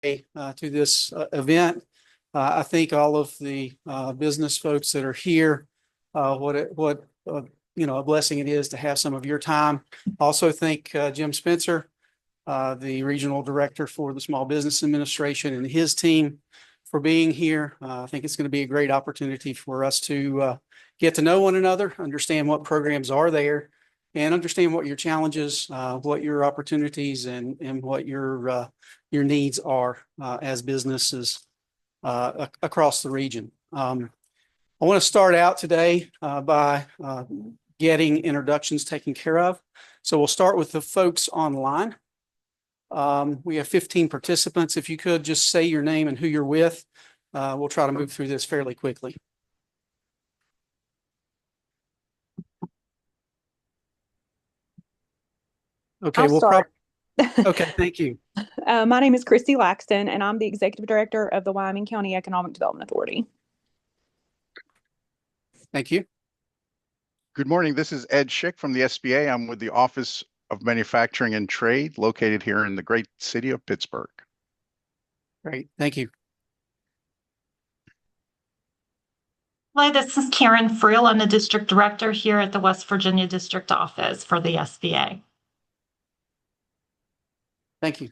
to this event. I thank all of the business folks that are here. What a blessing it is to have some of your time. Also thank Jim Spencer, the regional director for the Small Business Administration, and his team for being here. I think it's going to be a great opportunity for us to get to know one another, understand what programs are there, and understand what your challenges, what your opportunities, and what your needs are as businesses across the region. I want to start out today by getting introductions taken care of. So we'll start with the folks online. We have 15 participants. If you could just say your name and who you're with, we'll try to move through this fairly quickly. Okay, I'll start. Okay, thank you. My name is Christy Laxton, and I'm the Executive Director of the Wyoming County Economic Development Authority. Thank you. Good morning. This is Ed Schick from the SBA. I'm with the Office of Manufacturing and Trade located here in the great city of Pittsburgh. Great. Thank you. Hi, this is Karen Friel. I'm the District Director here at the West Virginia District Office for the SBA. Thank you.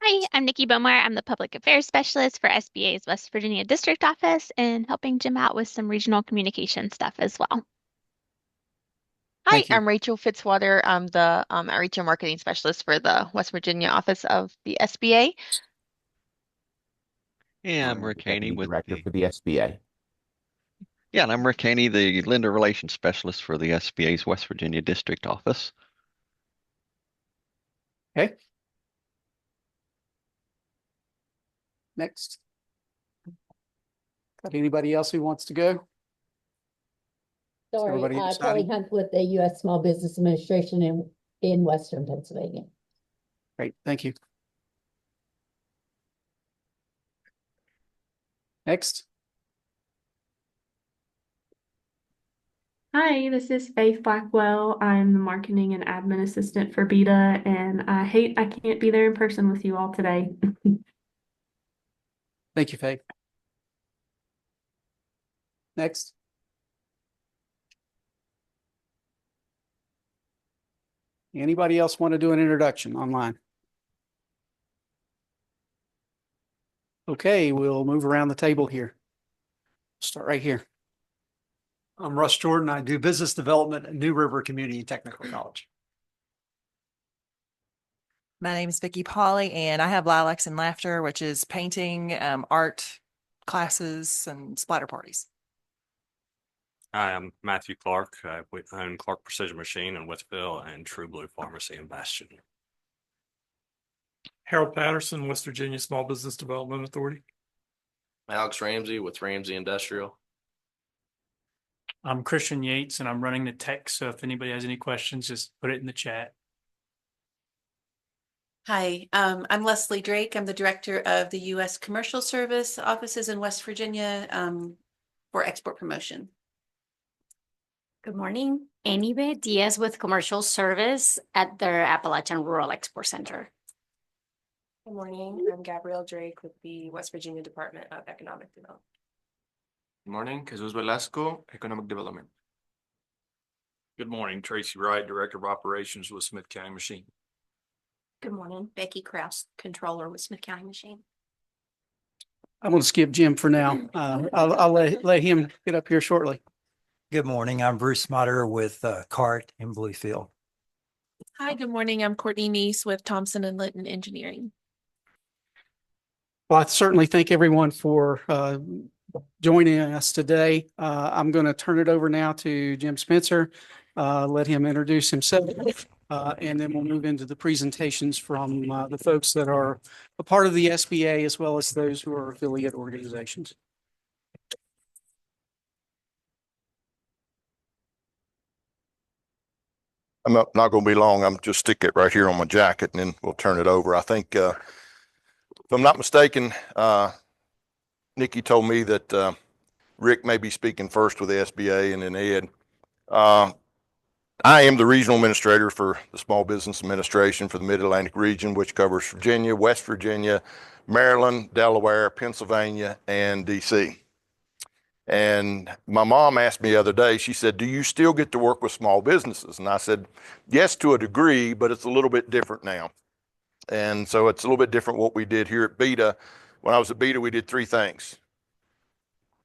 Hi, I'm Nikki Bomar. I'm the Public Affairs Specialist for SBA's West Virginia District Office and helping Jim out with some regional communication stuff as well. Hi, I'm Rachel Fitzwater. I'm the Outreach and Marketing Specialist for the West Virginia Office of the SBA. Yeah, I'm Rick Haney with Director for the SBA. Yeah, and I'm Rick Haney, the Lender Relations Specialist for the SBA's West Virginia District Office. Okay. Next. Got anybody else who wants to go? Sorry, Kelly Hunt with the U.S. Small Business Administration in Western Pennsylvania. Great, thank you. Next. Hi, this is Faith Blackwell. I'm the Marketing and Admin Assistant for BETA, and I can't be there in person with you all today. Thank you, Faith. Next. Anybody else want to do an introduction online? Okay, we'll move around the table here. Start right here. I'm Russ Jordan. I do business development at New River Community Technical College. My name is Vicki Pauley, and I have Lilacs and Laughter, which is painting, art classes, and splatter parties. Hi, I'm Matthew Clark. I own Clark Precision Machine in Westville and True Blue Pharmacy in Bastion. Harold Patterson, West Virginia Small Business Development Authority. Alex Ramsey with Ramsey Industrial. I'm Christian Yates, and I'm running the tech. So if anybody has any questions, just put it in the chat. Hi, I'm Leslie Drake. I'm the director of the U.S. Commercial Service offices in West Virginia for export promotion. Good morning. Anibe Diaz with Commercial Service at their Appalachian Rural Export Center. Good morning. I'm Gabrielle Drake with the West Virginia Department of Economic Development. Good morning. Jesus Velasco, Economic Development. Good morning. Tracy Wright, Director of Operations with Smith County Machine. Good morning. Becky Kraus, Controller with Smith County Machine. I'm going to skip Jim for now. I'll let him get up here shortly. Good morning. I'm Bruce Smotter with CART in Bluefield. Hi, good morning. I'm Courtney Neese with Thompson and Litton Engineering. Well, I certainly thank everyone for joining us today. I'm going to turn it over now to Jim Spencer, let him introduce himself, and then we'll move into the presentations from the folks that are a part of the SBA as well as those who are affiliate organizations. I'm not going to be long. I'm just stick it right here on my jacket and then we'll turn it over. I think, if I'm not mistaken, Nikki told me that Rick may be speaking first with the SBA and then Ed. I am the regional administrator for the Small Business Administration for the Mid-Atlantic region, which covers Virginia, West Virginia, Maryland, Delaware, Pennsylvania, and DC. And my mom asked me the other day, she said, do you still get to work with small businesses? And I said, yes, to a degree, but it's a little bit different now. And so it's a little bit different what we did here at BETA. When I was at BETA, we did 3 things.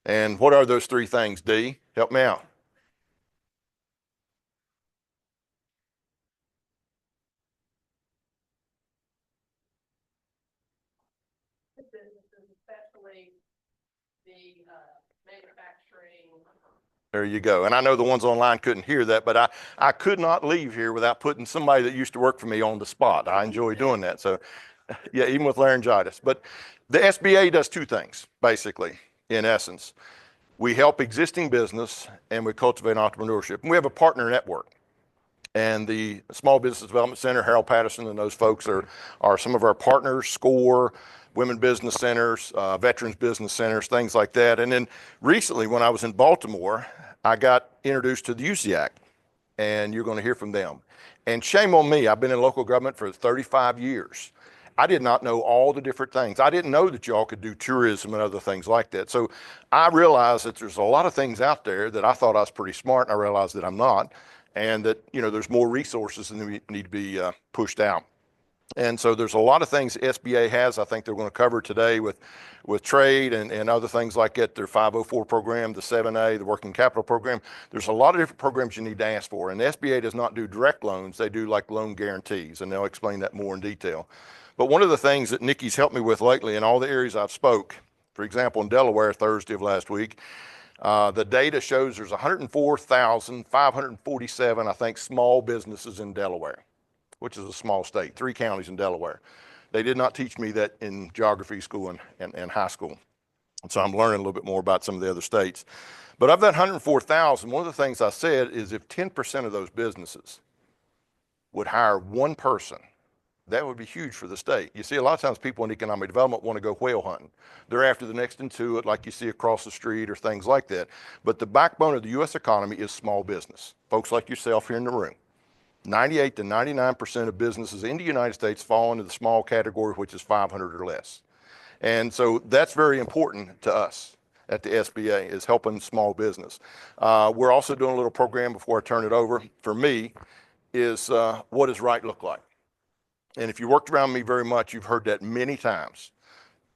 And what are those 3 things, Dee? Help me out. Especially the manufacturing. There you go. And I know the ones online couldn't hear that, but I could not leave here without putting somebody that used to work for me on the spot. I enjoy doing that. So yeah, even with laryngitis. But the SBA does 2 things, basically, in essence. We help existing business and we cultivate entrepreneurship. And we have a partner network. And the Small Business Development Center, Harold Patterson and those folks are some of our partners, SCORE, Women Business Centers, Veterans Business Centers, things like that. And then recently when I was in Baltimore, I got introduced to the USIAC, and you're going to hear from them. And shame on me, I've been in local government for 35 years. I did not know all the different things. I didn't know that y'all could do tourism and other things like that. So I realized that there's a lot of things out there that I thought I was pretty smart, and I realized that I'm not, and that, you know, there's more resources that need to be pushed out. And so there's a lot of things the SBA has. I think they're going to cover today with trade and other things like that. Their 504 program, the 7A, the working capital program. There's a lot of different programs you need to ask for. And the SBA does not do direct loans. They do like loan guarantees, and they'll explain that more in detail. But one of the things that Nikki's helped me with lately in all the areas I've spoke, for example, in Delaware Thursday of last week, the data shows there's 104,547, I think, small businesses in Delaware, which is a small state, 3 counties in Delaware. They did not teach me that in geography school and high school. And so I'm learning a little bit more about some of the other states. But of that 104,000, one of the things I said is if 10% of those businesses would hire 1 person, that would be huge for the state. You see, a lot of times people in economic development want to go whale hunting. They're after the next Intuit, like you see across the street or things like that. But the backbone of the U.S. economy is small business. Folks like yourself here in the room. 98 to 99% of businesses in the United States fall into the small category, which is 500 or less. And so that's very important to us at the SBA, is helping small business. We're also doing a little program before I turn it over. For me, is what does right look like? And if you worked around me very much, you've heard that many times.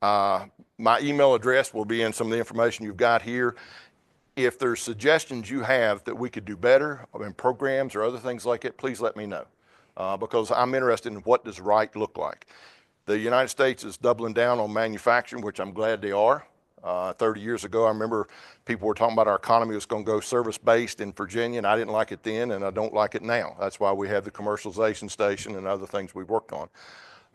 My email address will be in some of the information you've got here. If there's suggestions you have that we could do better in programs or other things like it, please let me know, because I'm interested in what does right look like. The United States is doubling down on manufacturing, which I'm glad they are. 30 years ago, I remember people were talking about our economy was going to go service-based in Virginia, and I didn't like it then, and I don't like it now. That's why we have the commercialization station and other things we've worked on.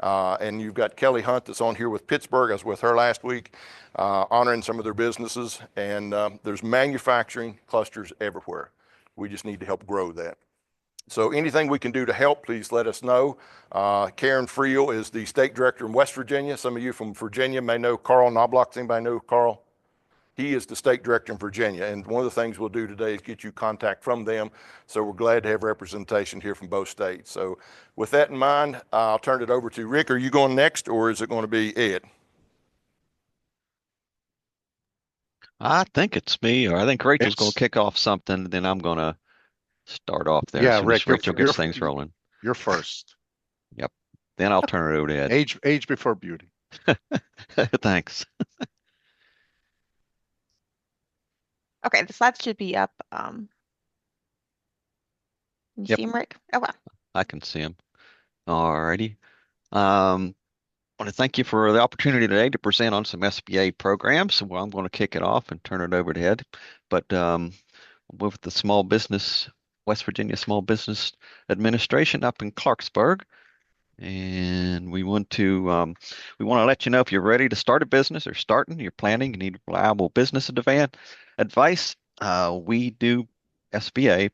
And you've got Kelly Hunt that's on here with Pittsburgh. I was with her last week, honoring some of their businesses. And there's manufacturing clusters everywhere. We just need to help grow that. So anything we can do to help, please let us know. Karen Friel is the state director in West Virginia. Some of you from Virginia may know Carl Knobloch. Anybody know Carl? He is the state director in Virginia. And one of the things we'll do today is get you contact from them. So we're glad to have representation here from both states. So with that in mind, I'll turn it over to Rick. Are you going next, or is it going to be Ed? I think it's me, or I think Rachel's going to kick off something, then I'm going to start off there. Yeah, As soon as Rick, Rachel gets things rolling. You're first. Yep. Then I'll turn it over to Ed. Age before beauty. Thanks. Okay, the slides should be up. You Yep. see them, Rick? Oh, wow. I can see him. All righty. I want to thank you for the opportunity today to present on some SBA programs. Well, I'm going to kick it off and turn it over to Ed. But with the Small Business, West Virginia Small Business Administration up in Clarksburg, and we want to let you know if you're ready to start a business or you're planning, you need reliable business advice. We do SBA.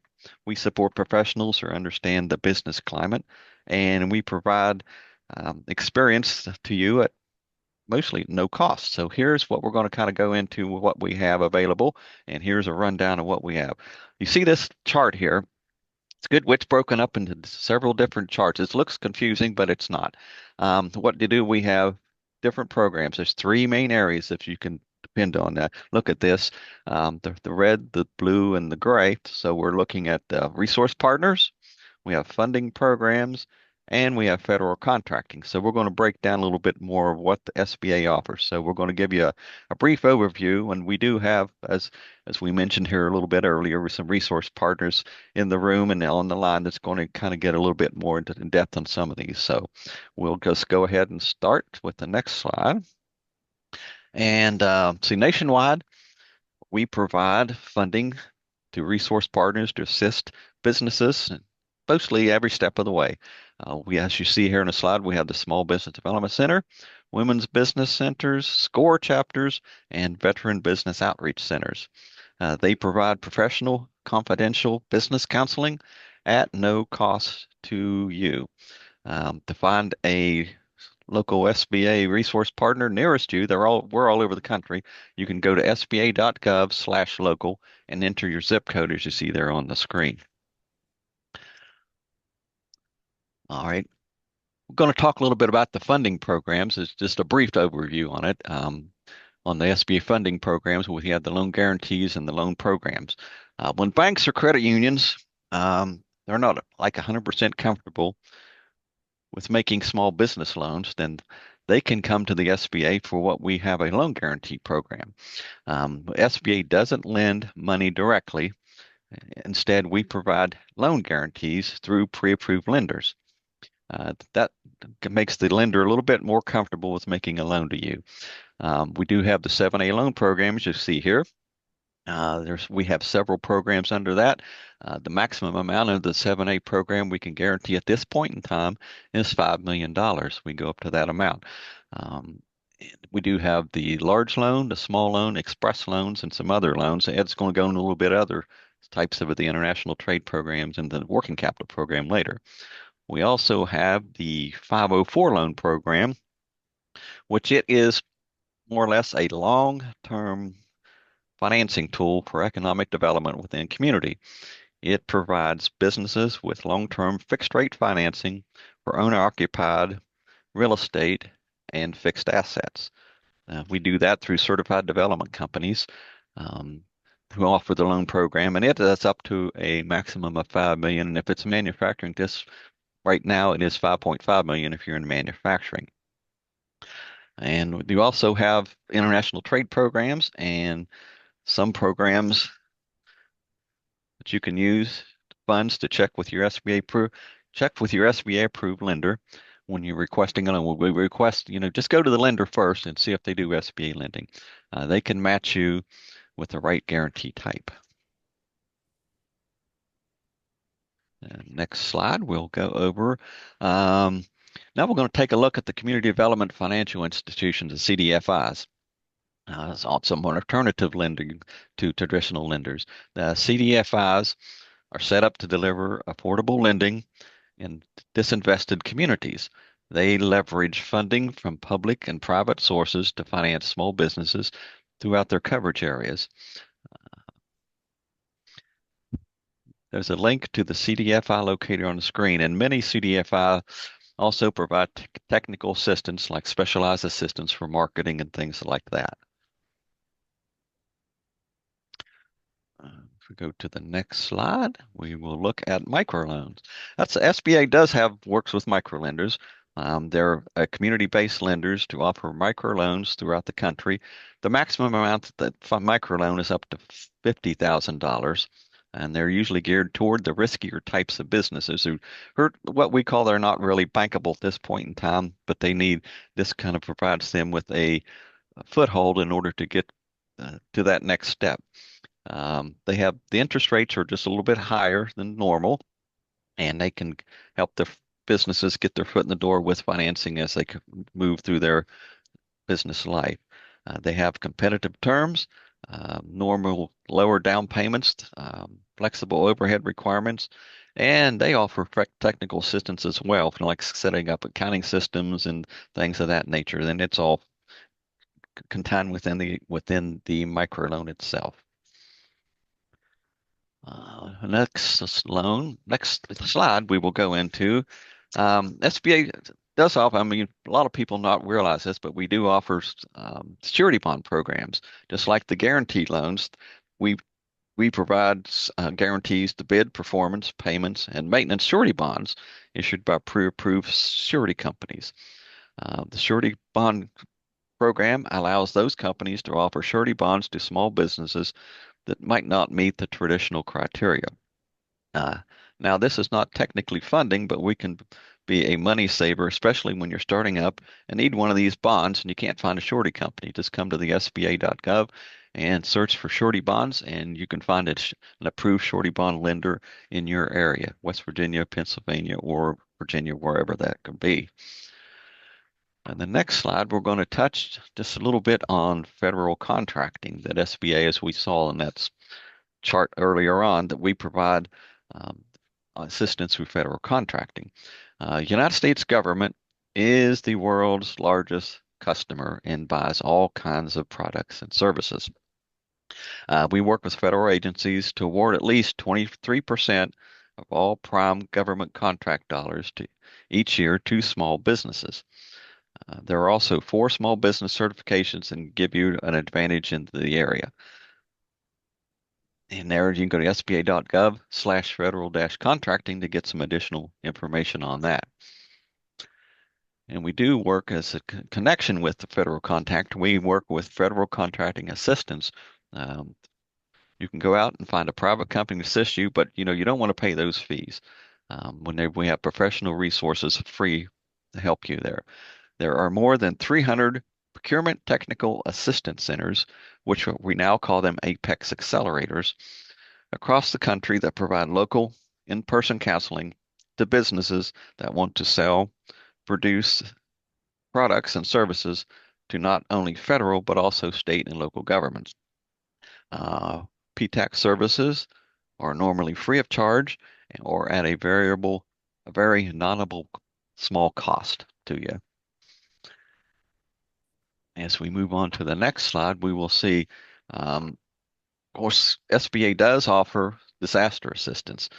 We support professionals who understand the business climate, and we provide experience to you at mostly no cost. So here's what we're going to kind of go into what we have available, and here's a rundown of what we have. You see this chart here. It's good. It's broken up into several different charts. It looks confusing, but it's not. What to do? We have different programs. There's three main areas if you can depend on that. Look at this, the red, the blue, and the gray. So we're looking at resource partners. We have funding programs, and we have federal contracting. So we're going to break down a little bit more of what the SBA offers. So we're going to give you a brief overview, and we do have, as we mentioned here a little bit earlier, with some resource partners in the room and on the line that's going to kind of get a little bit more into depth on some of these. So we'll just go ahead and start with the next slide. And see, nationwide, we provide funding to resource partners to assist businesses mostly every step of the way. As you see here in the slide, we have the Small Business Development Center, Women's Business Centers, SCORE chapters, and Veteran Business Outreach Centers. They provide professional, confidential business counseling at no cost to you. To find a local SBA resource partner nearest you, we're all over the country. You can go to sba.gov/local and enter your zip code as you see there on the screen. All right. We're going to talk a little bit about the funding programs. It's just a brief overview on it. On the SBA funding programs, we have the loan guarantees and the loan programs. When banks or credit unions, they're not like 100% comfortable with making small business loans, then they can come to the SBA for what we have a loan guarantee program. SBA doesn't lend money directly. Instead, we provide loan guarantees through pre-approved lenders. That makes the lender a little bit more comfortable with making a loan to you. We do have the 7A loan program, as you see here. We have several programs under that. The maximum amount of the 7A program we can guarantee at this point in time is $5 million. We go up to that amount. We do have the large loan, the small loan, express loans, and some other loans. Ed's going to go into a little bit other types of the international trade programs and the working capital program later. We also have the 504 loan program, which it is more or less a long-term financing tool for economic development within community. It provides businesses with long-term fixed-rate financing for owner-occupied real estate and fixed assets. We do that through certified development companies who offer the loan program, and that's up to a maximum of $5 million. And if it's manufacturing, right now it is $5.5 million if you're in manufacturing. And you also have international trade programs and some programs that you can use funds to check with your SBA approved lender when you're requesting a loan. We request, just go to the lender first and see if they do SBA lending. They can match you with the right guarantee type. Next slide, we'll go over. Now we're going to take a look at the Community Development Financial Institutions, the CDFIs. It's also an alternative lending to traditional lenders. The CDFIs are set up to deliver affordable lending in disinvested communities. They leverage funding from public and private sources to finance small businesses throughout their coverage areas. There's a link to the CDFI located on the screen, and many CDFI also provide technical assistance like specialized assistance for marketing and things like that. If we go to the next slide, we will look at microloans. SBA works with microlenders. They're community-based lenders to offer microloans throughout the country. The maximum amount that microloan is up to $50,000. And they're usually geared toward the riskier types of businesses who what we call they're not really bankable at this point in time, but this kind of provides them with a foothold in order to get to that next step. The interest rates are just a little bit higher than normal, and they can help the businesses get their foot in the door with financing as they move through their business life. They have competitive terms. Normal lower down payments, flexible overhead requirements, and they offer technical assistance as well, like setting up accounting systems and things of that nature. Then it's all contained within the microloan itself. Next slide we will go into. SBA does offer, I mean, a lot of people not realize this, but we do offer security bond programs. Just like the guaranteed loans, we provide guarantees to bid, performance, payments, and maintenance surety bonds issued by pre-approved surety companies. The surety bond program allows those companies to offer surety bonds to small businesses that might not meet the traditional criteria. Now, this is not technically funding, but we can be a money saver, especially when you're starting up and need one of these bonds and you can't find a surety company. Just come to the SBA.gov and search for surety bonds, and you can find an approved surety bond lender in your area, West Virginia, Pennsylvania, or Virginia, wherever that could be. And the next slide, we're going to touch just a little bit on federal contracting that SBA, as we saw in that chart earlier on, that we provide assistance through federal contracting. United States government is the world's largest customer and buys all kinds of products and services. We work with federal agencies to award at least 23% of all prime government contract dollars each year to small businesses. There are also 4 small business certifications that give you an advantage in the area. And there you can go to sba.gov/federal-contracting to get some additional information on that. And we do work as a connection with the federal contact. We work with federal contracting assistance. You can go out and find a private company to assist you, but you don't want to pay those fees. We have professional resources free to help you there. There are more than 300 procurement technical assistance centers, which we now call them Apex Accelerators, across the country that provide local in-person counseling to businesses that want to sell, produce products and services to not only federal, but also state and local governments. PTAC services are normally free of charge or at a very nominal small cost to you. As we move on to the next slide, we will see, of course, SBA does offer disaster assistance.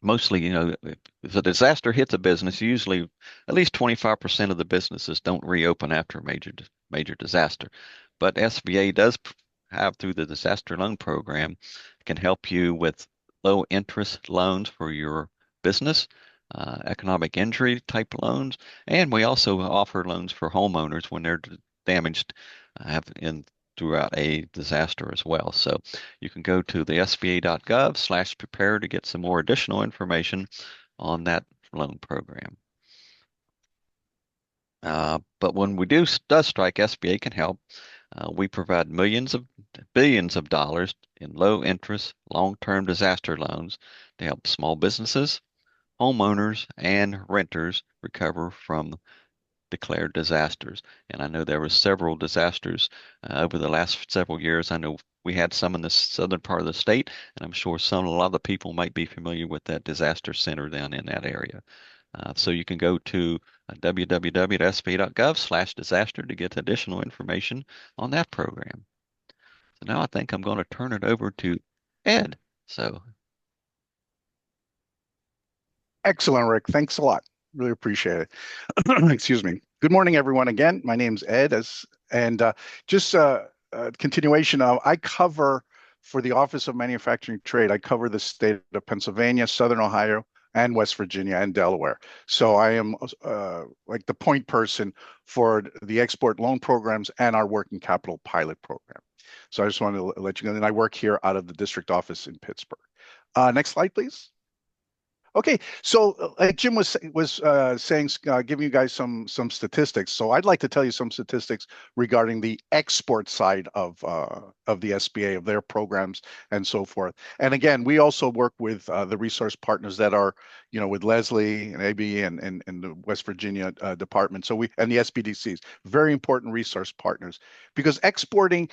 Mostly, if a disaster hits a business, usually at least 25% of the businesses don't reopen after a major disaster. But SBA does have, through the disaster loan program, can help you with low interest loans for your business, economic injury type loans, and we also offer loans for homeowners when they're damaged throughout a disaster as well. So you can go to the sba.gov/prepare to get some more additional information on that loan program. But when we does strike, SBA can help. We provide billions of dollars in low interest, long-term disaster loans to help small businesses, homeowners, and renters recover from declared disasters. And I know there were several disasters over the last several years. I know we had some in the southern part of the state, and I'm sure a lot of the people might be familiar with that disaster center down in that area. So you can go to www.sba.gov/disaster to get additional information on that program. So now I think I'm going to turn it over to Ed. Excellent, Rick. Thanks a lot. Really appreciate it. Excuse me. Good morning, everyone. Again, my name's Ed, just a continuation of, I cover for the Office of Manufacturing Trade, I cover the state of Pennsylvania, Southern Ohio, and West Virginia and Delaware. So I am like the point person for the export loan programs and our working capital pilot program. So I just wanted to let you know, and I work here out of the district office in Pittsburgh. Next slide, please. Okay, so like Jim was saying, giving you guys some statistics. So I'd like to tell you some statistics regarding the export side of the SBA, of their programs and so forth. And again, we also work with the resource partners that are, with Leslie and AB and the West Virginia department. So and the SBDCs, very important resource partners, because exporting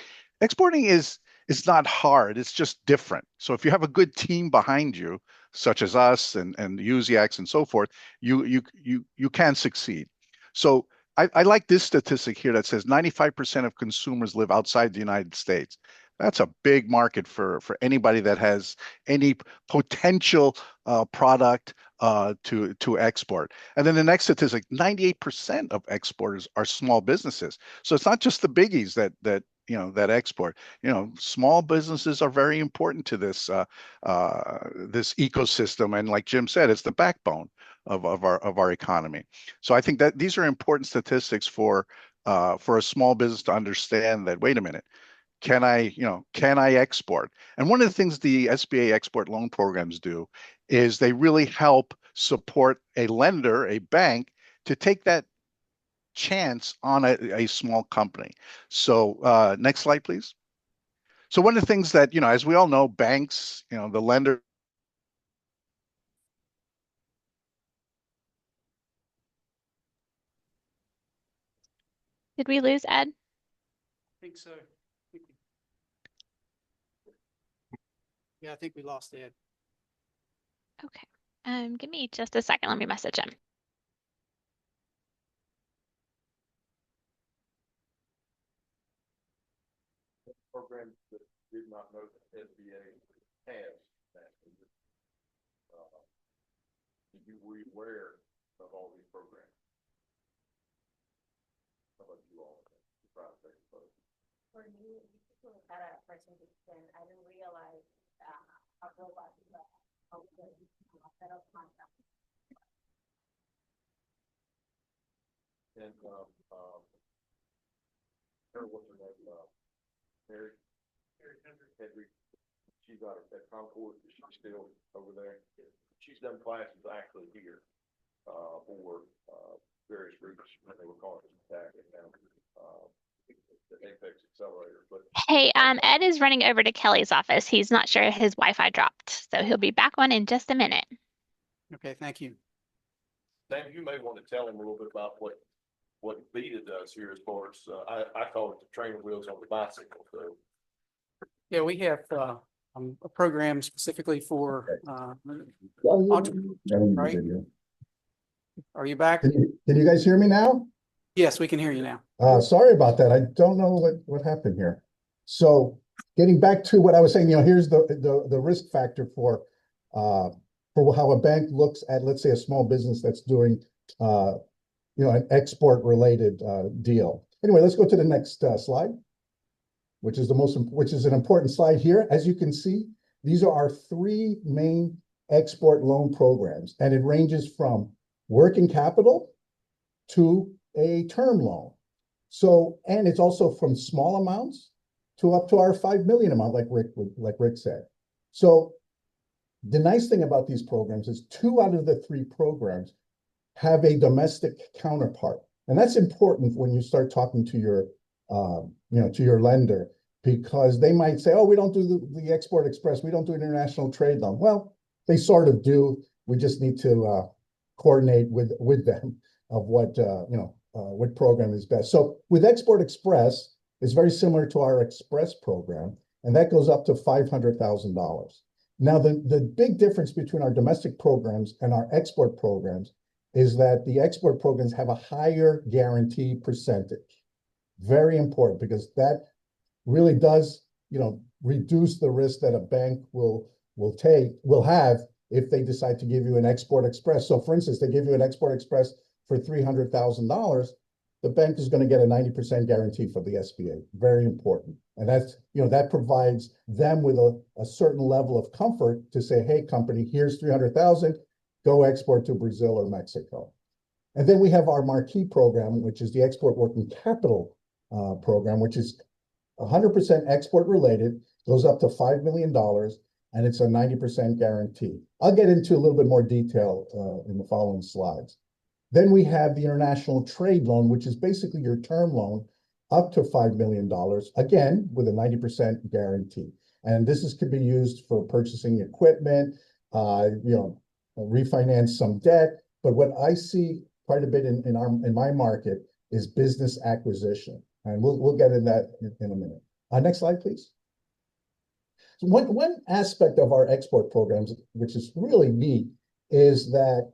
is not hard. It's just different. So if you have a good team behind you, such as us and the USIACs and so forth, you can succeed. So I like this statistic here that says 95% of consumers live outside the United States. That's a big market for anybody that has any potential product to export. And then the next statistic, 98% of exporters are small businesses. So it's not just the biggies that export. Small businesses are very important to this this ecosystem. And like Jim said, it's the backbone of our economy. So I think that these are important statistics for a small business to understand that, wait a minute, can I export? And one of the things the SBA export loan programs do is they really help support a lender, a bank, to take that chance on a small company. So next slide, please. So one of the things that, as we all know, banks, the lender. Did we lose Ed? I think so. Yeah, I think we lost Ed. Okay. Give me just a second. Let me message him. Programs that did not know that SBA has that. Were you aware of all these programs? How about you all? For me, had a presentation, I didn't realize how robust federal contract. And what's her name? Mary Henry. She's out at Concord. Is she still over there? She's done classes actually here for various groups when they were calling it attack and the Apex Accelerator. But Hey, Ed is running over to Kelly's office. He's not sure his Wi-Fi dropped, so he'll be back on in just a minute. Okay, thank you. Dan, you may want to tell him a little bit about what BETA does here as far as I call it the training wheels on the bicycle. So Yeah, we have a program specifically for right? Are you back? Can you guys hear me now? Yes, we can hear you now. Sorry about that. I don't know what happened here. So getting back to what I was saying, here's the risk factor for how a bank looks at, let's say, a small business that's doing an export related deal. Anyway, let's go to the next slide, which is an important slide here. As you can see, these are our three main export loan programs, and it ranges from working capital to a term loan. So, and it's also from small amounts to up to our 5 million amount, like Rick said. So the nice thing about these programs is 2 out of the 3 programs have a domestic counterpart. And that's important when you start talking to your, to your lender, because they might say, oh, we don't do the Export Express. We don't do international trade loan. Well, they sort of do. We just need to coordinate with them of what program is best. So with Export Express, it's very similar to our Express program, and that goes up to $500,000. Now, the big difference between our domestic programs and our export programs is that the export programs have a higher guarantee percentage. Very important, because that really does, reduce the risk that a bank will have if they decide to give you an Export Express. So for instance, they give you an Export Express for $300,000, the bank is going to get a 90% guarantee for the SBA. Very important. And that's, that provides them with a certain level of comfort to say, hey, company, here's 300,000, go export to Brazil or Mexico. And then we have our marquee program, which is the Export Working Capital program, which is 100% export related, goes up to $5 million, and it's a 90% guarantee. I'll get into a little bit more detail in the following slides. Then we have the international trade loan, which is basically your term loan up to $5 million, again, with a 90% guarantee. And this could be used for purchasing equipment, refinance some debt. But what I see quite a bit in my market is business acquisition. And we'll get in that in a minute. Next slide, please. So one aspect of our export programs, which is really neat, is that,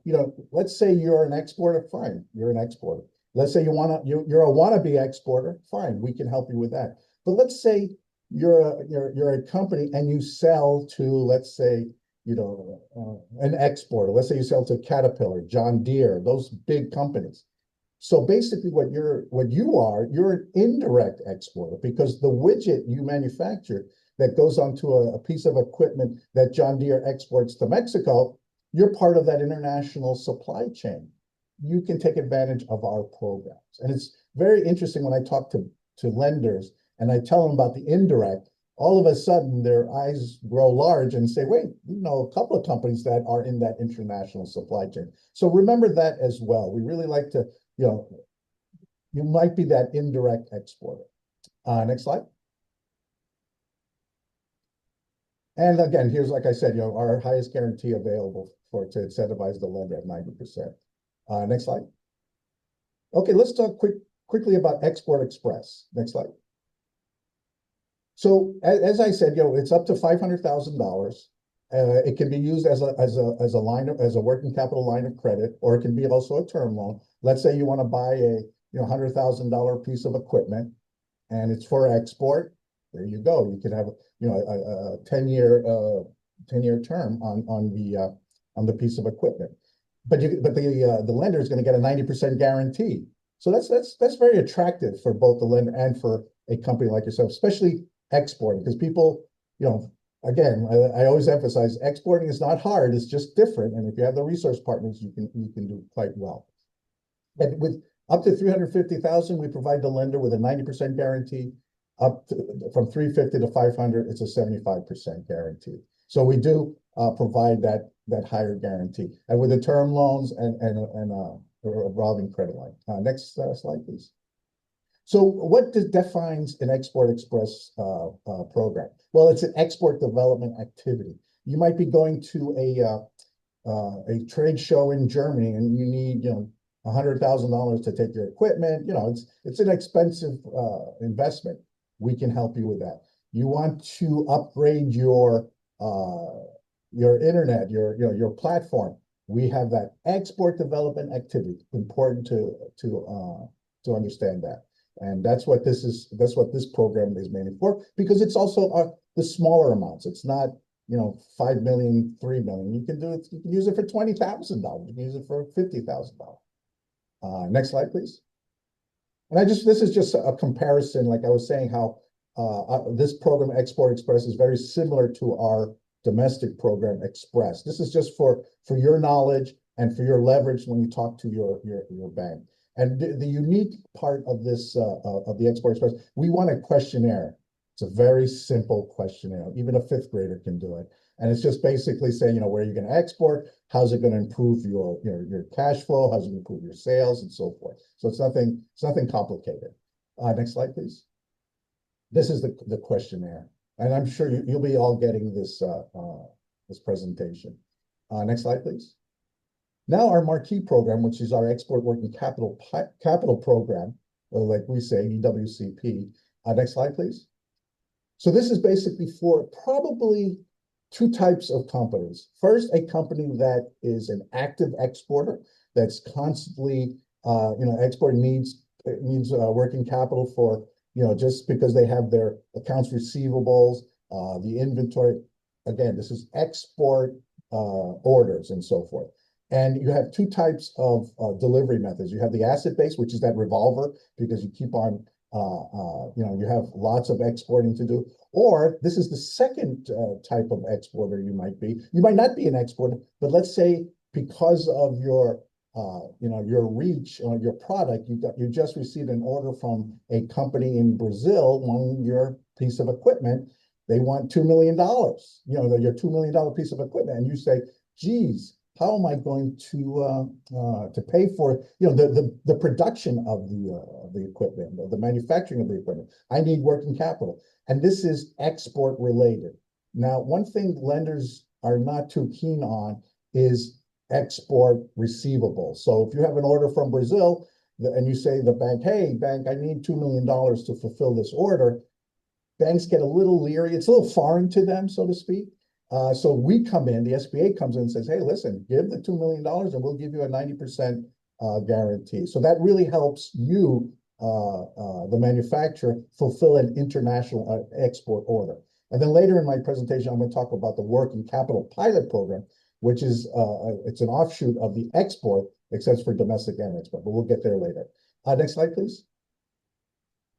let's say you're an exporter, fine, you're an exporter. Let's say you're a wannabe exporter, fine, we can help you with that. But let's say you're a company and you sell to, let's say, an exporter. Let's say you sell to Caterpillar, John Deere, those big companies. So basically you're an indirect exporter because the widget you manufacture that goes onto a piece of equipment that John Deere exports to Mexico, you're part of that international supply chain. You can take advantage of our programs. And it's very interesting when I talk to lenders and I tell them about the indirect, all of a sudden their eyes grow large and say, wait, a couple of companies that are in that international supply chain. So remember that as well. We really like to, you might be that indirect exporter. Next slide. And again, here's, like I said, our highest guarantee available to incentivize the lender at 90%. Next slide. Okay, let's talk quickly about Export Express. Next slide. So as I said, it's up to $500,000. It can be used as a working capital line of credit, or it can be also a term loan. Let's say you want to buy a $100,000 piece of equipment, and it's for export. There you go. You can have a 10-year term on the piece of equipment. But the lender is going to get a 90% guarantee. So that's very attractive for both the lender and for a company like yourself, especially exporting, because people, again, I always emphasize exporting is not hard, it's just different. And if you have the resource partners, you can do quite well. And with up to $350,000, we provide the lender with a 90% guarantee. From 350 to 500, it's a 75% guarantee. So we do provide that higher guarantee, and with the term loans and a revolving credit line. Next slide, please. So what defines an Export Express program? Well, it's an export development activity. You might be going to a trade show in Germany and you need $100,000 to take your equipment. It's an expensive investment. We can help you with that. You want to upgrade your internet, your platform. We have that export development activity. Important to understand that. And that's what this program is made for, because it's also the smaller amounts. It's not, 5 million, 3 million. You can use it for $20,000. You can use it for $50,000. Next slide, please. And this is just a comparison, like I was saying, how this program, Export Express, is very similar to our domestic program, Express. This is just for your knowledge and for your leverage when you talk to your bank. And the unique part of this, of the Export Express, we want a questionnaire. It's a very simple questionnaire. Even a fifth grader can do it. And it's just basically saying, where are you going to export? How's it going to improve your cash flow? How's it going to improve your sales and so forth? So it's nothing complicated. Next slide, please. This is the questionnaire. And I'm sure you'll be all getting this, this presentation. Next slide, please. Now our marquee program, which is our Export Working Capital Program, or like we say, EWCP. Next slide, please. So this is basically for probably two types of companies. First, a company that is an active exporter that's constantly, exporting needs working capital for, just because they have their accounts receivables, the inventory. Again, this is export orders and so forth. And you have two types of delivery methods. You have the asset-based, which is that revolver, because you keep on, you have lots of exporting to do. Or this is the second type of exporter you might be. You might not be an exporter, but let's say because of your, your reach on your product, you just received an order from a company in Brazil wanting your piece of equipment. They want $2 million, your $2 million piece of equipment. And you say, geez, how am I going to pay for the production of the equipment, the manufacturing of the equipment? I need working capital, and this is export related. Now, one thing lenders are not too keen on is export receivables. So if you have an order from Brazil and you say to the bank, hey, bank, I need $2 million to fulfill this order, banks get a little leery. It's a little foreign to them, so to speak. So we come in, the SBA comes in and says, hey, listen, give the $2 million and we'll give you a 90% guarantee. So that really helps you the manufacturer fulfill an international export order. And then later in my presentation, I'm going to talk about the working capital pilot program, which is it's an offshoot of the export, except for domestic and export, but we'll get there later. Next slide, please.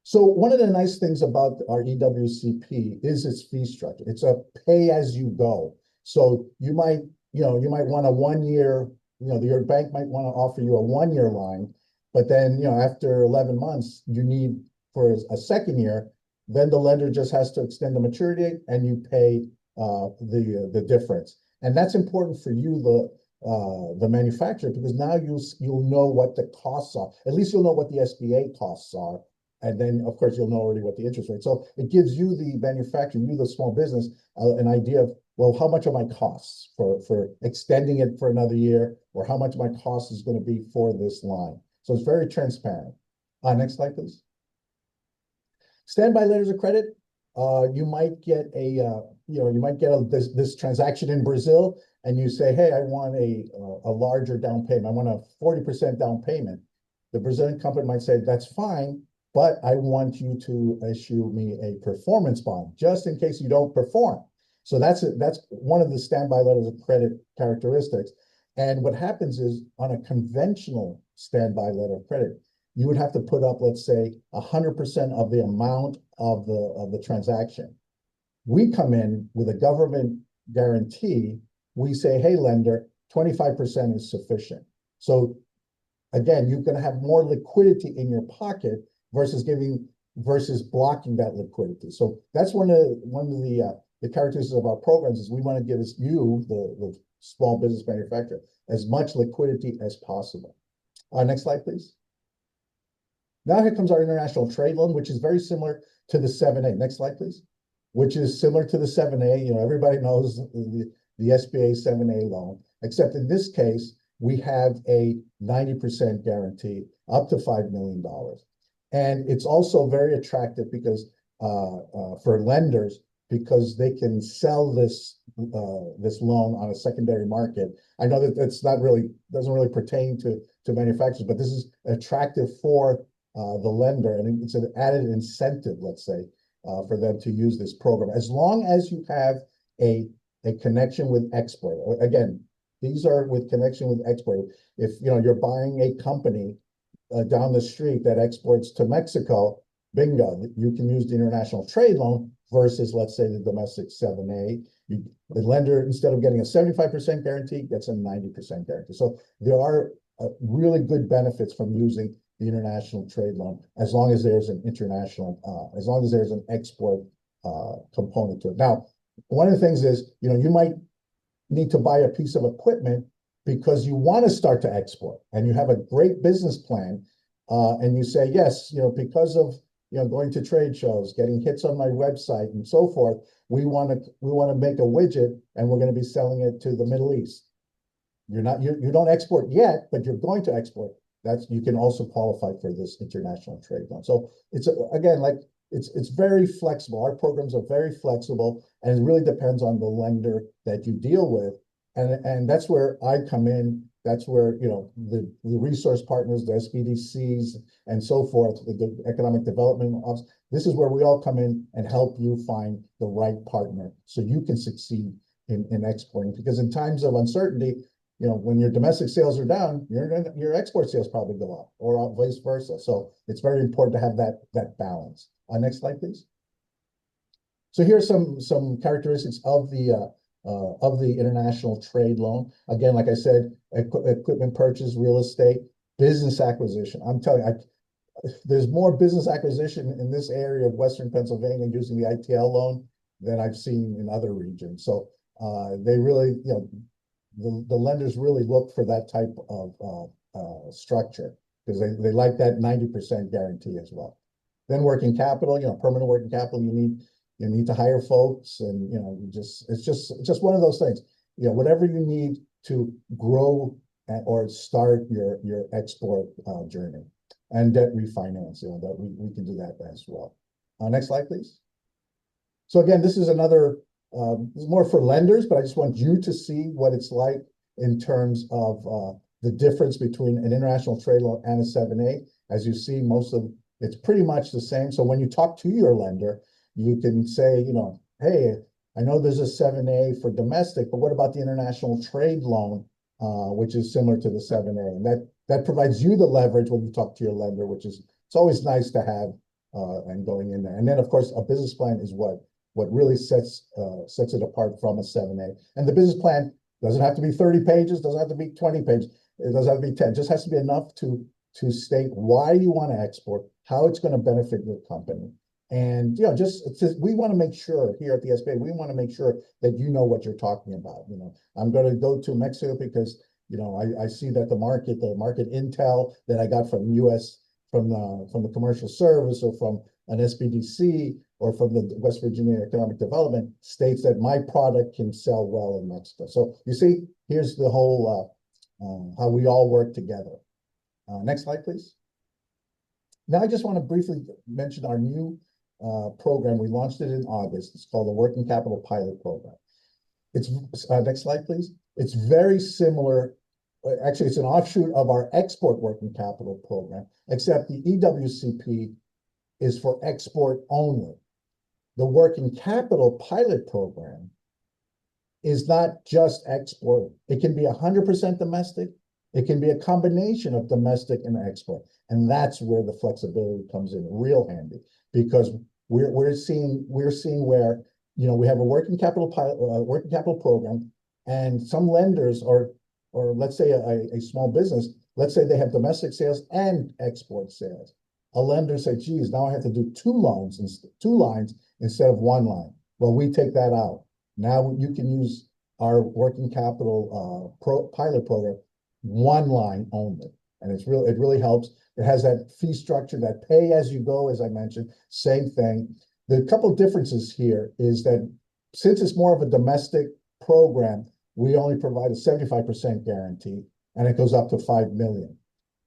So one of the nice things about our EWCP is its fee structure. It's a pay as you go. So you might want a 1 year, your bank might want to offer you a 1 year line, but then, after 11 months, you need for a second year, then the lender just has to extend the maturity date and you pay the difference. And that's important for you, the manufacturer, because now you'll know what the costs are. At least you'll know what the SBA costs are. And then, of course, you'll know already what the interest rate. So it gives you, the manufacturer, you, the small business, an idea of, well, how much are my costs for extending it for another year, or how much my cost is going to be for this line. So it's very transparent. Next slide, please. Standby letters of credit. You might get this transaction in Brazil, and you say, hey, I want a larger down payment. I want a 40% down payment. The Brazilian company might say, that's fine, but I want you to issue me a performance bond just in case you don't perform. So that's one of the standby letters of credit characteristics. And what happens is, on a conventional standby letter of credit, you would have to put up, let's say, 100% of the amount of the transaction. We come in with a government guarantee. We say, hey, lender, 25% is sufficient. So again, you're going to have more liquidity in your pocket versus blocking that liquidity. So that's one of the characteristics of our programs, is we want to give you, the small business manufacturer, as much liquidity as possible. Next slide, please. Now here comes our international trade loan, which is very similar to the 7A. Next slide, please. Which is similar to the 7A. Everybody knows the SBA 7A loan, except in this case, we have a 90% guarantee up to $5 million. And it's also very attractive because for lenders, because they can sell this loan on a secondary market. I know that doesn't really pertain to manufacturers, but this is attractive for the lender, and it's an added incentive, let's say, for them to use this program, as long as you have a connection with export. Again, these are with connection with export. If you're buying a company down the street that exports to Mexico, bingo, you can use the international trade loan versus, let's say, the domestic 7A. The lender, instead of getting a 75% guarantee, gets a 90% guarantee. So there are really good benefits from using the international trade loan, as long as there's an export component to it. Now, one of the things is, you might need to buy a piece of equipment because you want to start to export, and you have a great business plan, and you say, yes, because of going to trade shows, getting hits on my website, and so forth, we want to make a widget, and we're going to be selling it to the Middle East. You don't export yet, but you're going to export. You can also qualify for this international trade loan. So it's it's very flexible. Our programs are very flexible, and it really depends on the lender that you deal with. And that's where I come in. That's where, the resource partners, the SBDCs, and so forth, the economic development office, this is where we all come in and help you find the right partner so you can succeed in exporting. Because in times of uncertainty, when your domestic sales are down, your export sales probably go up, or vice versa. So it's very important to have that balance. Next slide, please. So here's some characteristics of the international trade loan. Again, like I said, equipment purchase, real estate, business acquisition. I'm telling you, there's more business acquisition in this area of Western Pennsylvania using the ITL loan than I've seen in other regions. So they really, the lenders really look for that type of structure, because they like that 90% guarantee as well. Then working capital, permanent working capital, you need to hire folks, and it's just one of those things. Whatever you need to grow or start your export journey, and debt refinance, that we can do that as well. Next slide, please. So again, this is another. This is more for lenders, but I just want you to see what it's like in terms of the difference between an international trade loan and a 7A. As you see, most of It's pretty much the same. So when you talk to your lender, you can say, hey, I know there's a 7A for domestic, but what about the international trade loan, which is similar to the 7A? And that provides you the leverage when you talk to your lender, which is, it's always nice to have and going in there. And then, of course, a business plan is what really sets it apart from a 7A. And the business plan doesn't have to be 30 pages, doesn't have to be 20 pages, it doesn't have to be 10, it just has to be enough to state why you want to export, how it's going to benefit your company. And, we want to make sure here at the SBA, we want to make sure that you know what you're talking about. I'm going to go to Mexico because, I see that the market intel that I got from from the commercial service or from an SBDC or from the West Virginia Economic Development states that my product can sell well in Mexico. So you see, here's the whole, how we all work together. Next slide, please. Now I just want to briefly mention our new program. We launched it in August. It's called the Working Capital Pilot Program. It's next slide, please. It's very similar. Actually, it's an offshoot of our export working capital program, except the EWCP is for export only. The Working Capital Pilot Program is not just export. It can be 100% domestic. It can be a combination of domestic and export. And that's where the flexibility comes in real handy, because we're seeing where, we have a working capital program, and some lenders or let's say a small business, let's say they have domestic sales and export sales. A lender said, geez, now I have to do two lines instead of one line. Well, we take that out. Now you can use our working capital pilot program, one line only. And it really helps. It has that fee structure, that pay as you go, as I mentioned, same thing. The couple differences here is that since it's more of a domestic program, we only provide a 75% guarantee, and it goes up to 5 million.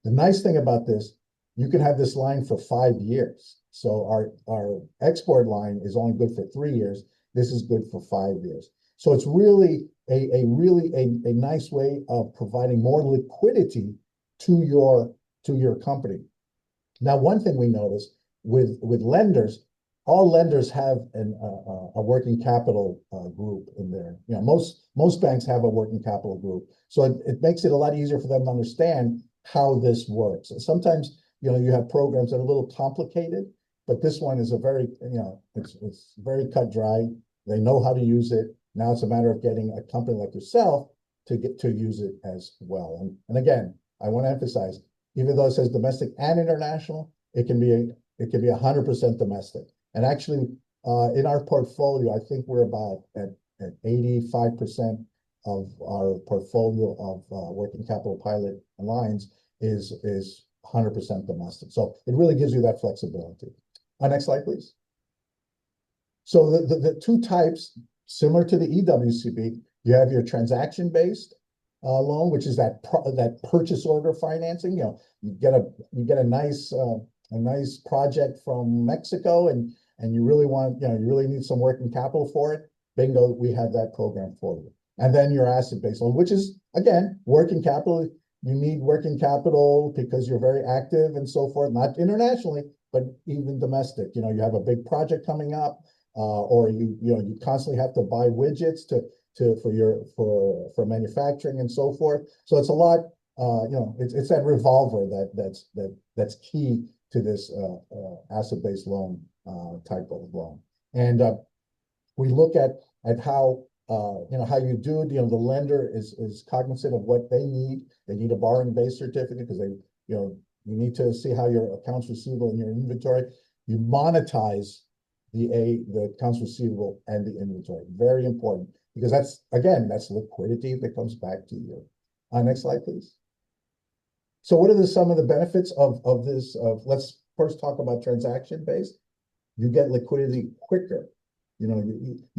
The nice thing about this, you can have this line for 5 years. So our export line is only good for 3 years. This is good for 5 years. So it's really a nice way of providing more liquidity to your company. Now, one thing we notice with lenders, all lenders have a working capital group in there. Most banks have a working capital group, so it makes it a lot easier for them to understand how this works. And sometimes you have programs that are a little complicated, but this one is a very it's very cut dry. They know how to use it. Now it's a matter of getting a company like yourself to get to use it as well. And again, I want to emphasize, even though it says domestic and international, it can be 100% domestic. And actually, in our portfolio, I think we're about at 85% of our portfolio of working capital pilot lines is 100% domestic. So it really gives you that flexibility. Next slide, please. So the two types, similar to the EWCP, you have your transaction-based loan, which is that purchase order financing. You get a nice project from Mexico, and you really want, you really need some working capital for it. Bingo, we have that program for you. And then your asset-based loan, which is, again, working capital. You need working capital because you're very active and so forth, not internationally, but even domestic. You have a big project coming up, or you constantly have to buy widgets for manufacturing and so forth. So it's a lot, it's that revolver that's key to this asset-based loan type of loan. And we look at how how you do it. The lender is cognizant of what they need. They need a borrowing base certificate because you need to see how your accounts receivable and your inventory. You monetize the accounts receivable and the inventory. Very important, because that's liquidity that comes back to you. Next slide, please. So what are some of the benefits of this? Let's first talk about transaction-based. You get liquidity quicker. You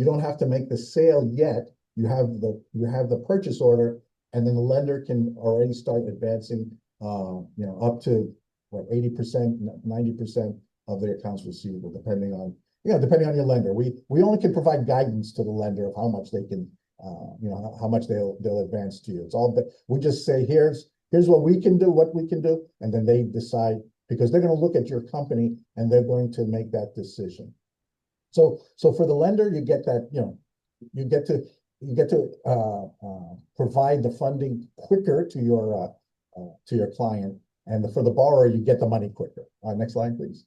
don't have to make the sale yet. You have the purchase order, and then the lender can already start advancing up to 80%, 90% of their accounts receivable, depending on your lender. We only can provide guidance to the lender of how much they can, how much they'll advance to you. It's all, but we just say, here's what we can do, and then they decide, because they're going to look at your company and they're going to make that decision. So for the lender, you get that, you get to provide the funding quicker to your client, and for the borrower, you get the money quicker. Next slide, please.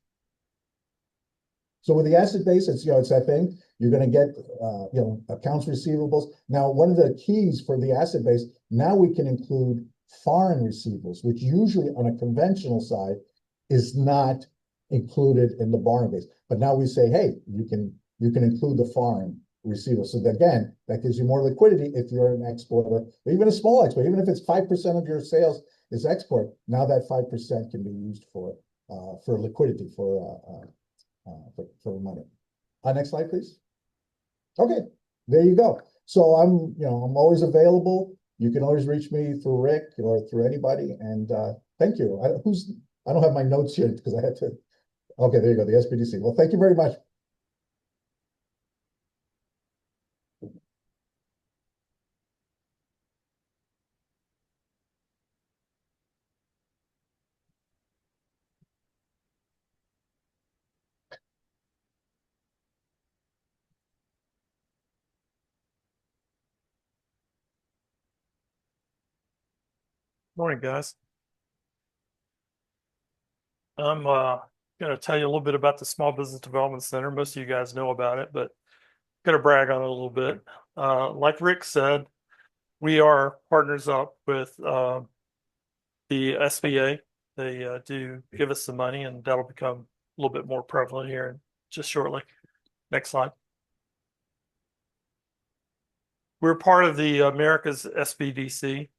So with the asset base, it's that thing. You're going to get accounts receivables. Now, one of the keys for the asset base, now we can include foreign receivables, which usually on a conventional side is not included in the borrowing base. But now we say, hey, you can include the foreign receivables. So again, that gives you more liquidity if you're an exporter, or even a small exporter. Even if it's 5% of your sales is export, now that 5% can be used for liquidity, for money. Next slide, please. Okay, there you go. So I'm always available. You can always reach me through Rick or through anybody. And thank you. I don't have my notes here because I had to. Okay, there you go. The SBDC. Well, thank you very much. Morning, guys. I'm going to tell you a little bit about the Small Business Development Center. Most of you guys know about it, but I'm going to brag on it a little bit. Like Rick said, we are partners up with the SBA. They do give us some money, and that'll become a little bit more prevalent here just shortly. Next slide. We're part of the America's SBDC.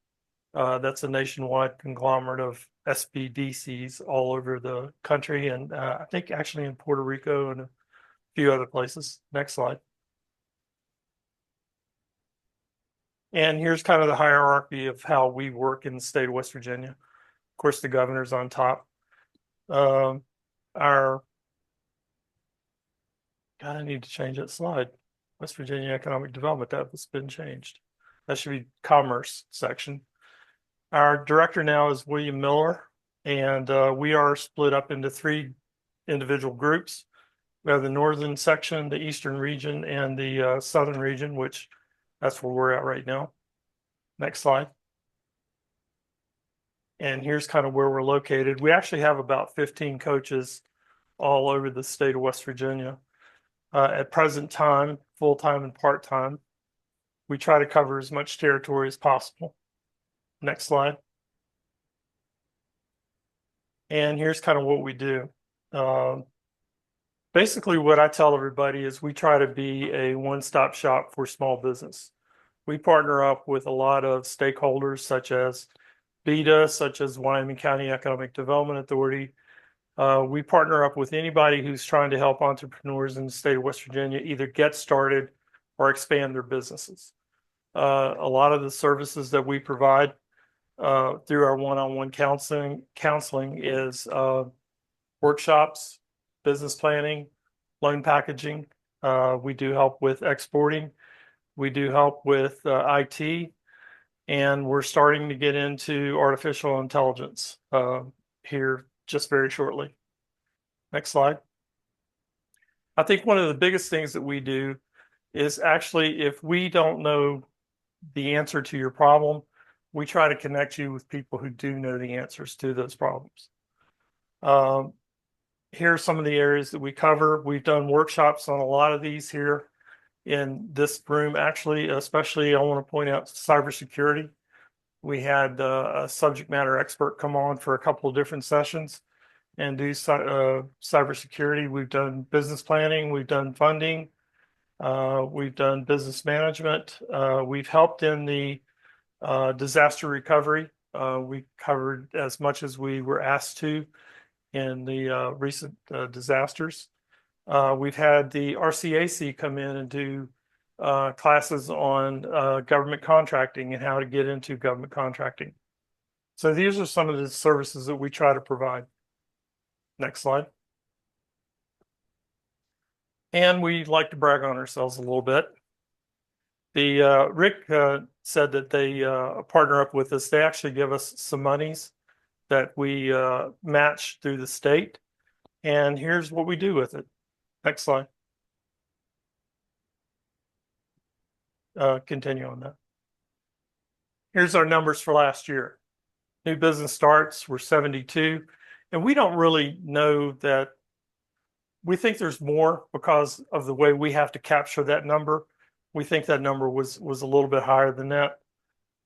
That's a nationwide conglomerate of SBDCs all over the country, and I think actually in Puerto Rico and a few other places. Next slide. And here's kind of the hierarchy of how we work in the state of West Virginia. Of course, the governor's on top. I need to change that slide. West Virginia Economic Development, that's been changed. That should be Commerce section. Our director now is William Miller, and we are split up into 3 individual groups. We have the northern section, the eastern region, and the southern region, which that's where we're at right now. Next slide. And here's kind of where we're located. We actually have about 15 coaches all over the state of West Virginia. At present time, full-time and part-time, we try to cover as much territory as possible. Next slide. And here's kind of what we do. Basically, what I tell everybody is we try to be a one-stop shop for small business. We partner up with a lot of stakeholders such as BEDA, such as Wyoming County Economic Development Authority. We partner up with anybody who's trying to help entrepreneurs in the state of West Virginia either get started or expand their businesses. A lot of the services that we provide through our one-on-one counseling is workshops, business planning, loan packaging. We do help with exporting. We do help with IT, and we're starting to get into artificial intelligence here just very shortly. Next slide. I think one of the biggest things that we do is actually, if we don't know the answer to your problem, we try to connect you with people who do know the answers to those problems. Here are some of the areas that we cover. We've done workshops on a lot of these here in this room. Actually, especially I want to point out cybersecurity. We had a subject matter expert come on for a couple of different sessions and do cybersecurity. We've done business planning. We've done funding. We've done business management. We've helped in the disaster recovery. We covered as much as we were asked to in the recent disasters. We've had the RCAC come in and do classes on government contracting and how to get into government contracting. So these are some of the services that we try to provide. Next slide. And we like to brag on ourselves a little bit. Rick said that they partner up with us. They actually give us some monies that we match through the state. And here's what we do with it. Next slide. Continue on that. Here's our numbers for last year. New business starts were 72. And we don't really know that. We think there's more because of the way we have to capture that number. We think that number was a little bit higher than that.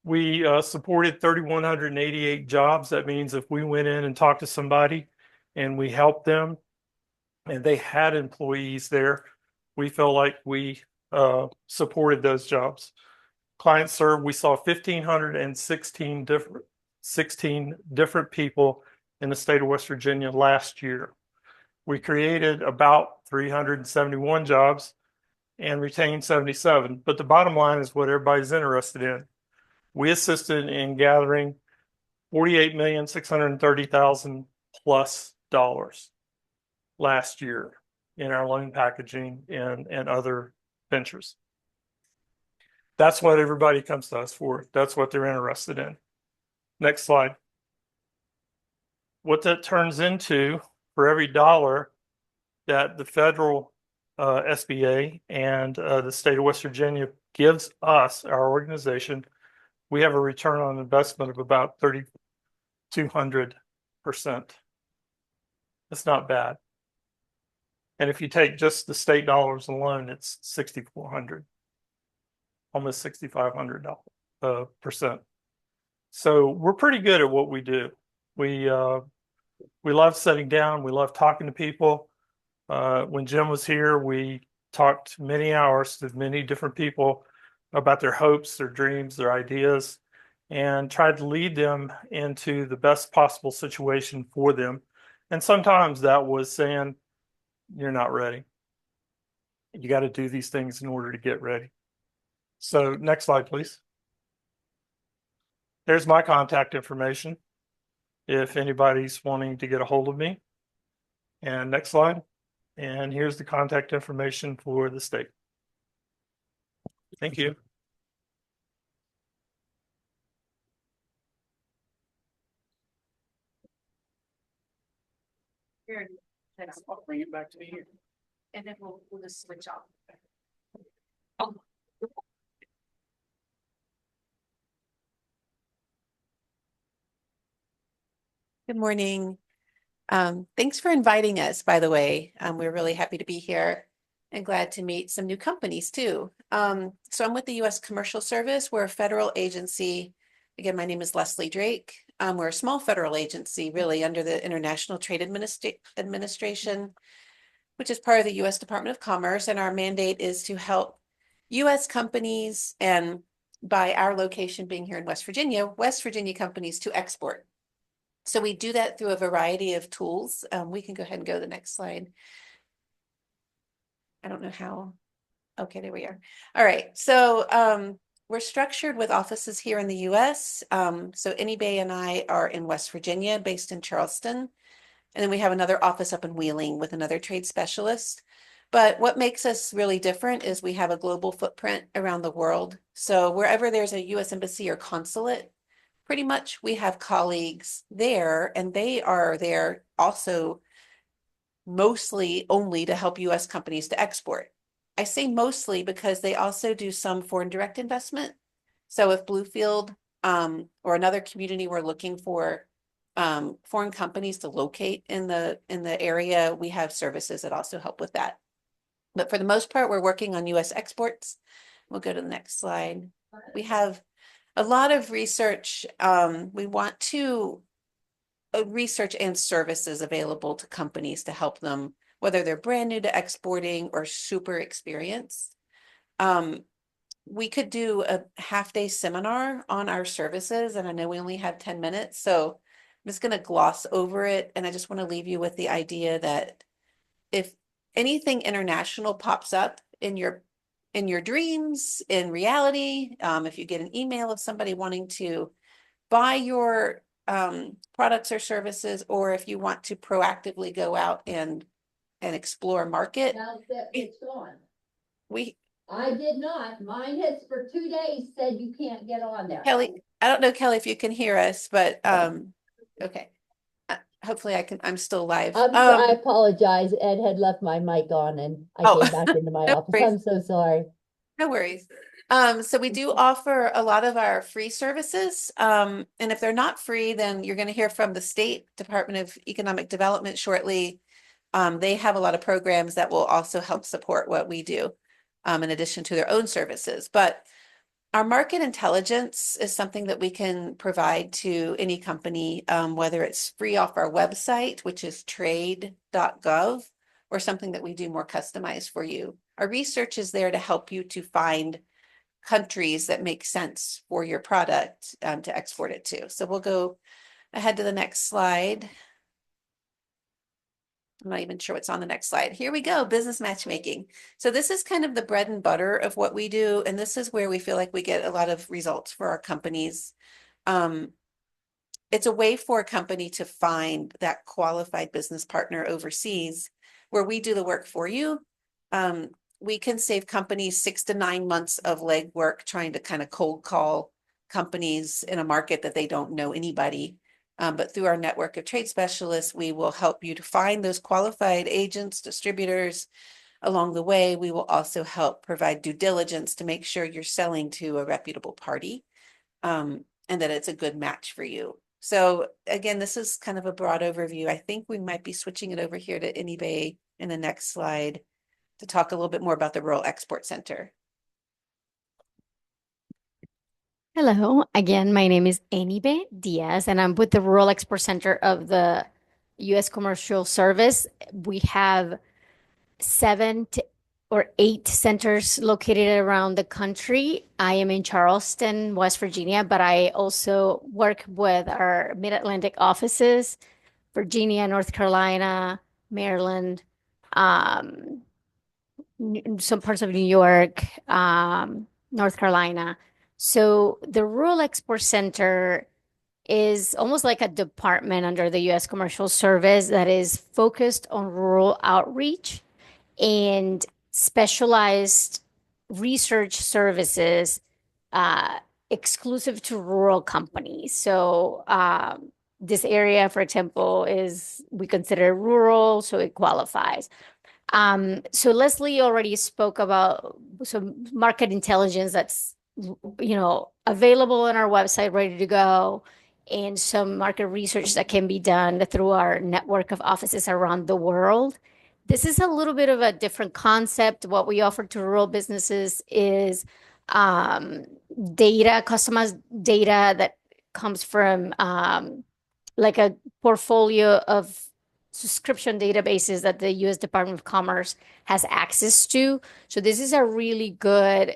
We supported 3,188 jobs. That means if we went in and talked to somebody and we helped them and they had employees there, we felt like we supported those jobs. Clients served, we saw 1,516 different people in the state of West Virginia last year. We created about 371 jobs and retained 77. But the bottom line is what everybody's interested in. We assisted in gathering $48,630,000 plus last year in our loan packaging and other ventures. That's what everybody comes to us for. That's what they're interested in. Next slide. What that turns into, for every dollar that the federal SBA and the state of West Virginia gives us, our organization, we have a return on investment of about 3,200%. That's not bad. And if you take just the state dollars alone, it's 6,400, almost 6,500%. So we're pretty good at what we do. We love sitting down. We love talking to people. When Jim was here, we talked many hours to many different people about their hopes, their dreams, their ideas, and tried to lead them into the best possible situation for them. And sometimes that was saying, you're not ready. You got to do these things in order to get ready. So next slide, please. There's my contact information if anybody's wanting to get a hold of me. And next slide. And here's the contact information for the state. Thank you. Here, I'll bring it back to me here. And then we'll just switch off. Oh. Good morning. Thanks for inviting us, by the way. We're really happy to be here and glad to meet some new companies too. So I'm with the U.S. Commercial Service. We're a federal agency. Again, my name is Leslie Drake. We're a small federal agency, really, under the International Trade Administration, which is part of the U.S. Department of Commerce. And our mandate is to help U.S. companies, and by our location being here in West Virginia companies to export. So we do that through a variety of tools. We can go ahead and go to the next slide. I don't know how. Okay, there we are. All right. So we're structured with offices here in the US. So Annie Bay and I are in West Virginia, based in Charleston. And then we have another office up in Wheeling with another trade specialist. But what makes us really different is we have a global footprint around the world. So wherever there's a US embassy or consulate, pretty much we have colleagues there, and they are there also mostly only to help US companies to export. I say mostly because they also do some foreign direct investment. So if Bluefield or another community were looking for foreign companies to locate in the area, we have services that also help with that. But for the most part, we're working on US exports. We'll go to the next slide. We have a lot of research. We want to research and services available to companies to help them, whether they're brand new to exporting or super experienced. We could do a half-day seminar on our services, and I know we only have 10 minutes, so I'm just going to gloss over it. And I just want to leave you with the idea that if anything international pops up in your dreams, in reality, if you get an email of somebody wanting to buy your products or services, or if you want to proactively go out and explore market. It's gone. I did not. Mine has for 2 days said you can't get on there. Kelly, I don't know, Kelly, if you can hear us, but Okay. Hopefully I'm still live. I apologize. Ed had left my mic on and I Oh. came back into my No office. worries. I'm so sorry. No worries. So we do offer a lot of our free services. And if they're not free, then you're going to hear from the State Department of Economic Development shortly. They have a lot of programs that will also help support what we do, in addition to their own services. But our market intelligence is something that we can provide to any company, whether it's free off our website, which is trade.gov, or something that we do more customized for you. Our research is there to help you to find countries that make sense for your product to export it to. So we'll go ahead to the next slide. I'm not even sure what's on the next slide. Here we go, business matchmaking. So this is kind of the bread and butter of what we do. And this is where we feel like we get a lot of results for our companies. It's a way for a company to find that qualified business partner overseas where we do the work for you. We can save companies 6 to 9 months of legwork trying to kind of cold call companies in a market that they don't know anybody. But through our network of trade specialists, we will help you to find those qualified agents, distributors along the way. We will also help provide due diligence to make sure you're selling to a reputable party, and that it's a good match for you. So again, this is kind of a broad overview. I think we might be switching it over here to Anybay in the next slide to talk a little bit more about the Rural Export Center. Hello, again, my name is Anybay Diaz, and I'm with the Rural Export Center of the U.S. Commercial Service. We have 7 or 8 centers located around the country. I am in Charleston, West Virginia, but I also work with our Mid-Atlantic offices, Virginia, North Carolina, Maryland, some parts of New York, North Carolina. So the Rural Export Center is almost like a department under the U.S. Commercial Service that is focused on rural outreach and specialized research services exclusive to rural companies. So this area, for example, we consider rural, so it qualifies. So Leslie already spoke about some market intelligence that's available on our website, ready to go, and some market research that can be done through our network of offices around the world. This is a little bit of a different concept. What we offer to rural businesses is data, customized data that comes from like a portfolio of subscription databases that the U.S. Department of Commerce has access to. So this is a really good,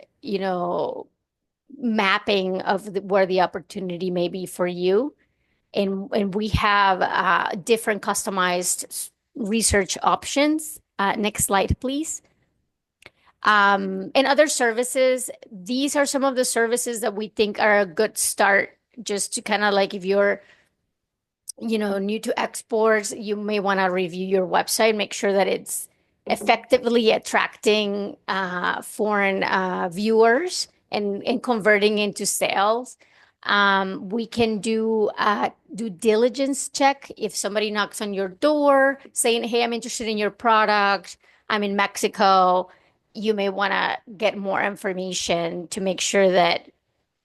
mapping of where the opportunity may be for you. And we have different customized research options. Next slide, please. And other services, these are some of the services that we think are a good start, just to kind of like, if you're new to exports, you may want to review your website, make sure that it's effectively attracting foreign viewers and converting into sales. We can do a due diligence check. If somebody knocks on your door saying, hey, I'm interested in your product, I'm in Mexico, you may want to get more information to make sure that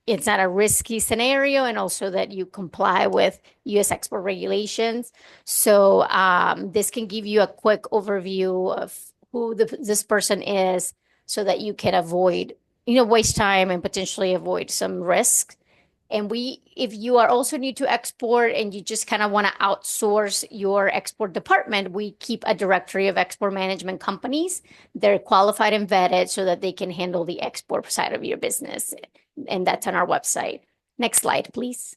it's not a risky scenario, and also that you comply with U.S. export regulations. So this can give you a quick overview of who this person is, so that you can avoid, waste time and potentially avoid some risk. And if you are also new to export and you just kind of want to outsource your export department, we keep a directory of export management companies. They're qualified and vetted so that they can handle the export side of your business. And that's on our website. Next slide, please.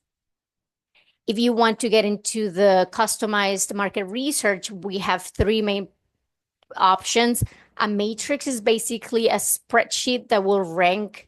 If you want to get into the customized market research, we have 3 main options. A matrix is basically a spreadsheet that will rank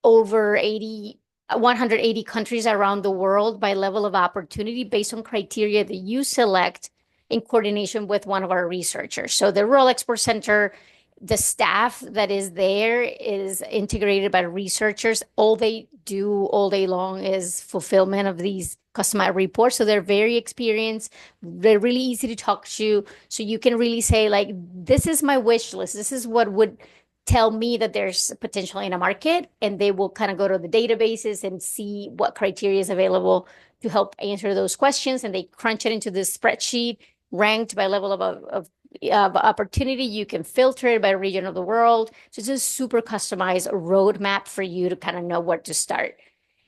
over 180 countries around the world by level of opportunity based on criteria that you select in coordination with one of our researchers. So the Rural Export Center, the staff that is there is integrated by researchers. All they do all day long is fulfillment of these customized reports. So they're very experienced. They're really easy to talk to. So you can really say like, this is my wish list. This is what would tell me that there's potential in a market, and they will kind of go to the databases and see what criteria is available to help answer those questions. And they crunch it into this spreadsheet ranked by level of opportunity. You can filter it by region of the world. So it's a super customized roadmap for you to kind of know where to start.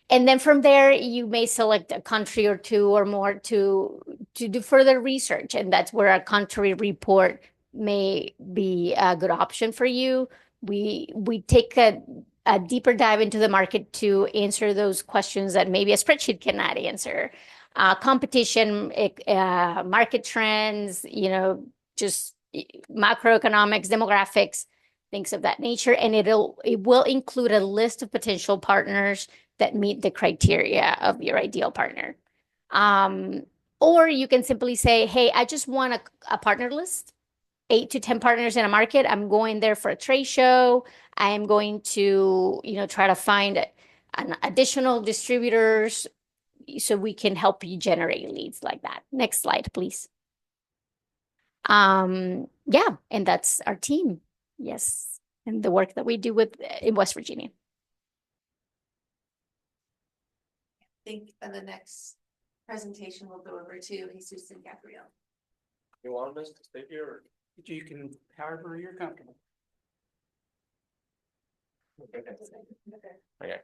And then from there, you may select a country or two or more to do further research. And that's where a country report may be a good option for you. We take a deeper dive into the market to answer those questions that maybe a spreadsheet cannot answer. Competition, market trends, just macroeconomics, demographics, things of that nature. And it will include a list of potential partners that meet the criteria of your ideal partner. Or you can simply say, hey, I just want a partner list, 8 to 10 partners in a market. I'm going there for a trade show. I am going to, try to find an additional distributors so we can help you generate leads like that. Next slide, please. Yeah, and that's our team. Yes, and the work that we do in West Virginia. I think in the next presentation, we'll go over to Jesus and Gabrielle. You want us to stay here? Or? You can, however you're comfortable. Okay.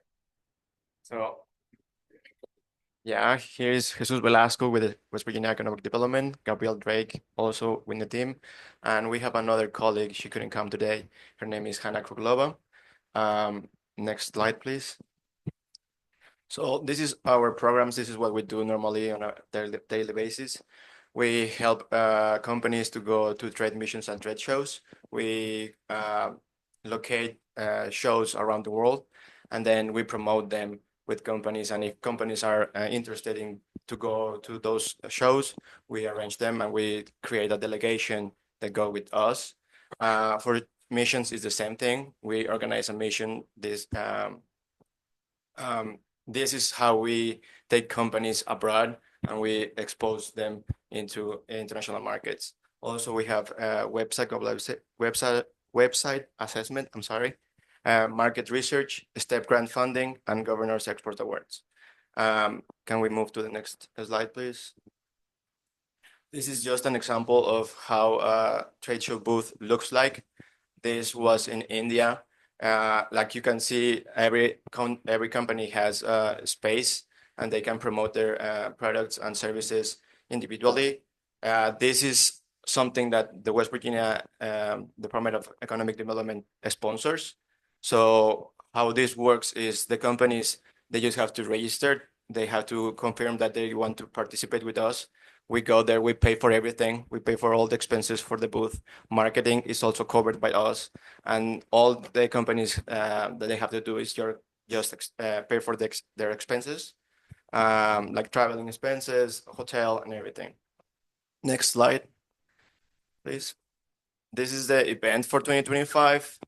So, yeah, here's Jesus Velasco with the West Virginia Economic Development, Gabrielle Drake also with the team, and we have another colleague. She couldn't come today. Her name is Hannah Kruglova. Next slide, please. So this is our programs. This is what we do normally on a daily basis. We help companies to go to trade missions and trade shows. We locate shows around the world, and then we promote them with companies. And if companies are interested in to go to those shows, we arrange them and we create a delegation that go with us. For missions, it's the same thing. We organize a mission. This is how we take companies abroad and we expose them into international markets. Also, we have website assessment, market research, STEP grant funding, and Governor's Export Awards. Can we move to the next slide, please? This is just an example of how a trade show booth looks like. This was in India. Like you can see, every company has space and they can promote their products and services individually. This is something that the West Virginia Department of Economic Development sponsors. So how this works is the companies, they just have to register. They have to confirm that they want to participate with us. We go there, we pay for everything. We pay for all the expenses for the booth. Marketing is also covered by us. And all the companies that they have to do is just pay for their expenses, like traveling expenses, hotel, and everything. Next slide, please. This is the event for 2025.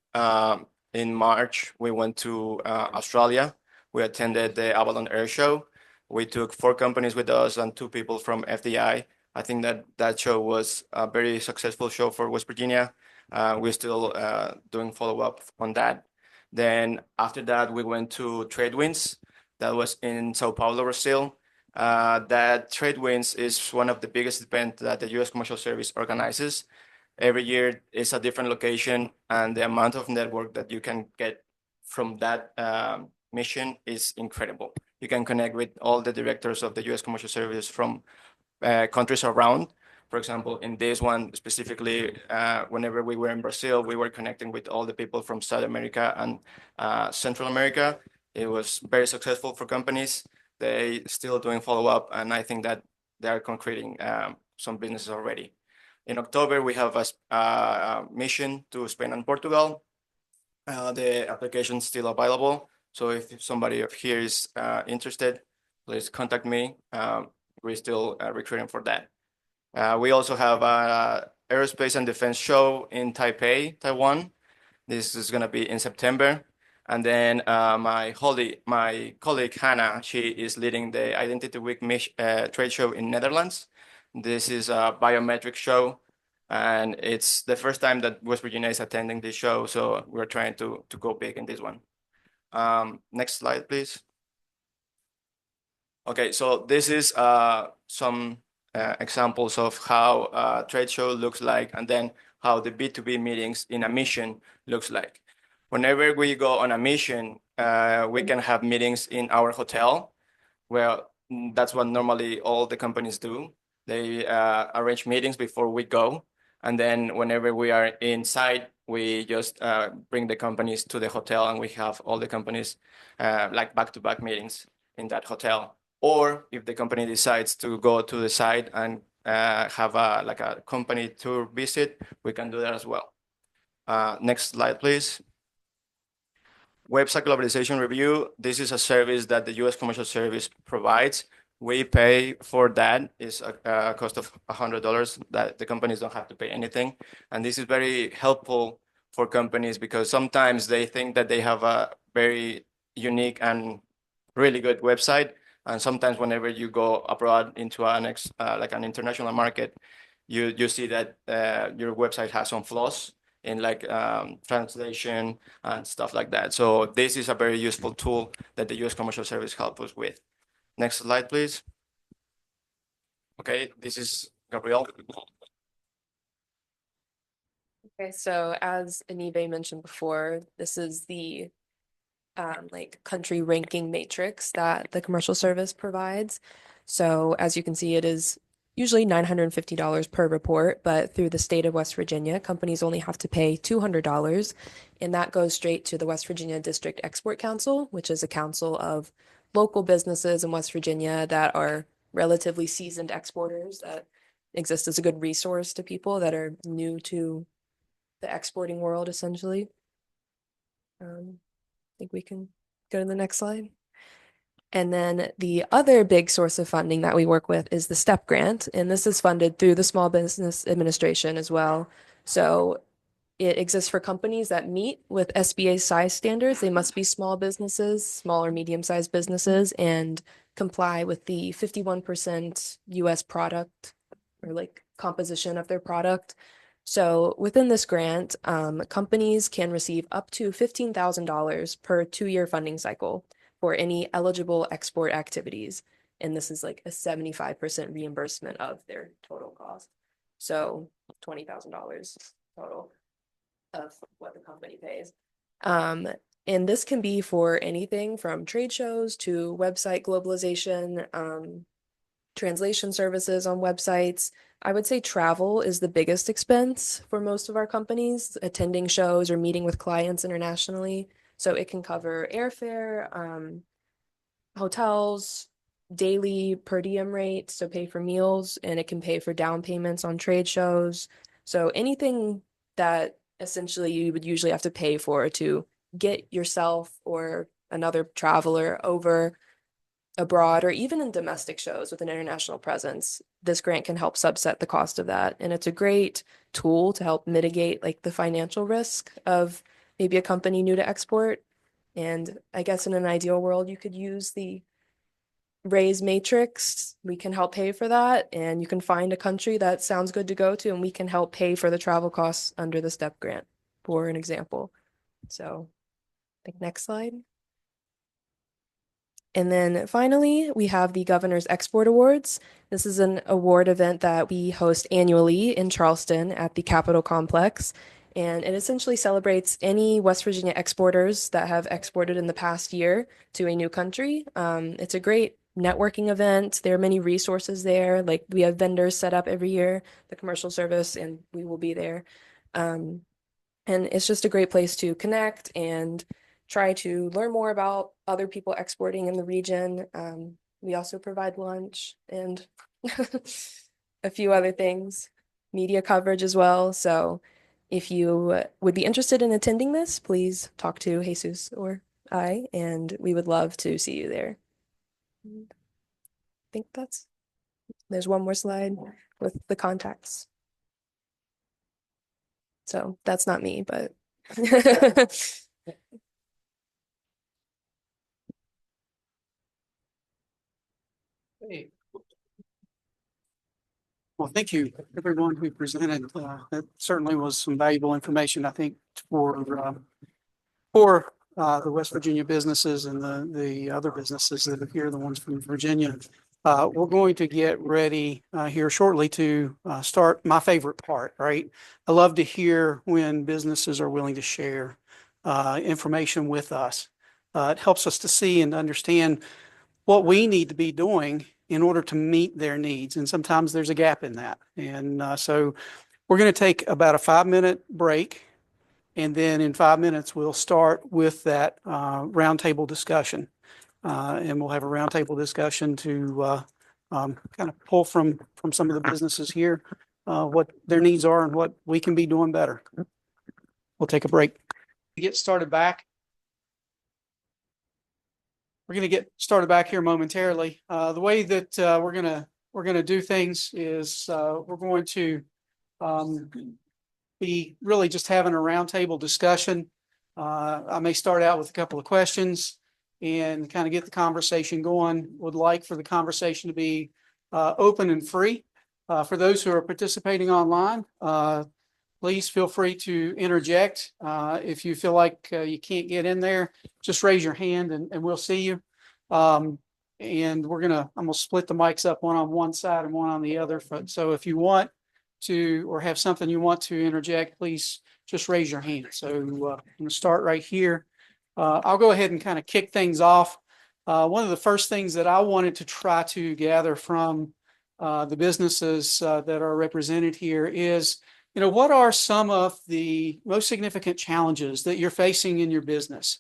In March, we went to Australia. We attended the Avalon Air Show. We took 4 companies with us and 2 people from FDI. I think that show was a very successful show for West Virginia. We're still doing follow-up on that. Then after that, we went to TradeWinds. That was in Sao Paulo, Brazil. That TradeWinds is one of the biggest events that the U.S. Commercial Service organizes. Every year is a different location, and the amount of network that you can get from that mission is incredible. You can connect with all the directors of the U.S. Commercial Service from countries around. For example, in this one specifically, whenever we were in Brazil, we were connecting with all the people from South America and Central America. It was very successful for companies. They still doing follow-up, and I think that they are concreting some businesses already. In October, we have a mission to Spain and Portugal. The application is still available. So if somebody up here is interested, please contact me. We're still recruiting for that. We also have an aerospace and defense show in Taipei, Taiwan. This is going to be in September. And then my colleague Hannah, she is leading the Identity Week trade show in Netherlands. This is a biometric show, and it's the first time that West Virginia is attending this show, so we're trying to go big in this one. Next slide, please. Okay, so this is some examples of how a trade show looks like, and then how the B2B meetings in a mission looks like. Whenever we go on a mission, we can have meetings in our hotel. Well, that's what normally all the companies do. They arrange meetings before we go. And then whenever we are inside, we just bring the companies to the hotel, and we have all the companies like back-to-back meetings in that hotel. Or if the company decides to go to the site and have like a company tour visit, we can do that as well. Next slide, please. Website Globalization Review. This is a service that the U.S. Commercial Service provides. We pay for that. It's a cost of $100 that the companies don't have to pay anything. And this is very helpful for companies because sometimes they think that they have a very unique and really good website. And sometimes whenever you go abroad into like an international market, you see that your website has some flaws in like translation and stuff like that. So this is a very useful tool that the U.S. Commercial Service helps us with. Next slide, please. Okay, this is Gabrielle. Okay, so as Anibe mentioned before, this is the like country ranking matrix that the Commercial Service provides. So as you can see, it is usually $950 per report, but through the state of West Virginia, companies only have to pay $200, and that goes straight to the West Virginia District Export Council, which is a council of local businesses in West Virginia that are relatively seasoned exporters that exist as a good resource to people that are new to the exporting world, essentially. I think we can go to the next slide. And then the other big source of funding that we work with is the STEP grant, and this is funded through the Small Business Administration as well. So it exists for companies that meet with SBA size standards. They must be small businesses, small or medium-sized businesses, and comply with the 51% US product or like composition of their product. So within this grant, companies can receive up to $15,000 per 2-year funding cycle for any eligible export activities. And this is like a 75% reimbursement of their total cost. So $20,000 total of what the company pays. And this can be for anything from trade shows to website globalization, translation services on websites. I would say travel is the biggest expense for most of our companies, attending shows or meeting with clients internationally. So it can cover airfare, hotels, daily per diem rate, so pay for meals, and it can pay for down payments on trade shows. So anything that essentially you would usually have to pay for to get yourself or another traveler over abroad or even in domestic shows with an international presence, this grant can help subset the cost of that. And it's a great tool to help mitigate like the financial risk of maybe a company new to export. And I guess in an ideal world, you could use the RAISE matrix. We can help pay for that. And you can find a country that sounds good to go to, and we can help pay for the travel costs under the STEP grant, for an example. So I think next slide. And then finally, we have the Governor's Export Awards. This is an award event that we host annually in Charleston at the Capitol Complex. And it essentially celebrates any West Virginia exporters that have exported in the past year to a new country. It's a great networking event. There are many resources there. Like we have vendors set up every year, the Commercial Service, and we will be there. And it's just a great place to connect and try to learn more about other people exporting in the region. We also provide lunch and a few other things, media coverage as well. So if you would be interested in attending this, please talk to Jesus or I, and we would love to see you there. I think there's one more slide with the contacts. So that's not me, but Hey. Well, thank you, everyone who presented. That certainly was some valuable information, I think, for the West Virginia businesses and the other businesses that are here, the ones from Virginia. We're going to get ready here shortly to start my favorite part, right? I love to hear when businesses are willing to share information with us. It helps us to see and understand what we need to be doing in order to meet their needs. And sometimes there's a gap in that. And so we're going to take about a 5-minute break. And then in 5 minutes, we'll start with that roundtable discussion. And we'll have a roundtable discussion to kind of pull from some of the businesses here what their needs are and what we can be doing better. We'll take a break. Get started back. We're going to get started back here momentarily. The way that we're going to do things is we're going to be really just having a roundtable discussion. I may start out with a couple of questions and kind of get the conversation going. Would like for the conversation to be open and free. For those who are participating online, please feel free to interject. If you feel like you can't get in there, just raise your hand and we'll see you. And I'm gonna split the mics up, one on one side and one on the other. So if you want to, or have something you want to interject, please just raise your hand. So I'm gonna start right here. I'll go ahead and kind of kick things off. One of the first things that I wanted to try to gather from the businesses that are represented here is, what are some of the most significant challenges that you're facing in your business?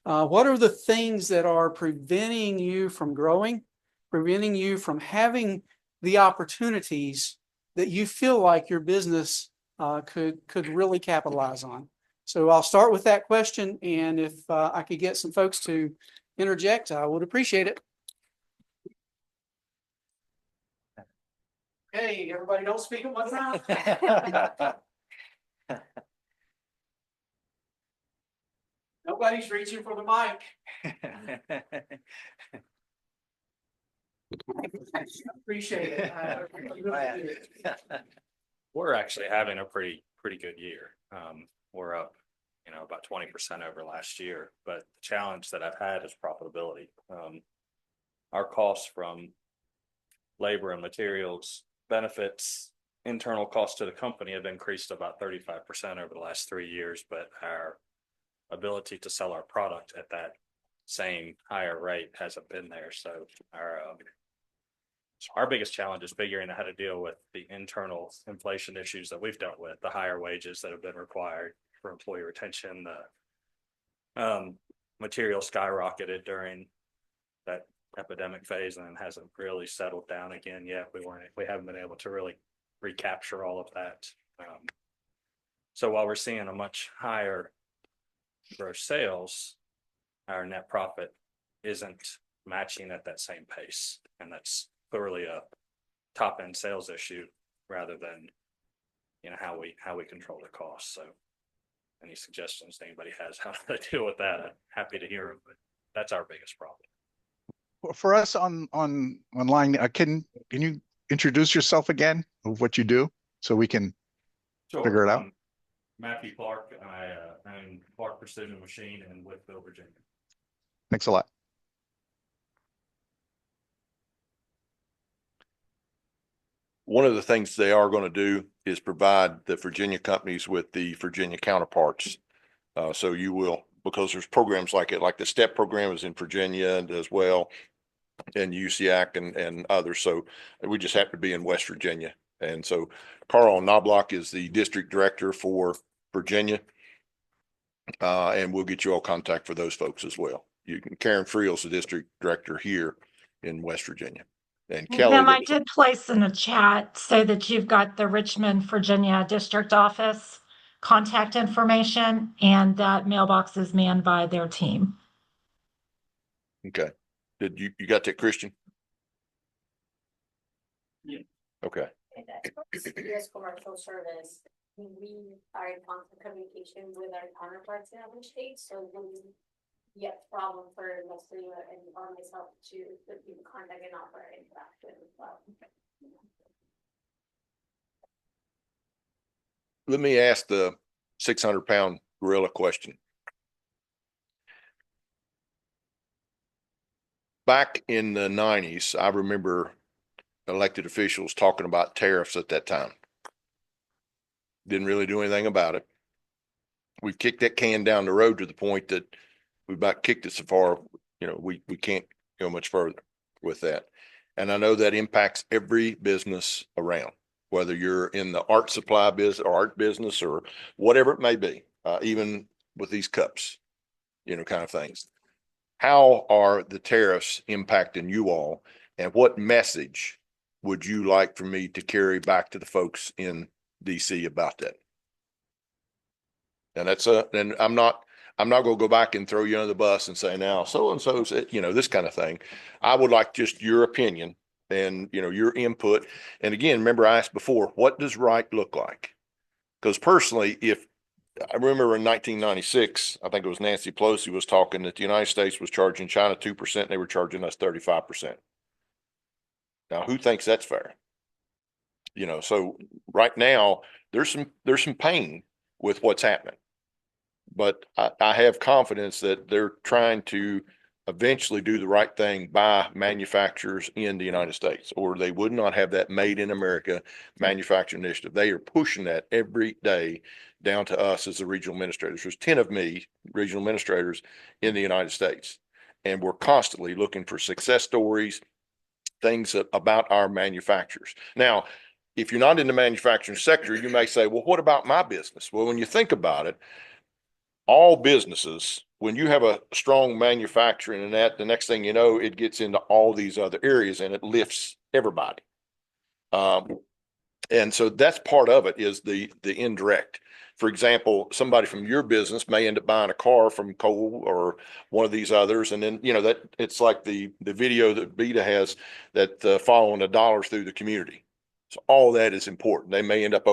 What are the things that are preventing you from growing, preventing you from having the opportunities that you feel like your business could really capitalize on? So I'll start with that question, and if I could get some folks to interject, I would appreciate it. Hey, everybody, don't speak at one time. Nobody's reaching for the mic. Appreciate it. We're actually having a pretty good year. We're up, about 20% over last year, but the challenge that I've had is profitability. Our costs from labor and materials, benefits, internal costs to the company have increased about 35% over the last 3 years, but our ability to sell our product at that same higher rate hasn't been there. So our biggest challenge is figuring out how to deal with the internal inflation issues that we've dealt with, the higher wages that have been required for employee retention, the material skyrocketed during that epidemic phase and hasn't really settled down again yet. We haven't been able to really recapture all of that. So while we're seeing a much higher gross sales, our net profit isn't matching at that same pace, and that's clearly a top end sales issue rather than how we control the costs. So any suggestions anybody has how to deal with that, I'm happy to hear them, but that's our biggest problem. For us online, can you introduce yourself again of what you do so we can figure it out? Matthew Clark. I own Clark Precision Machine in Whitfield, Virginia. Thanks a lot. One of the things they are going to do is provide the Virginia companies with the Virginia counterparts. So you will, because there's programs like it, like the STEP program is in Virginia as well, and USIAC and others. So we just happen to be in West Virginia. And so Carl Knobloch is the district director for Virginia. And we'll get you all contact for those folks as well. Karen Friel's the district director here in West Virginia. And Kelly. I did place in the chat so that you've got the Richmond, Virginia district office contact information, and that mailbox is manned by their team. Okay. Did you got that, Christian? Yeah. Okay. CBS Commercial Service, we are in constant communication with our counterparts in other states. So when problem for West Virginia and or myself to be contact and offer interaction as well. Let me ask the 600-pound gorilla question. Back in the 90s, I remember elected officials talking about tariffs at that time. Didn't really do anything about it. We've kicked that can down the road to the point that we've about kicked it so far, we can't go much further with that. And I know that impacts every business around, whether you're in the art supply business or art business or whatever it may be, even with these cups, kind of things. How are the tariffs impacting you all, and what message would you like for me to carry back to the folks in DC about that? And and I'm not going to go back and throw you under the bus and say, now, so-and-so said, this kind of thing. I would like just your opinion and, your input. And again, remember I asked before, what does right look like? Because personally, I remember in 1996, I think it was Nancy Pelosi was talking that the United States was charging China 2%, and they were charging us 35%. Now, who thinks that's fair? So right now there's some pain with what's happening, but I have confidence that they're trying to eventually do the right thing by manufacturers in the United States, or they would not have that Made in America manufacturing initiative. They are pushing that every day down to us as the regional administrators. There's 10 of me, regional administrators in the United States, and we're constantly looking for success stories, things about our manufacturers. Now, if you're not in the manufacturing sector, you may say, well, what about my business? Well, when you think about it, all businesses, when you have a strong manufacturing and that, the next thing you know, it gets into all these other areas and it lifts everybody. And so that's part of it, is the indirect. For example, somebody from your business may end up buying a car from Cole or one of these others. And then, that it's like the video that Beta has, that following the dollars through the community. So all that is important. They may end up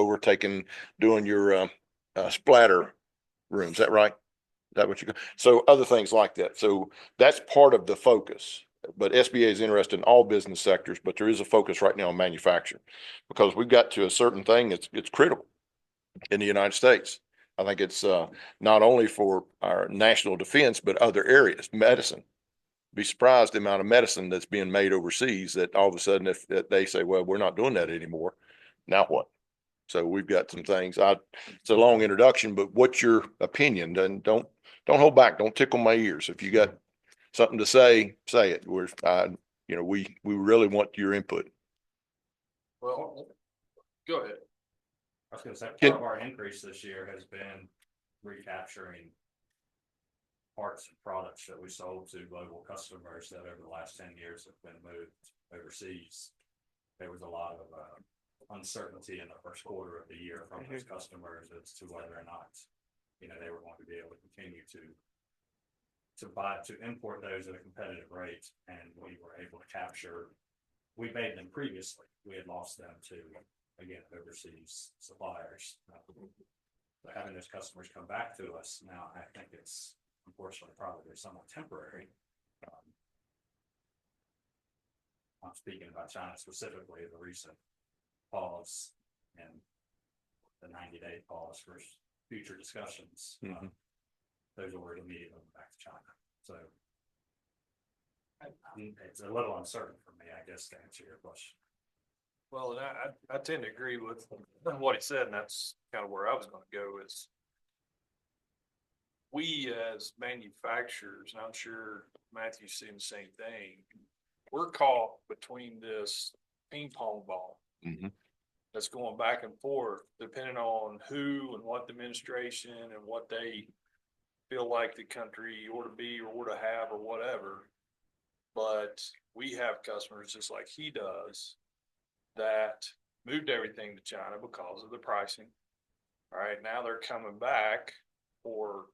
doing your splatter rooms. Is that right? Is that what you go? So other things like that. So that's part of the focus. But SBA is interested in all business sectors, but there is a focus right now on manufacturing, because we've got to a certain thing. It's critical in the United States. I think it's not only for our national defense, but other areas, medicine. Be surprised the amount of medicine that's being made overseas, that all of a sudden, if they say, well, we're not doing that anymore, now what? So we've got some things. It's a long introduction, but what's your opinion? And don't hold back. Don't tickle my ears. If you got something to say it. We really want your input. Well, go ahead. I was going to say, part of our increase this year has been recapturing parts and products that we sold to global customers that over the last 10 years have been moved overseas. There was a lot of uncertainty in the first quarter of the year from those customers as to whether or not, they were going to be able to continue to import those at a competitive rate. And we were able to capture, we made them previously. We had lost them to, again, overseas suppliers. So having those customers come back to us now, I think it's, unfortunately, probably somewhat temporary. I'm speaking about China specifically, the recent pause and the 90-day pause for future discussions. Those were immediately back to China. So it's a little uncertain for me, I guess, to answer your question. Well, and I tend to agree with what he said, and that's kind of where I was going to go. Is we as manufacturers, and I'm sure Matthew's seeing the same thing, we're caught between this ping pong ball that's going back and forth, depending on who and what the administration and what they feel like the country ought to be or ought to have or whatever. But we have customers, just like he does, that moved everything to China because of the pricing. All right, now they're coming back, or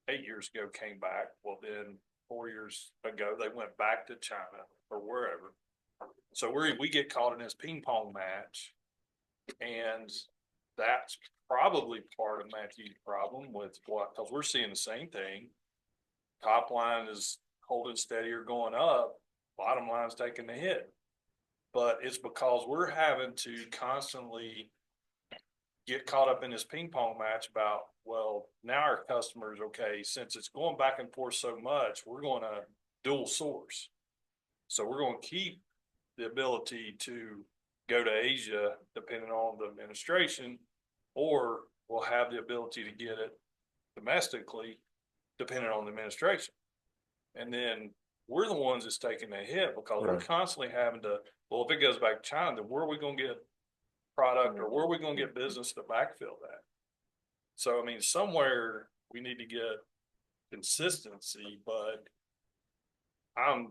8 years ago came back. Well, then 4 years ago, they went back to China or wherever. So we get caught in this ping pong match. And that's probably part of Matthew's problem with because we're seeing the same thing. top line is holding steady or going up, bottom line's taking the hit. But it's because we're having to constantly get caught up in this ping pong match about, well, now our customers, okay, since it's going back and forth so much, we're going to dual source. So we're going to keep the ability to go to Asia depending on the administration, or we'll have the ability to get it domestically depending on the administration. And then we're the ones that's taking the hit because we're constantly having to, well, if it goes back to China, then where are we going to get product, or where are we going to get business to backfill that? So, I mean, somewhere we need to get consistency, but I'm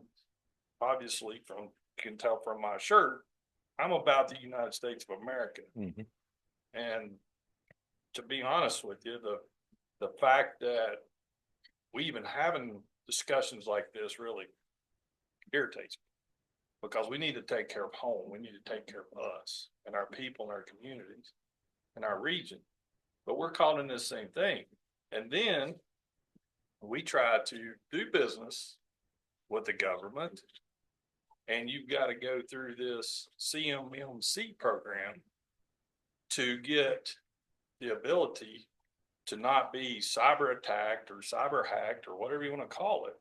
obviously you can tell from my shirt, I'm about the United States of America. And to be honest with you, the fact that we even having discussions like this really irritates me, because we need to take care of home. We need to take care of us and our people and our communities and our region. But we're caught in this same thing. And then we try to do business with the government, and you've got to go through this CMMC program to get the ability to not be cyber attacked or cyber hacked or whatever you want to call it.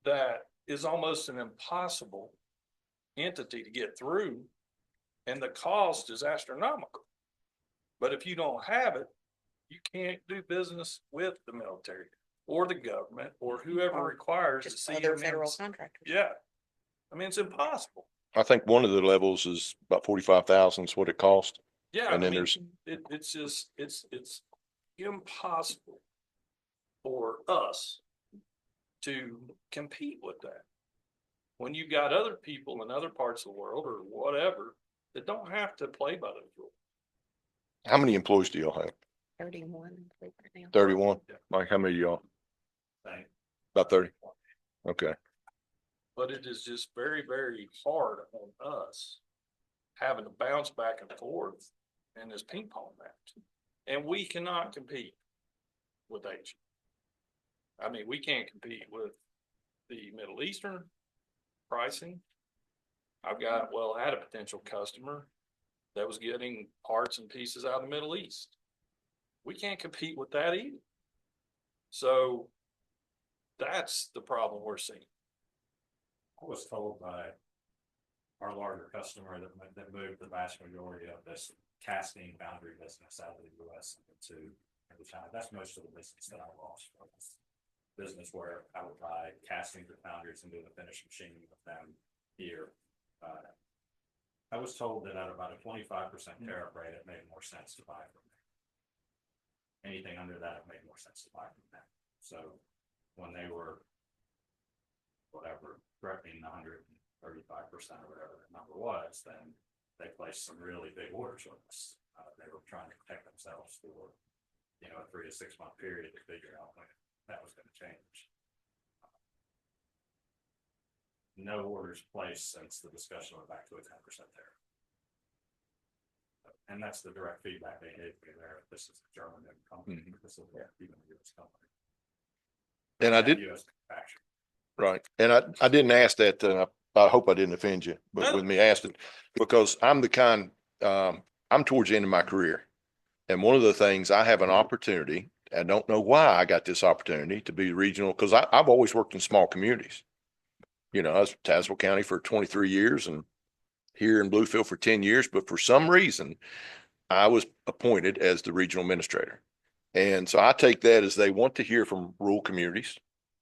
That is almost an impossible entity to get through, and the cost is astronomical. But if you don't have it, you can't do business with the military or the government or whoever requires to see other federal contractors. Yeah. I mean, it's impossible. I think one of the levels is about 45,000 is what it costs. Yeah. And then I mean, there's, it's just, it's impossible for us to compete with that when you've got other people in other parts of the world or whatever that don't have to play by those rules. how many employees do y'all have? 31. 31? Mike, how many of y'all? About 30? Okay. But it is just very, very hard on us having to bounce back and forth in this ping pong match. And we cannot compete with Asia. I mean, we can't compete with the Middle Eastern pricing. I had a potential customer that was getting parts and pieces out of the Middle East. We can't compete with that either. So that's the problem we're seeing. I was told by our larger customer that moved the vast majority of this casting foundry business out of the US into China. That's most of the business that I lost from this business, where I would buy castings or foundries and do the finished machining with them here. I was told that at about a 25% tariff rate, it made more sense to buy from them. Anything under that, it made more sense to buy from them. So when they were, threatening 135% or whatever the number was, then they placed some really big orders with us. They were trying to protect themselves for, a 3 to 6 month period to figure out when that was going to change. No orders placed since the discussion went back to a 10% tariff. And that's the direct feedback they gave me there. This is a German company. This is even a US company. And I did. US manufacturer. Right. And I didn't ask that, I hope I didn't offend you, but with me asking, because I'm I'm towards the end of my career. And one of the things, I have an opportunity, I don't know why I got this opportunity to be regional, because I've always worked in small communities. I was in Tazewell County for 23 years and here in Bluefield for 10 years, but for some reason, I was appointed as the regional administrator. And so I take that as they want to hear from rural communities.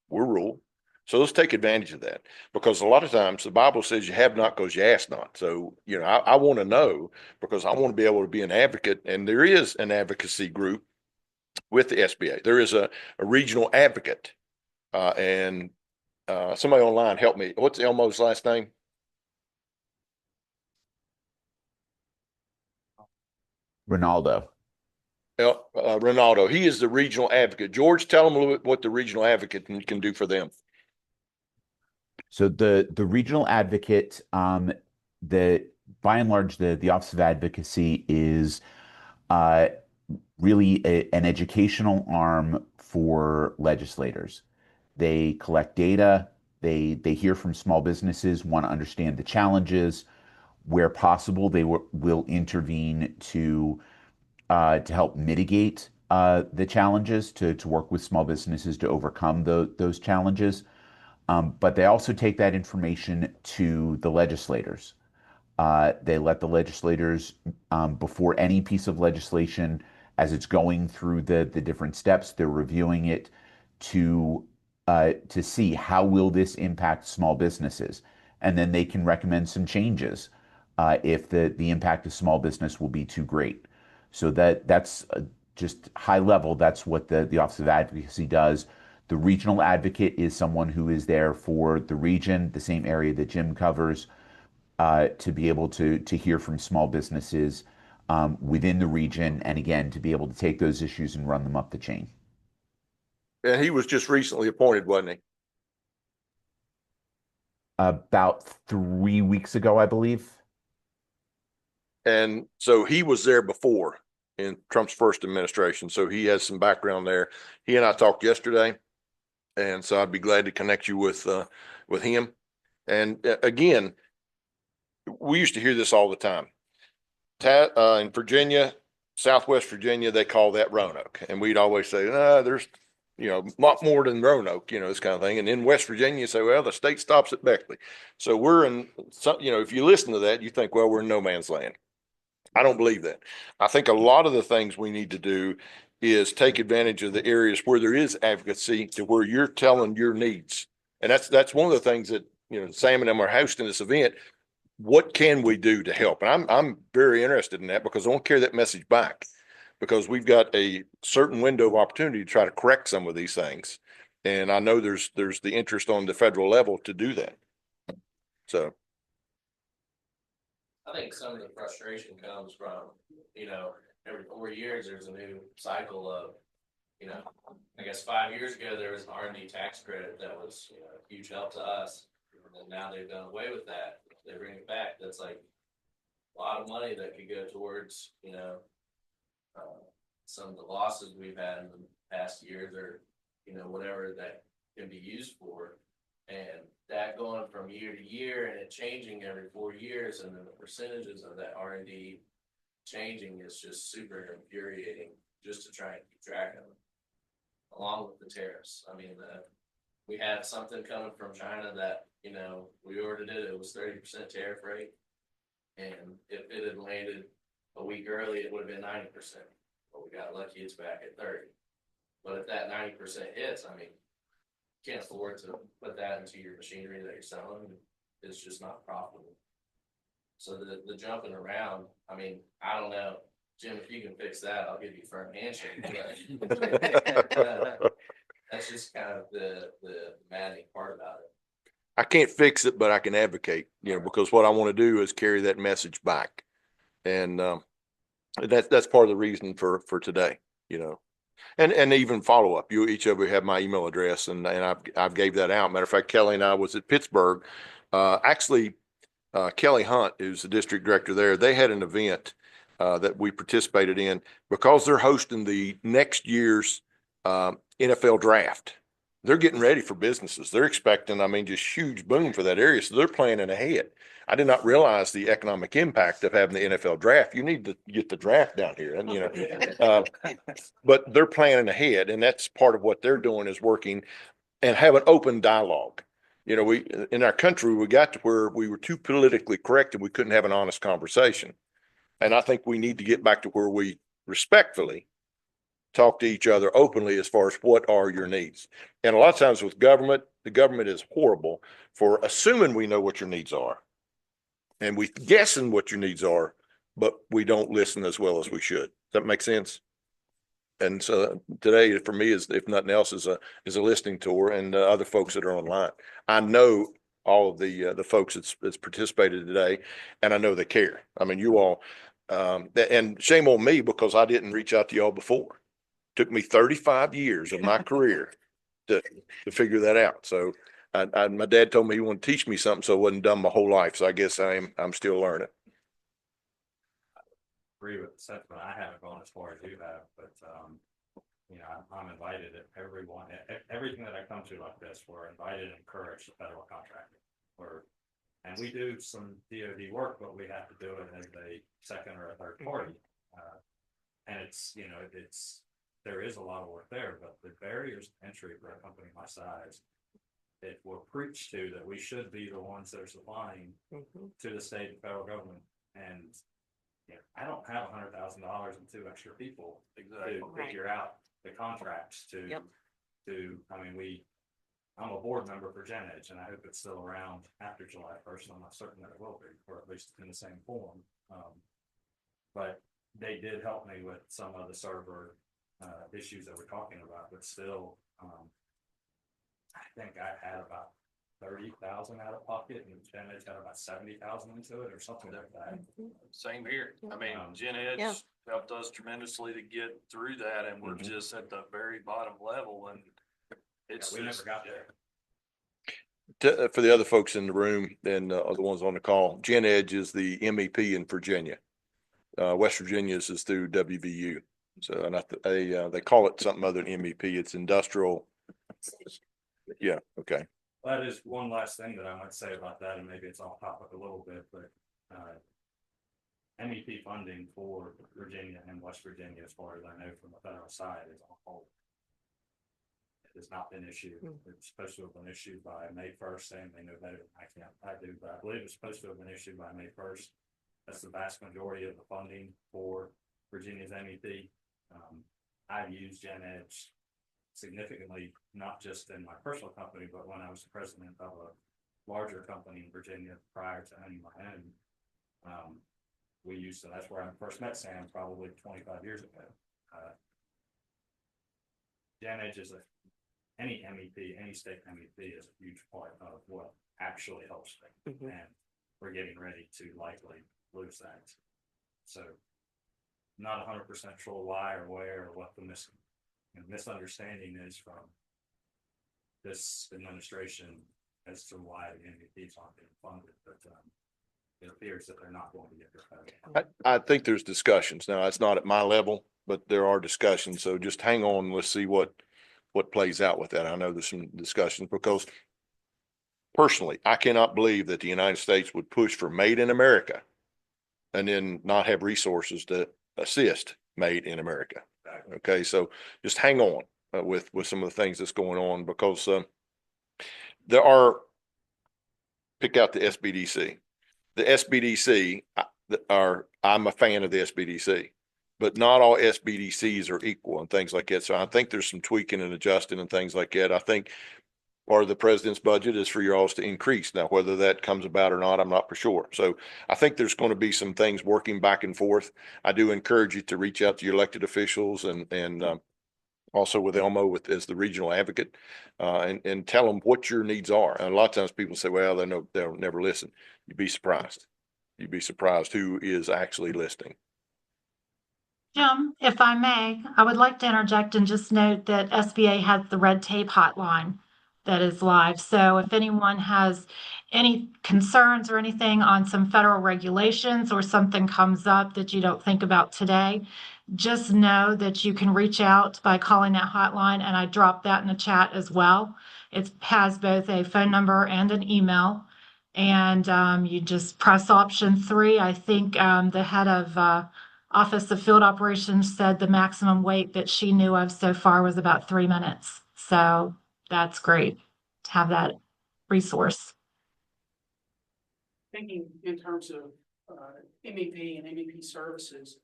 We're rural. So let's take advantage of that, because a lot of times the Bible says you have not because you ask not. So, I want to know, because I want to be able to be an advocate, and there is an advocacy group with the SBA. There is a regional advocate, and somebody online help me. What's Elmo's last name? Ronaldo. Ronaldo. He is the regional advocate. George, tell them a little bit what the regional advocate can do for them. So the regional advocate, by and large, the Office of Advocacy is really an educational arm for legislators. They collect data. They hear from small businesses, want to understand the challenges. Where possible, they will intervene to help mitigate the challenges, to work with small businesses to overcome those challenges. But they also take that information to the legislators. They let the legislators, before any piece of legislation, as it's going through the different steps, they're reviewing it to see how will this impact small businesses, and then they can recommend some changes if the impact of small business will be too great. So that's just high level. That's what the Office of Advocacy does. The regional advocate is someone who is there for the region, the same area that Jim covers, to be able to hear from small businesses within the region, and again, to be able to take those issues and run them up the chain. And he was just recently appointed, wasn't he? About 3 weeks ago, I believe. And so he was there before in Trump's first administration. So he has some background there. He and I talked yesterday. And so I'd be glad to connect you with him. And again, we used to hear this all the time. In Virginia, Southwest Virginia, they call that Roanoke. And we'd always say, there's, a lot more than Roanoke, this kind of thing. And in West Virginia, you say, well, the state stops at Beckley. So we're in some, if you listen to that, you think, well, we're in no man's land. I don't believe that. I think a lot of the things we need to do is take advantage of the areas where there is advocacy, to where you're telling your needs. And that's one of the things that, Sam and them are hosting this event. What can we do to help? And I'm very interested in that, because I want to carry that message back, because we've got a certain window of opportunity to try to correct some of these things. And I know there's the interest on the federal level to do that. So I think some of the frustration comes from, every 4 years, there's a new cycle of, I guess 5 years ago, there was an R&D tax credit that was, a huge help to us. And now they've done away with that. They bring it back. That's like a lot of money that could go towards, some of the losses we've had in the past years, or, whatever that can be used for. And that going from year to year and it changing every 4 years, and then the percentages of that R&D changing is just super infuriating, just to try and keep track of them, along with the tariffs. I mean, we had something coming from China that, we ordered it, it was 30% tariff rate. And if it had landed a week early, it would have been 90%. But we got lucky, it's back at 30. But if that 90% hits, I mean, you can't afford to put that into your machinery that you're selling. It's just not profitable. So the jumping around, I mean, I don't know, Jim, if you can fix that, I'll give you a firm handshake. But that's just kind of the maddening part about it. I can't fix it, but I can advocate, because what I want to do is carry that message back. And that's part of the reason for today, and even follow up. You each of you have my email address, and I've gave that out. Matter of fact, Kelly and I was at Pittsburgh. Kelly Hunt, who's the district director there, they had an event that we participated in, because they're hosting the next year's NFL draft. They're getting ready for businesses. They're expecting, just huge boom for that area. So they're planning ahead. I did not realize the economic impact of having the NFL draft. You need to get the draft down here, and but they're planning ahead, and that's part of what they're doing, is working and have an open dialogue. We in our country, we got to where we were too politically correct and we couldn't have an honest conversation. And I think we need to get back to where we respectfully talk to each other openly as far as what are your needs. And a lot of times with government, the government is horrible for assuming we know what your needs are. And we guessing what your needs are, but we don't listen as well as we should. Does that make sense? And so today, for me, is, if nothing else, is a listening tour, and other folks that are online. I know all of the folks that's participated today, and I know they care. You all, and shame on me, because I didn't reach out to y'all before. It took me 35 years of my career to figure that out. So my dad told me he wanted to teach me something, so I wasn't done my whole life. So I guess I'm still learning. Agree with the sentiment. I haven't gone as far as you have, but you know, I'm invited at everyone, everything that I come to like this, we're invited and encouraged the federal contractor. And we do some DoD work, but we have to do it as a second or a third party. And it's, you know, there is a lot of work there, but the barriers to entry for a company my size, it will preach to that we should be the ones that are supplying to the state and federal government. And you know, I don't have $100,000 and 2 extra people to figure out the contracts to, I mean, I'm a board member for Gen Edge, and I hope it's still around after July 1st. I'm not certain that it will be, or at least in the same form. But they did help me with some of the server issues that we're talking about, but still, I think I had about 30,000 out of pocket, and Gen Edge had about 70,000 into it, or something like that. Same here. I mean, Gen Edge helped us tremendously to get through that, and we're just at the very bottom level, and it's we never got there. For the other folks in the room and the ones on the call, Gen Edge is the MEP in Virginia. West Virginia's is through WVU. So, and they call it something other than MEP. It's industrial. Yeah. Okay. That is one last thing that I might say about that, and maybe it's off topic a little bit, but MEP funding for Virginia and West Virginia, as far as I know from the federal side, is on hold. It has not been issued. It's supposed to have been issued by May 1st, saying they know better than I do, but I believe it's supposed to have been issued by May 1st. That's the vast majority of the funding for Virginia's MEP. I've used Gen Edge significantly, not just in my personal company, but when I was the president of a larger company in Virginia prior to owning my own. We used to, that's where I first met Sam, probably 25 years ago. Gen Edge is any MEP, any state MEP is a huge part of what actually helps them. And we're getting ready to likely lose that. So not 100% sure why or where or what the misunderstanding is from this administration as to why the MEPs aren't being funded, but it appears that they're not going to get their funding. I think there's discussions. Now, it's not at my level, but there are discussions. So just hang on. Let's see what plays out with that. I know there's some discussions because personally, I cannot believe that the United States would push for Made in America and then not have resources to assist Made in America. Okay, so just hang on with some of the things that's going on, because there are, pick out the SBDC. The SBDC I'm a fan of the SBDC, but not all SBDCs are equal and things like that. So I think there's some tweaking and adjusting and things like that. I think part of the president's budget is for y'all to increase. Now, whether that comes about or not, I'm not for sure. So I think there's going to be some things working back and forth. I do encourage you to reach out to your elected officials and also with Elmo as the regional advocate and tell them what your needs are. And a lot of times people say, well, they'll never listen. You'd be surprised. You'd be surprised who is actually listening. Jim, if I may, I would like to interject and just note that SBA has the red tape hotline that is live. So if anyone has any concerns or anything on some federal regulations or something comes up that you don't think about today, just know that you can reach out by calling that hotline, and I dropped that in the chat as well. It has both a phone number and an email, and you just press option 3. I think the head of Office of Field Operations said the maximum wait that she knew of so far was about 3 minutes. So that's great to have that resource. Thinking in terms of MEP and MEP services,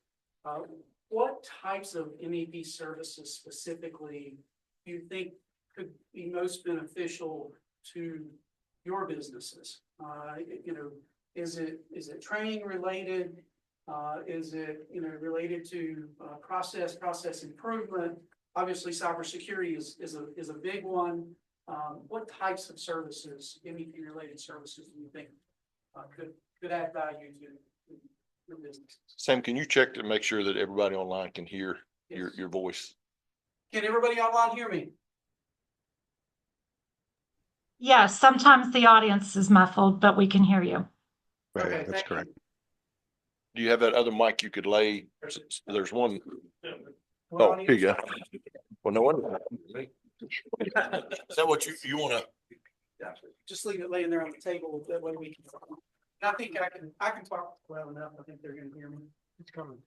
what types of MEP services specifically do you think could be most beneficial to your businesses? Is it training related? Is it related to process improvement? Obviously, cybersecurity is a big one. What types of services, MEP related services, do you think could add value to your business? Sam, can you check to make sure that everybody online can hear your voice? Can everybody online hear me? Yes, sometimes the audience is muffled, but we can hear you. Okay, that's correct. Do you have that other mic you could lay? There's one. Oh, here you go. Well, no wonder. Is that what you wanna? Just leave it laying there on the table, that way we can. I think I can talk well enough, I think they're gonna hear me. It's coming.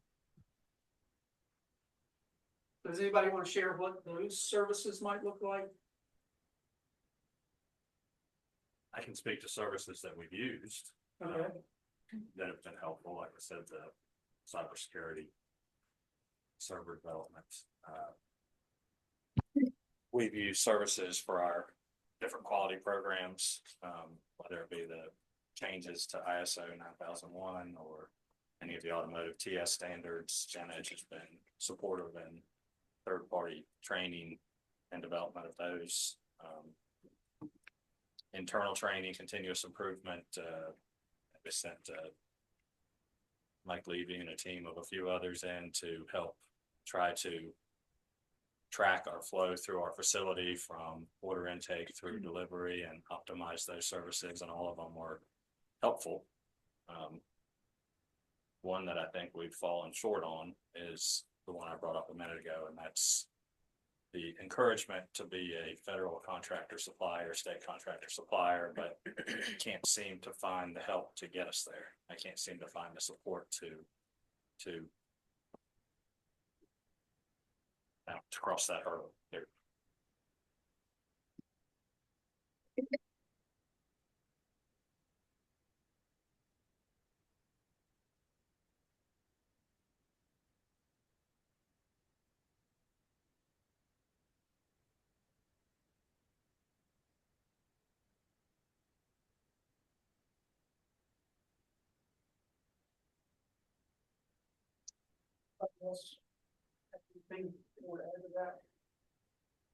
Does anybody want to share what those services might look like? I can speak to services that we've used. Okay. That have been helpful, like I said, the cybersecurity, server development. We've used services for our different quality programs, whether it be the changes to ISO 9001 or any of the automotive TS standards. Gen Edge has been supportive in third-party training and development of those. Internal training, continuous improvement. We sent Mike Levy and a team of a few others in to help try to track our flow through our facility from order intake through delivery and optimize those services, and all of them were helpful. One that I think we've fallen short on is the one I brought up a minute ago, and that's the encouragement to be a federal contractor supplier, state contractor supplier, but can't seem to find the help to get us there. I can't seem to find the support to cross that hurdle there.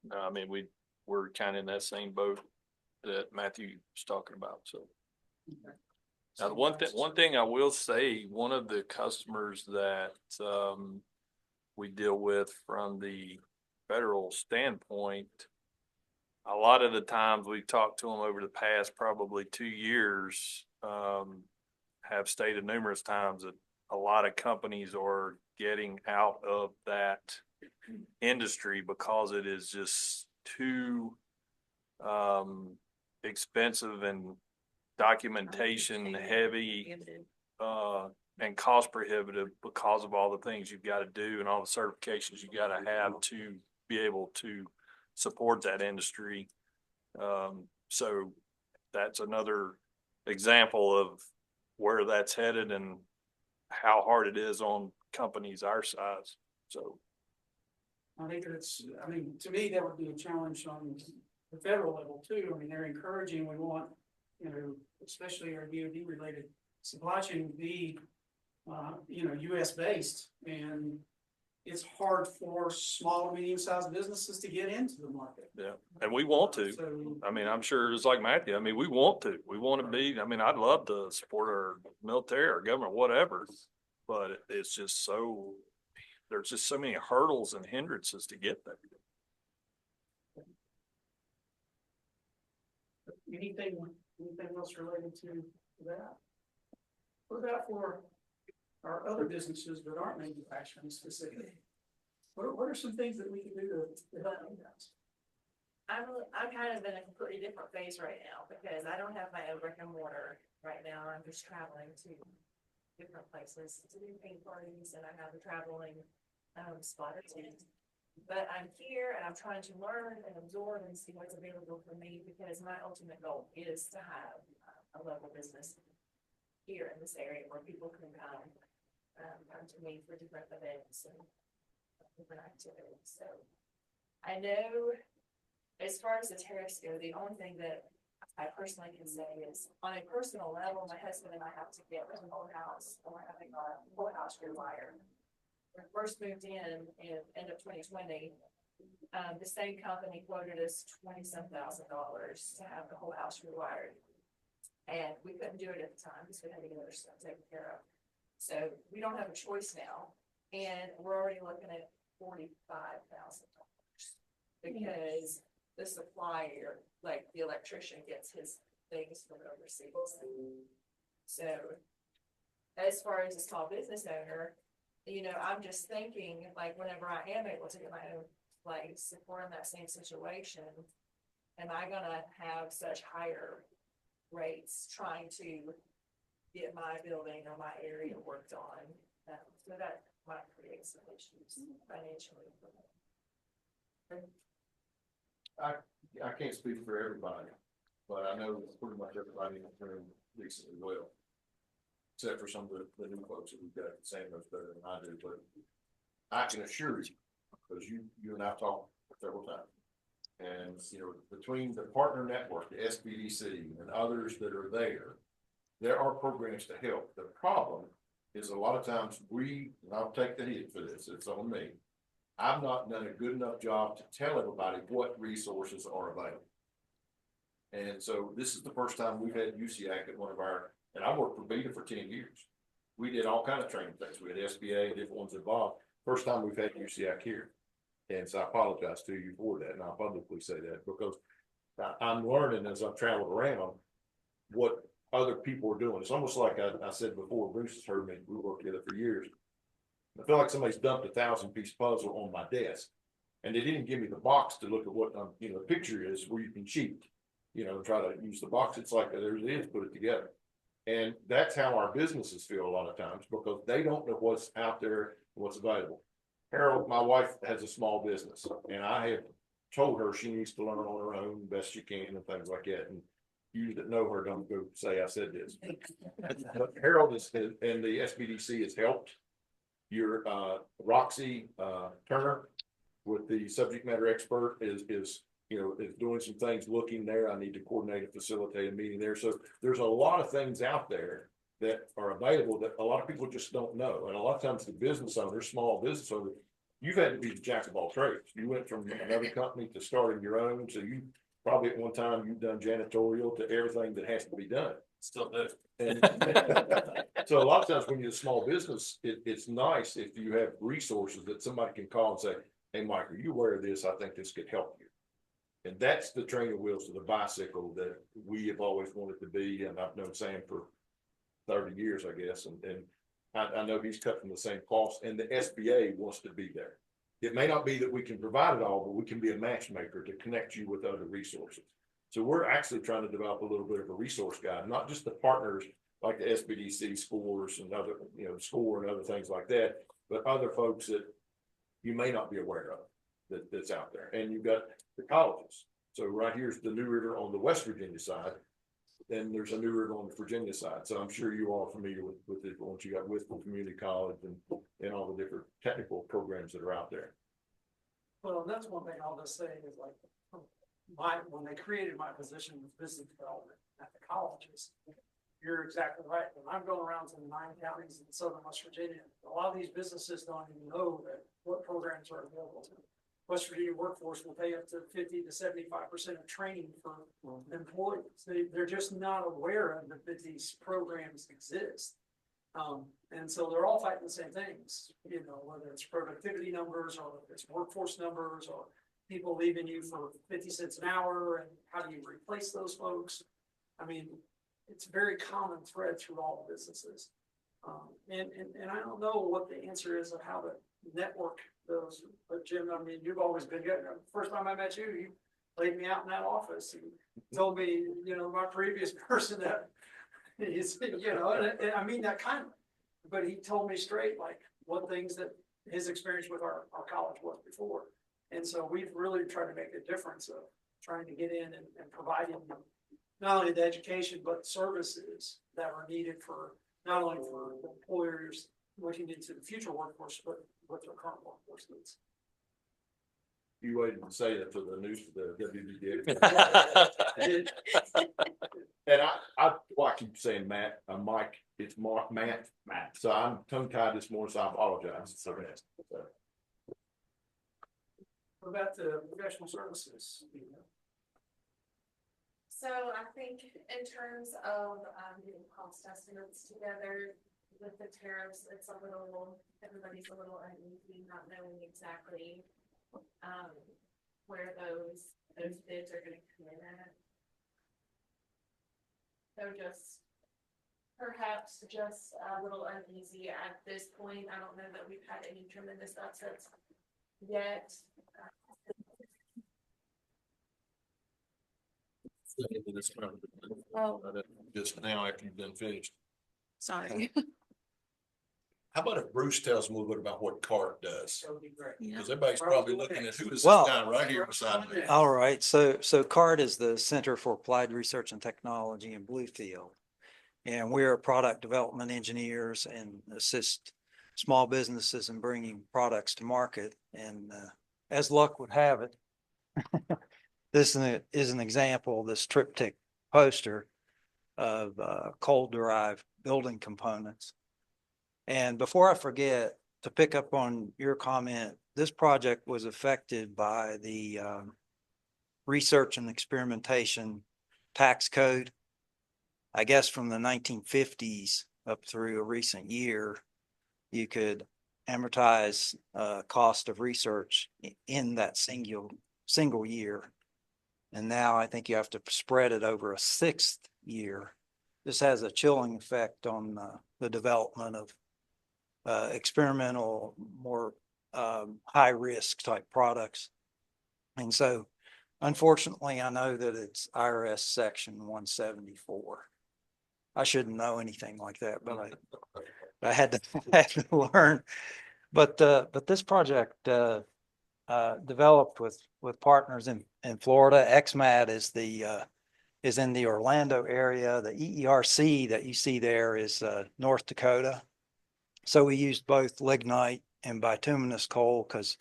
No, I mean, we're kind of in that same boat that Matthew was talking about, so. Now, the one thing I will say, one of the customers that, we deal with from the federal standpoint, a lot of the times we've talked to them over the past probably 2 years, have stated numerous times that a lot of companies are getting out of that industry because it is just too expensive and documentation heavy and cost prohibitive because of all the things you've got to do and all the certifications you got to have to be able to support that industry. So that's another example of where that's headed and how hard it is on companies our size. So I think I mean, to me, that would be a challenge on the federal level too. I mean, they're encouraging, we want, especially our DoD related supply chain to be, US based, and it's hard for small and medium sized businesses to get into the market. yeah, and we want to. I mean, I'm sure it's like Matthew. I mean, we want to. We want to be. I mean, I'd love to support our military, our government, whatever, but it's just so. There's just so many hurdles and hindrances to get there. Anything else related to that? What about for our other businesses that aren't manufacturing specific? What are some things that we can do to help you guys? I'm kind of in a completely different phase right now because I don't have my own brick and mortar right now. I'm just traveling to different places to do paint parties, and I have a traveling spotter tent. But I'm here and I'm trying to learn and absorb and see what's available for me, because my ultimate goal is to have a local business here in this area where people can come to me for different events and different activities. So I know as far as the tariffs go, the only thing that I personally can say is on a personal level, my husband and I have to get a whole house, and we're having our whole house rewired. When we first moved in end of 2020, the same company quoted us $20,000 to have the whole house rewired. And we couldn't do it at the time because we had to get other stuff taken care of. So we don't have a choice now. And we're already looking at $45,000 because the supplier, like the electrician, gets his things from overseas. So as far as a small business owner, I'm just thinking, like, whenever I am able to get my own place, if we're in that same situation, am I gonna have such higher rates trying to get my building or my area worked on? So that might create some issues financially. I can't speak for everybody, but I know pretty much everybody in the room decently well. Except for some of the new folks that we've got, Sam knows better than I do, but I can assure you, because you and I have talked several times. And, between the partner network, the SBDC and others that are there are programs to help. The problem is a lot of times and I'll take the hit for this, it's on me. I've not done a good enough job to tell everybody what resources are available. And so this is the first time we've had USIAC at one of our, and I worked for BETA for 10 years. We did all kinds of training things. We had SBA, different ones involved. First time we've had USIAC here. And so I apologize to you for that. And I'll publicly say that because I'm learning as I've traveled around what other people are doing. It's almost like I said before, Bruce has heard me, we worked together for years. I feel like somebody's dumped a 1,000-piece puzzle on my desk and they didn't give me the box to look at what, the picture is where you can cheat, try to use the box. It's like, there it is, put it together. And that's how our businesses feel a lot of times because they don't know what's out there, what's available. Harold, my wife has a small business and I have told her she needs to learn on her own best she can and things like that. And you that know her, don't go say I said this. But Harold and the SBDC has helped. Your Roxy Turner with the subject matter expert is doing some things looking there. I need to coordinate and facilitate a meeting there. So there's a lot of things out there that are available that a lot of people just don't know. And a lot of times the business owners, small business owners, you've had to be the jack of all trades. You went from another company to starting your own. So you probably at one time you've done janitorial to everything that has to be done. Still do. And so a lot of times when you're a small business, it's nice if you have resources that somebody can call and say, hey, Mike, are you aware of this? I think this could help you. And that's the training wheels to the bicycle that we have always wanted to be. And I've known Sam for 30 years, I guess. And I know he's cut from the same cost and the SBA wants to be there. It may not be that we can provide it all, but we can be a matchmaker to connect you with other resources. So we're actually trying to develop a little bit of a resource guide, not just the partners like the SBDC scores and other, SCORE and other things like that, but other folks that you may not be aware of that's out there. And you've got the colleges. So right here's the New River on the West Virginia side. Then there's a New River on the Virginia side. So I'm sure you all are familiar with it once you got Whitfield Community College and all the different technical programs that are out there. Well, that's one thing I'll just say is like, when they created my position with business development at the colleges, you're exactly right. When I'm going around to the 9 counties in southern West Virginia, a lot of these businesses don't even know that what programs are available to them. West Virginia workforce will pay up to 50 to 75% of training for employees. They're just not aware of that these programs exist. And so they're all fighting the same things, whether it's productivity numbers or it's workforce numbers or people leaving you for 50 cents an hour and how do you replace those folks? I mean, it's a very common thread through all businesses. And I don't know what the answer is of how to network those, but Jim, I mean, you've always been good. First time I met you, you laid me out in that office and told me, my previous person that is, and I mean that kind of, but he told me straight, like what things that his experience with our college was before. And so we've really tried to make a difference of trying to get in and providing not only the education, but services that are needed for not only for employers looking into the future workforce, but what their current workforce needs. You waited to say that to the news, the WBDA. And I keep saying Matt, Mike, it's Mark, Matt. So I'm tongue tied this morning, so I apologize. What about the professional services? So I think in terms of getting cost estimates together with the tariffs, everybody's a little uneasy, not knowing exactly where those bids are going to come in at. So just perhaps just a little uneasy at this point. I don't know that we've had any tremendous upsets yet. Oh. Just now after you've been finished. Sorry. How about if Bruce tells me a little bit about what CART does? Yeah. Because everybody's probably looking at who is this Well- guy right here beside me? All right, so CART is the Center for Applied Research and Technology in Bluefield. And we're product development engineers and assist small businesses in bringing products to market. And as luck would have it, this is an example, this triptych poster of coal-derived building components. And before I forget, to pick up on your comment, this project was affected by the research and experimentation tax code. I guess from the 1950s up through a recent year, you could amortize cost of research in that single year. And now I think you have to spread it over a 6th year. This has a chilling effect on the development of experimental, more high risk type products. And so unfortunately, I know that it's IRS section 174. I shouldn't know anything like that, but I had to learn. But this project developed with partners in Florida. XMAT is in the Orlando area. The EERC that you see there is North Dakota. So we used both lignite and bituminous coal because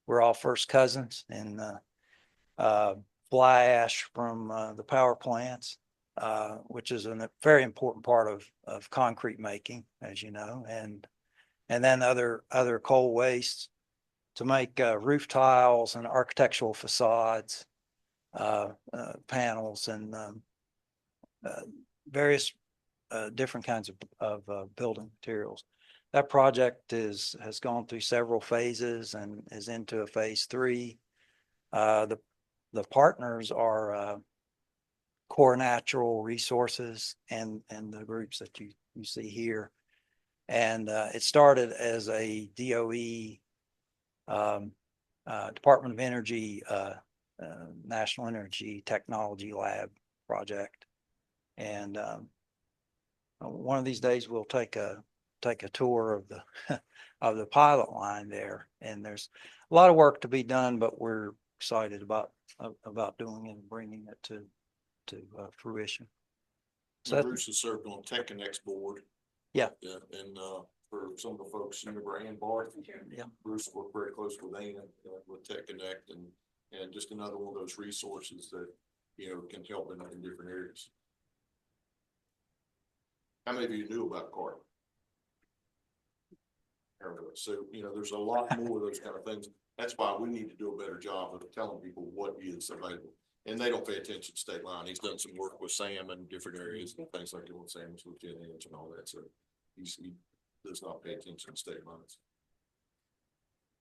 we're all first cousins, and fly ash from the power plants, which is a very important part of concrete making, as you know, and then other coal wastes to make roof tiles and architectural facades, panels, and various different kinds of building materials. That project has gone through several phases and is into a phase 3. The partners are Core Natural Resources and the groups that you see here. And it started as a DOE Department of Energy National Energy Technology Lab project. And one of these days we'll take a tour of the of the pilot line there. And there's a lot of work to be done, but we're excited about doing it and bringing it to fruition. So Bruce has served on TechConnect's board. Yeah. And for some of the folks, Univer and Barth. Yeah. Bruce worked very close with Ann with TechConnect, and just another one of those resources that, can help in different areas. How many of you knew about CART? So, there's a lot more of those kind of things. That's why we need to do a better job of telling people what is available. And they don't pay attention to state line. He's done some work with Sam in different areas and things like that with Sam's lieutenant and all that. So he does not pay attention to state lines.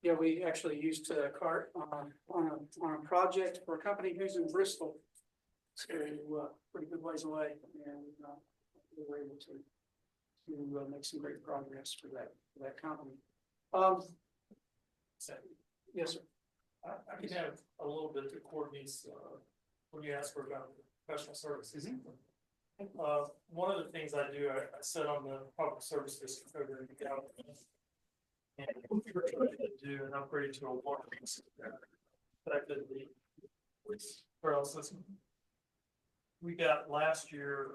Yeah, we actually used CART on a project for a company who's in Bristol. So pretty good ways away, and we were able to make some great progress for that company. Yes, sir. I can have a little bit to Courtney's, when you ask her about professional services. One of the things I do, I sit on the public service district over in California. And what we're trying to do an upgrade to a water system that could be with rail system. We got last year,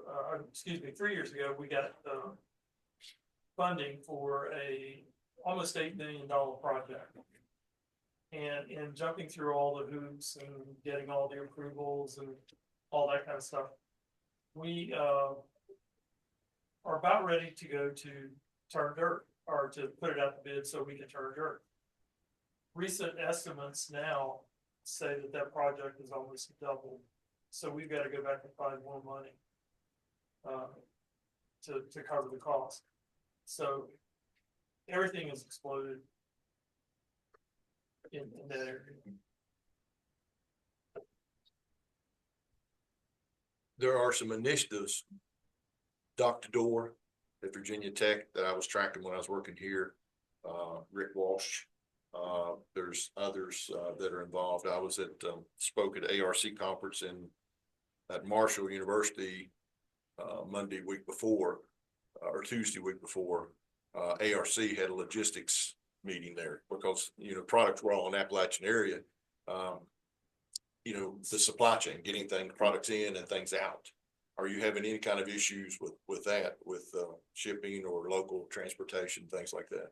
3 years ago, we got funding for a almost $8 million project. And in jumping through all the hoops and getting all the approvals and all that kind of stuff, we are about ready to go to turn dirt, or to put it out to bid so we can turn dirt. Recent estimates now say that project is almost doubled. So we've got to go back and find more money to cover the cost. So everything has exploded in that area. There are some initiatives Dr. Door at Virginia Tech that I was tracking when I was working here. Rick Walsh. There's others that are involved. I was spoke at ARC conference at Marshall University Monday week before, or Tuesday week before. ARC had a logistics meeting there because, products were all in Appalachian area. The supply chain, getting products in and things out. Are you having any kind of issues with that, with shipping or local transportation, things like that?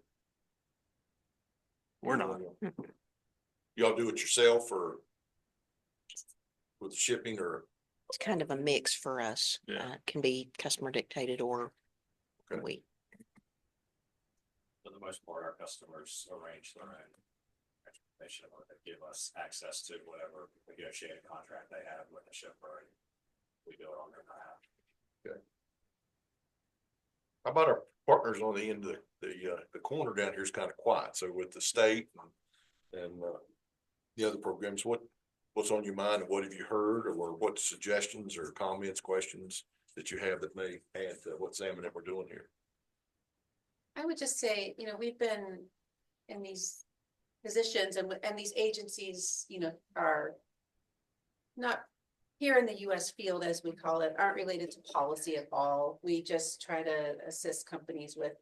We're not. Y'all do it yourself or with the shipping or? It's kind of a mix for us. Yeah. Can be customer dictated or Okay. we. For the most part, our customers arrange their own transportation or they give us access to whatever negotiated contract they have with the shipper. And we do it on their behalf. Okay. How about our partners on the end of the corner down here is kind of quiet. So with the state and the other programs, what's on your mind and what have you heard or what suggestions or comments, questions that you have that may add to what Sam and I were doing here? I would just say, we've been in these positions and these agencies, are not here in the US field, as we call it, aren't related to policy at all. We just try to assist companies with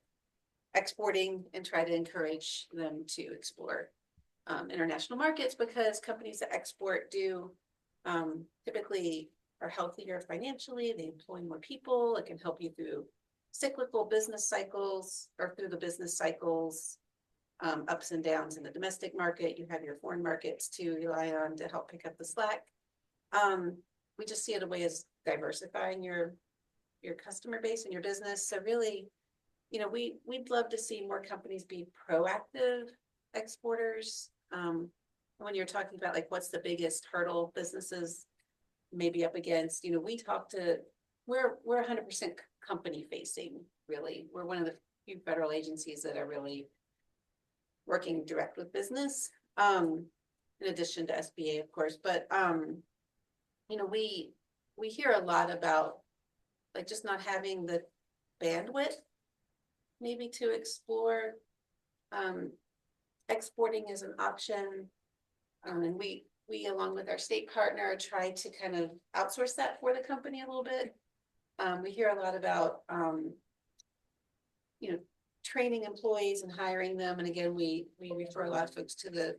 exporting and try to encourage them to explore international markets, because companies that export do typically are healthier financially. They employ more people. It can help you through cyclical business cycles or through the business cycles, ups and downs in the domestic market. You have your foreign markets to rely on to help pick up the slack. We just see it a way as diversifying your customer base and your business. So really, we'd love to see more companies be proactive exporters. When you're talking about like what's the biggest hurdle businesses may be up against, we're 100% company facing, really. We're one of the few federal agencies that are really working direct with business, in addition to SBA, of course. But we hear a lot about like just not having the bandwidth maybe to explore exporting as an option. And we along with our state partner try to kind of outsource that for the company a little bit. We hear a lot about training employees and hiring them. And again, we refer a lot of folks to the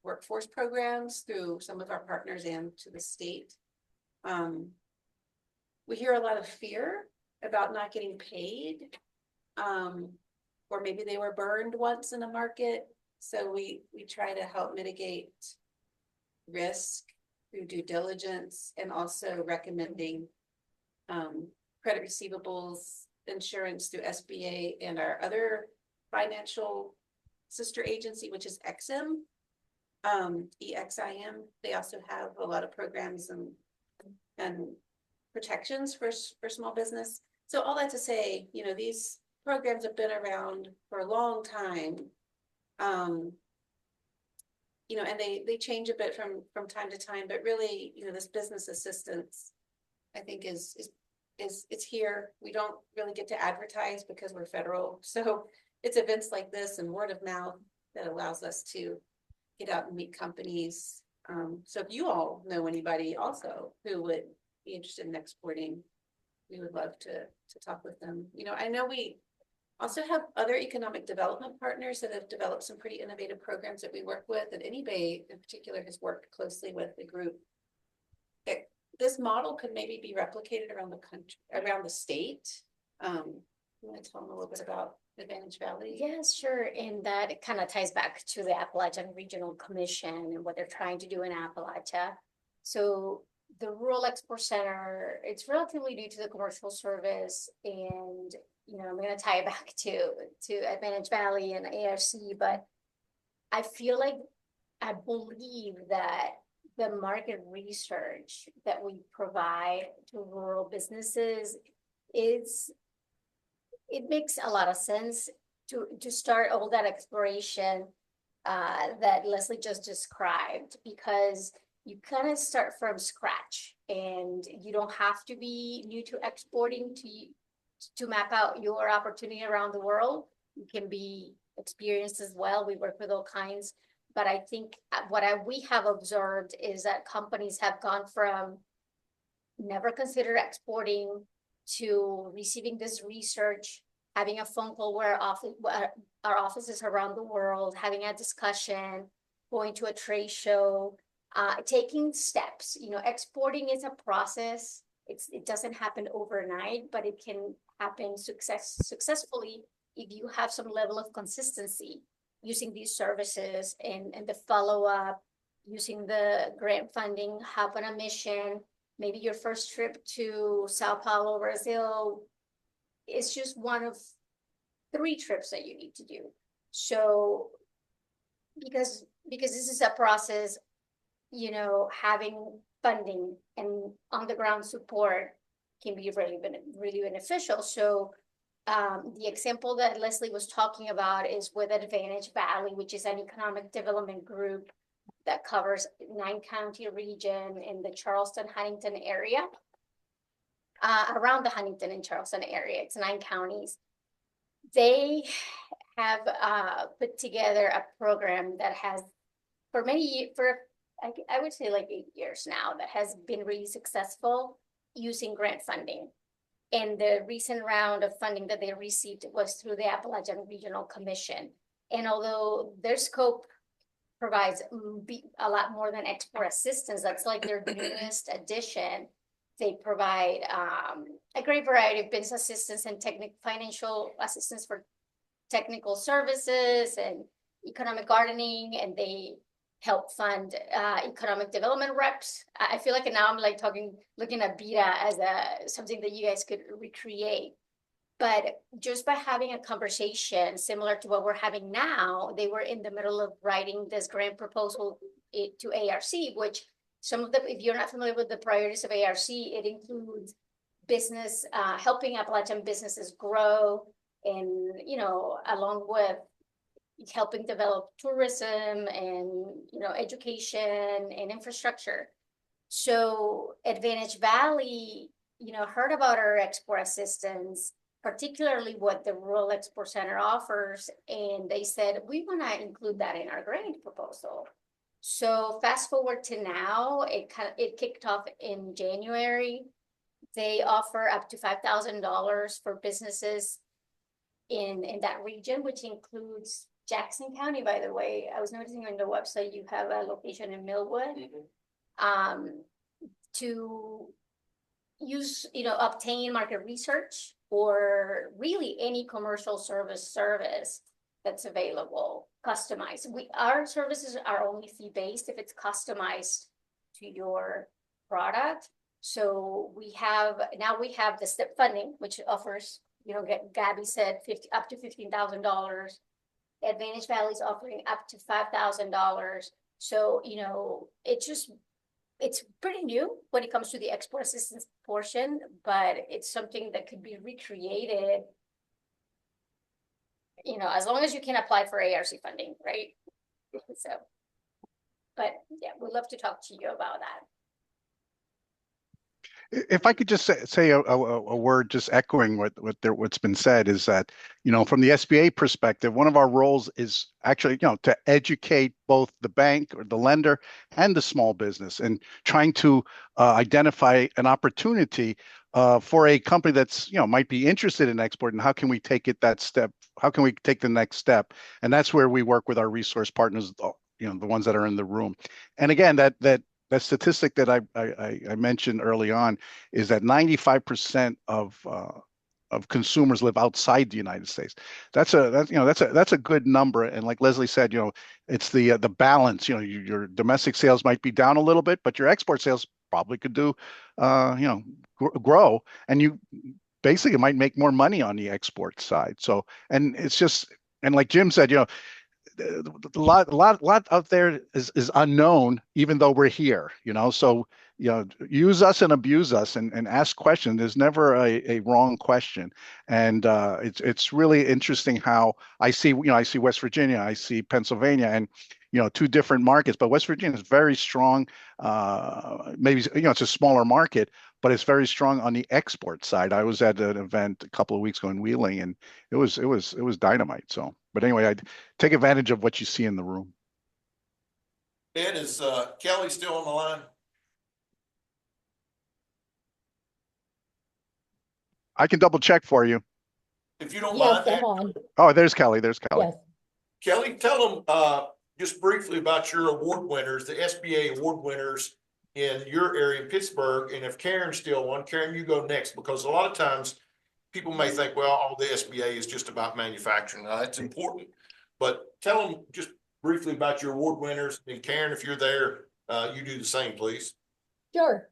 workforce programs through some of our partners and to the state. We hear a lot of fear about not getting paid, or maybe they were burned once in a market. So we try to help mitigate risk through due diligence and also recommending credit receivables insurance through SBA and our other financial sister agency, which is EXIM, EXIM. They also have a lot of programs and protections for small business. So all that to say, these programs have been around for a long time. And they change a bit from time to time, but really, this business assistance, I think it's here. We don't really get to advertise because we're federal. So it's events like this and word of mouth that allows us to get out and meet companies. So if you all know anybody also who would be interested in exporting, we would love to talk with them. I know we also have other economic development partners that have developed some pretty innovative programs that we work with, and Anybay in particular has worked closely with the group. This model could maybe be replicated around the country, around the state. You want to tell them a little bit about Advantage Valley? Yes, sure. And that kind of ties back to the Appalachian Regional Commission and what they're trying to do in Appalachia. So the Rural Export Center, it's relatively new to the commercial service, and I'm going to tie it back to Advantage Valley and ARC, but I believe that the market research that we provide to rural businesses it makes a lot of sense to start all that exploration that Leslie just described, because you kind of start from scratch and you don't have to be new to exporting to map out your opportunity around the world. It can be experienced as well. We work with all kinds. But I think we have observed is that companies have gone from never considered exporting to receiving this research, having a phone call where our offices around the world, having a discussion, going to a trade show, taking steps. You know, exporting is a process. It doesn't happen overnight, but it can happen successfully if you have some level of consistency using these services and the follow-up, using the grant funding, help on a mission. Maybe your first trip to Sao Paulo, Brazil is just one of 3 trips that you need to do. So because this is a process, you know, having funding and on the ground support can be really beneficial. So the example that Leslie was talking about is with Advantage Valley, which is an economic development group that covers 9-county region in the Charleston, Huntington area. Around the Huntington and Charleston area, it's 9 counties. They have put together a program that has, I would say like 8 years now, that has been really successful using grant funding. And the recent round of funding that they received was through the Appalachian Regional Commission. And although their scope provides a lot more than export assistance, that's like their newest addition. They provide a great variety of business assistance and financial assistance for technical services and economic gardening, and they help fund economic development reps. I feel like now I'm like looking at BETA as something that you guys could recreate. But just by having a conversation similar to what we're having now, they were in the middle of writing this grant proposal to ARC, which if you're not familiar with the priorities of ARC, it includes business, helping Appalachian businesses grow, and, you know, along with helping develop tourism and, you know, education and infrastructure. So Advantage Valley, you know, heard about our export assistance, particularly what the Rural Export Center offers, and they said, we want to include that in our grant proposal. So fast forward to now, it kicked off in January. They offer up to $5,000 for businesses in that region, which includes Jackson County, by the way. I was noticing on the website you have a location in Millwood. To use, you know, obtain market research or really any commercial service that's available, customized. Our services are only fee-based if it's customized to your product. So we have the STEP funding, which offers, you know, Gabby said up to $15,000. Advantage Valley is offering up to $5,000. So, you know, it's pretty new when it comes to the export assistance portion, but it's something that could be recreated, you know, as long as you can apply for ARC funding, right? So, but yeah, we'd love to talk to you about that. If I could just say a word, just echoing what's been said, is that, you know, from the SBA perspective, one of our roles is actually, you know, to educate both the bank or the lender and the small business, and trying to identify an opportunity for a company that's, you know, might be interested in export, and how can we take it that step? How can we take the next step? And that's where we work with our resource partners, you know, the ones that are in the room. And again, that statistic that I mentioned early on is that 95% of consumers live outside the United States. That's a good number. And like Leslie said, you know, it's the balance. You know, your domestic sales might be down a little bit, but your export sales probably could do, you know, grow, and you basically might make more money on the export side. So, and it's just, and like Jim said, you know, a lot out there is unknown, even though we're here, you know. So, you know, use us and abuse us, and ask questions. There's never a wrong question. And it's really interesting how I see West Virginia, I see Pennsylvania, and, two different markets, but West Virginia is very strong. Maybe, it's a smaller market, but it's very strong on the export side. I was at an event a couple of weeks ago in Wheeling, and it was dynamite. So, but anyway, I'd take advantage of what you see in the room. Ed, is Kelly still on the line? I can double check for you. If you don't Yes, mind. I'm on. Oh, there's Kelly. There's Kelly. Yes. Kelly, tell them just briefly about your award winners, the SBA award winners in your area in Pittsburgh. And if Karen's still on, Karen, you go next, because a lot of times people may think, well, all the SBA is just about manufacturing. Now, that's important, but tell them just briefly about your award winners. And Karen, if you're there, you do the same, please. Sure.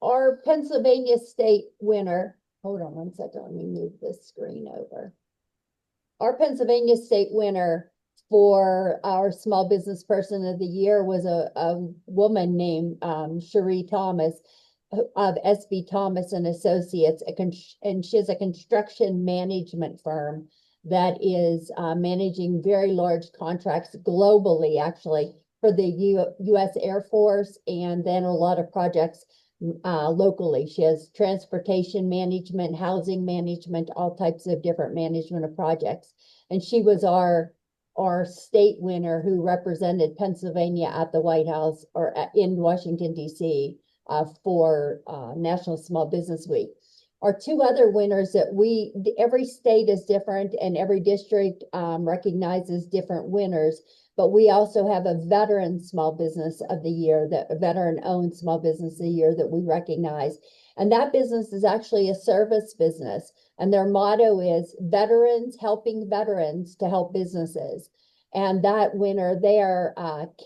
Our Pennsylvania state winner, hold on one second, let me move this screen over. Our Pennsylvania state winner for our Small Business Person of the Year was a woman named Cherie Thomas of SB Thomas and Associates, and she has a construction management firm that is managing very large contracts globally, actually, for the U.S. Air Force, and then a lot of projects locally. She has transportation management, housing management, all types of different management of projects. And she was our state winner who represented Pennsylvania at the White House or in Washington, D.C. For National Small Business Week. Our two other winners that every state is different and every district recognizes different winners, but we also have a veteran small business of the year, a veteran-owned small business of the year that we recognize. And that business is actually a service business. And their motto is veterans helping veterans to help businesses. And that winner there,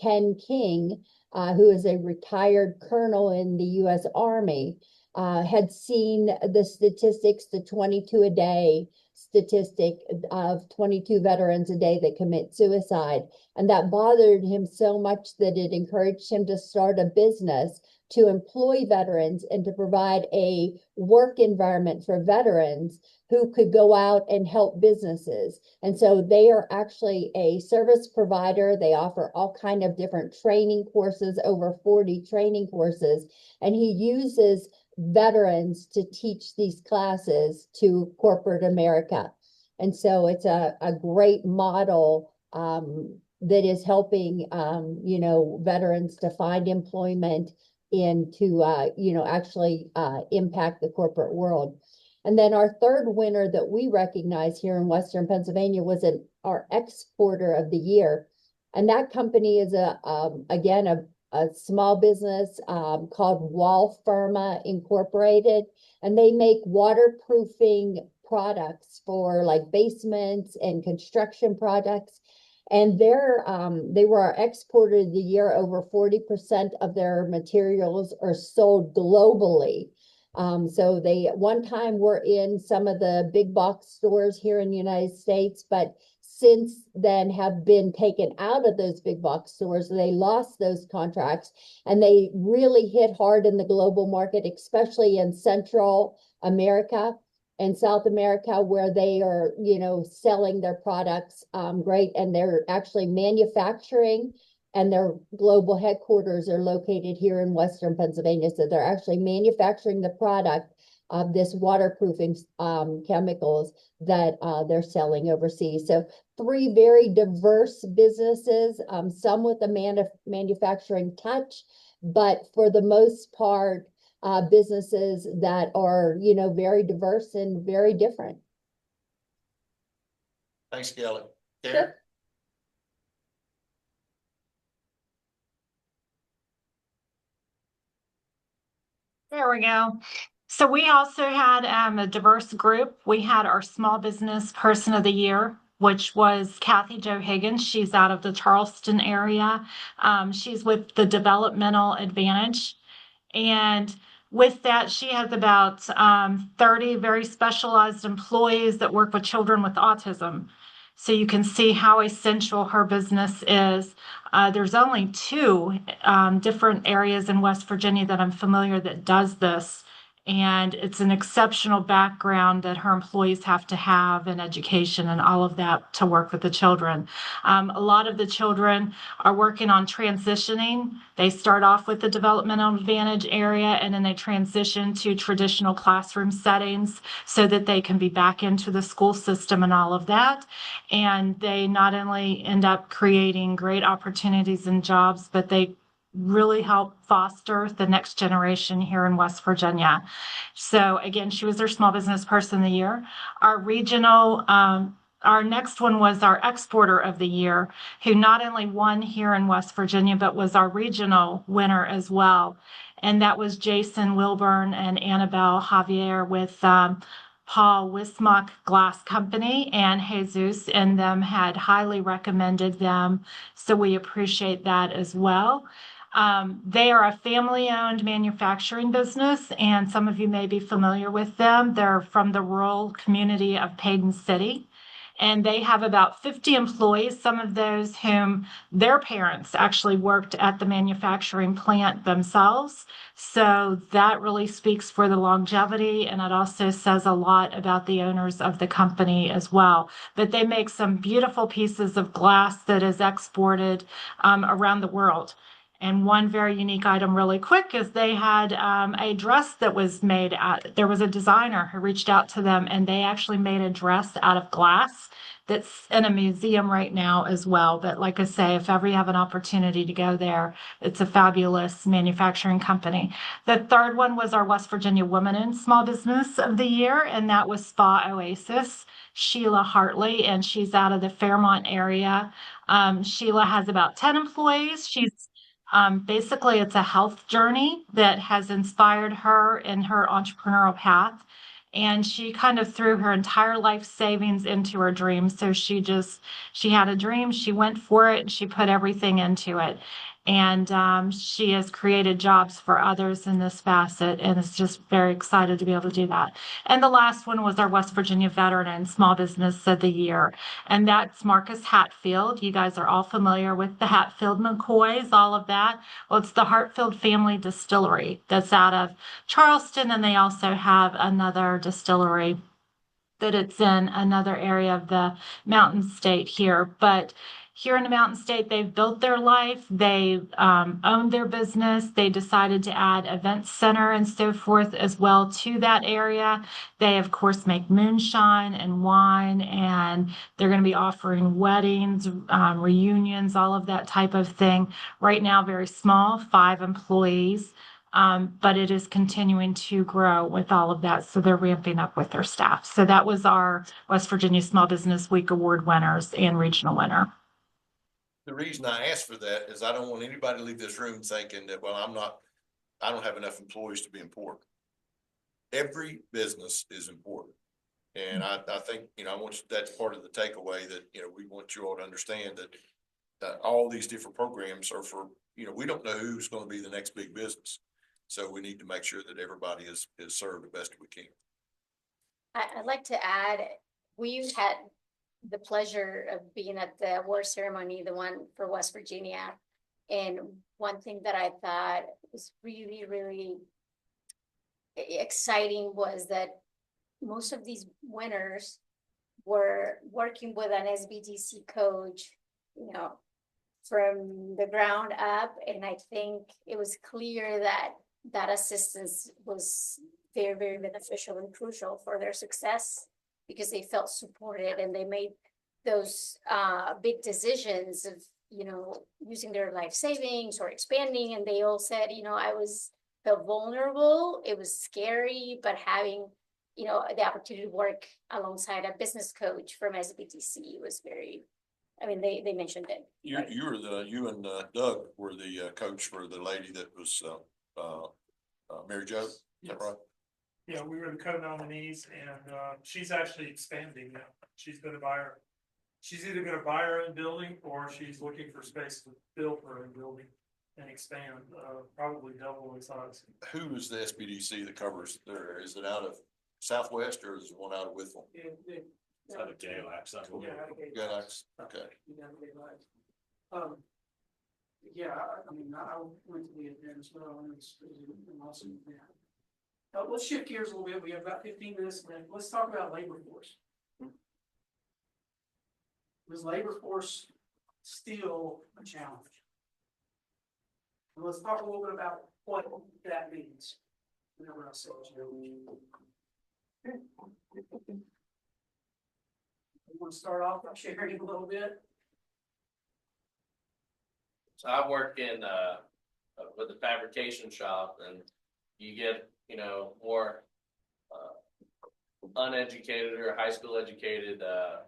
Ken King, who is a retired colonel in the U.S. Army, had seen the statistics, the 22 a day statistic of 22 veterans a day that commit suicide. And that bothered him so much that it encouraged him to start a business to employ veterans and to provide a work environment for veterans who could go out and help businesses. And so they are actually a service provider. They offer all kind of different training courses, over 40 training courses. And he uses veterans to teach these classes to corporate America. And so it's a great model that is helping, veterans to find employment and to, actually impact the corporate world. And then our third winner that we recognize here in Western Pennsylvania was our exporter of the year. And that company is a small business called Wall Firma Incorporated, and they make waterproofing products for like basements and construction products. And they were our exporter of the year. Over 40% of their materials are sold globally. So they at one time were in some of the big box stores here in the United States, but since then have been taken out of those big box stores. They lost those contracts and they really hit hard in the global market, especially in Central America and South America, where they are, selling their products great. And they're actually manufacturing, and their global headquarters are located here in Western Pennsylvania. So they're actually manufacturing the product of this waterproofing chemicals that they're selling overseas. So 3 very diverse businesses, some with a manufacturing touch, but for the most part, businesses that are, very diverse and very different. Thanks, Kelly. Sure. There we go. So we also had a diverse group. We had our Small Business Person of the Year, which was Kathy Jo Higgins. She's out of the Charleston area. She's with the Developmental Advantage. And with that, she has about 30 very specialized employees that work with children with autism. So you can see how essential her business is. There's only 2 different areas in West Virginia that I'm familiar that does this. And it's an exceptional background that her employees have to have in education and all of that to work with the children. A lot of the children are working on transitioning. They start off with the developmental advantage area and then they transition to traditional classroom settings so that they can be back into the school system and all of that. And they not only end up creating great opportunities and jobs, but they really help foster the next generation here in West Virginia. So again, she was our small business person of the year. Our regional, our next one was our exporter of the year, who not only won here in West Virginia, but was our regional winner as well. And that was Jason Wilburn and Annabelle Javier with Paul Wismach Glass Company, and Jesus and them had highly recommended them. So we appreciate that as well. They are a family-owned manufacturing business, and some of you may be familiar with them. They're from the rural community of Paden City, and they have about 50 employees, some of those whom their parents actually worked at the manufacturing plant themselves. So that really speaks for the longevity, and it also says a lot about the owners of the company as well. But they make some beautiful pieces of glass that is exported around the world. And one very unique item really quick is they had a dress that was made out, there was a designer who reached out to them and they actually made a dress out of glass that's in a museum right now as well. But like I say, if ever you have an opportunity to go there, it's a fabulous manufacturing company. The third one was our West Virginia Women in Small Business of the Year, and that was Spa Oasis, Sheila Hartley, and she's out of the Fairmont area. Sheila has about 10 employees. Basically, it's a health journey that has inspired her in her entrepreneurial path. And she kind of threw her entire life savings into her dream. So she had a dream, she went for it, and she put everything into it. And she has created jobs for others in this facet and is just very excited to be able to do that. And the last one was our West Virginia Veteran and Small Business of the Year. And that's Marcus Hatfield. You guys are all familiar with the Hatfield McCoys, all of that. Well, it's the Hartfield Family Distillery that's out of Charleston, and they also have another distillery that it's in another area of the Mountain State here. But here in the Mountain State, they've built their life, they owned their business, they decided to add event center and so forth as well to that area. They, of course, make moonshine and wine, and they're going to be offering weddings, reunions, all of that type of thing. Right now, very small, 5 employees. But it is continuing to grow with all of that. So they're ramping up with their staff. So that was our West Virginia Small Business Week Award winners and regional winner. The reason I asked for that is I don't want anybody to leave this room thinking that, well, I don't have enough employees to be important. Every business is important. And I think, that's part of the takeaway that, we want you all to understand that all these different programs are for, we don't know who's going to be the next big business. So we need to make sure that everybody is served the best we can. I'd like to add, we had the pleasure of being at the award ceremony, the one for West Virginia. And one thing that I thought was really, really exciting was that most of these winners were working with an SBDC coach, from the ground up. And I think it was clear that that assistance was very, very beneficial and crucial for their success because they felt supported and they made those big decisions of, using their life savings or expanding. And they all said, felt vulnerable. It was scary, but having, the opportunity to work alongside a business coach from SBTC was very, they mentioned it. You and Doug were the coach for the lady that was Mary Jo. Is that right? Yeah, we were the co-nominees, and she's actually expanding now. She's either going to buy her own building or she's looking for space to build her own building and expand, probably double in size. Who is the SBDC that covers there? Is it out of Southwest or is it one out of Whitfield? It's out of Galax. Galax, okay. Yeah, I went to the event as well, and it was an awesome event. let's shift gears a little bit. We have about 15 minutes left. Let's talk about labor force. Is labor force still a challenge? And let's talk a little bit about what that means. Whenever I say challenge. You want to start off by sharing a little bit? So I work in with a fabrication shop, and you get, you know, more uneducated or high school educated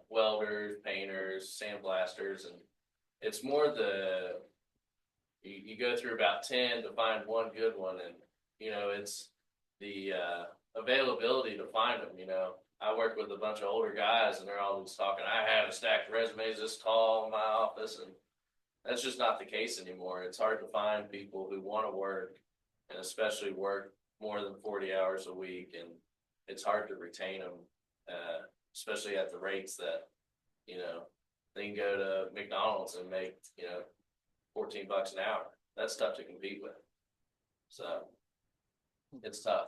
welders, painters, sandblasters, and it's more you go through about 10 to find one good one, and you know, it's the availability to find them. You know, I work with a bunch of older guys, and they're always talking, I have a stack of resumes this tall in my office, and that's just not the case anymore. It's hard to find people who want to work, and especially work more than 40 hours a week, and it's hard to retain them, especially at the rates that, you know, they can go to McDonald's and make, you know, $14 an hour. That's tough to compete with. So it's tough.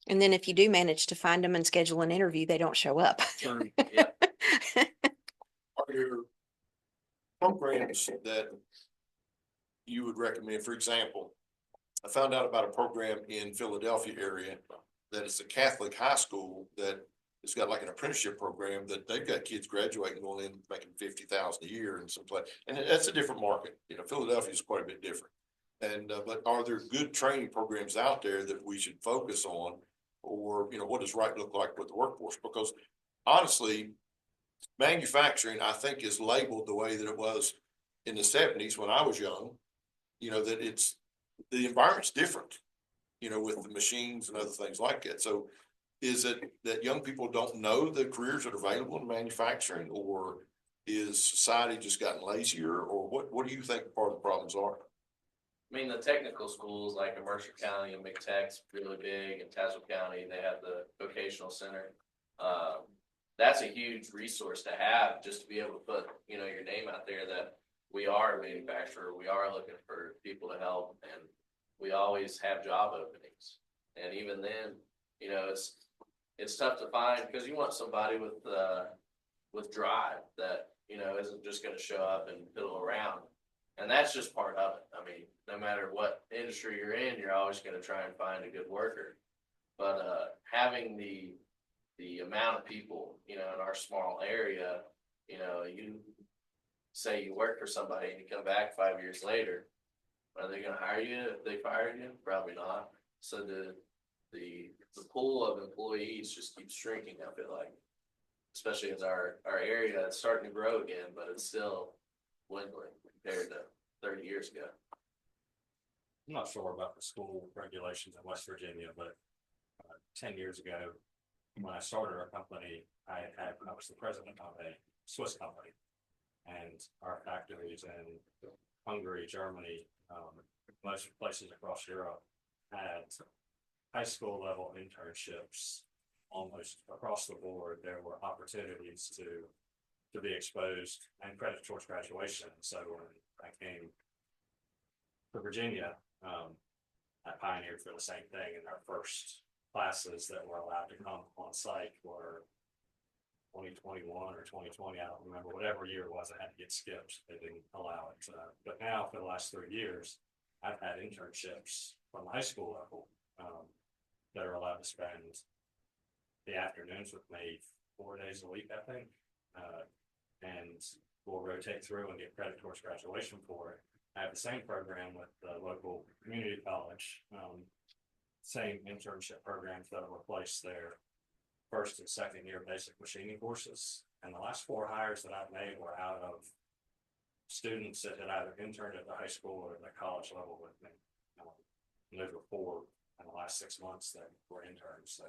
And then if you do manage to find them and schedule an interview, they don't show up. True. Yeah. Are there programs that you would recommend? For example, I found out about a program in Philadelphia area that is a Catholic high school that has got like an apprenticeship program that they've got kids graduating going in making 50,000 a year in some place. And that's a different market. You know, Philadelphia is quite a bit different. And, but are there good training programs out there that we should focus on? Or, you know, what does right look like with the workforce? Because honestly, manufacturing, I think, is labeled the way that it was in the 70s when I was young, you know, that the environment's different, you know, with the machines and other things like that. So is it that young people don't know the careers that are available in manufacturing, or is society just gotten lazier, or what do you think part of the problems are? I mean, the technical schools like in Mercer County and McTech's really big, and Tazewell County, they have the vocational center. That's a huge resource to have, just to be able to put, you know, your name out there that we are a manufacturer, we are looking for people to help, and we always have job openings. And even then, you know, it's tough to find, because you want somebody with drive that, you know, isn't just going to show up and fiddle around. And that's just part of it. I mean, no matter what industry you're in, you're always going to try and find a good worker. But having the amount of people, you know, in our small area, you know, you say you work for somebody and you come back 5 years later, are they going to hire you if they fire you? Probably not. So the pool of employees just keeps shrinking, I feel like, especially as our area is starting to grow again, but it's still dwindling compared to 30 years ago. I'm not sure about the school regulations in West Virginia, but 10 years ago, when I started our company, I was the president of a Swiss company, and our factories in Hungary, Germany, most places across Europe had high school level internships almost across the board. There were opportunities to be exposed and credit towards graduation. So when I came to Virginia, I pioneered for the same thing, and our first classes that were allowed to come on site were 2021 or 2020, I don't remember, whatever year it was, I had to get skipped. They didn't allow it. But now for the last 3 years, I've had internships from the high school level that are allowed to spend the afternoons with me 4 days a week, I think. And we'll rotate through and get credit towards graduation for it. I have the same program with the local community college, same internship programs that will replace their first and second year basic machining courses. And the last 4 hires that I've made were out of students that had either interned at the high school or at the college level with me. And those were 4 in the last 6 months that were interns. So,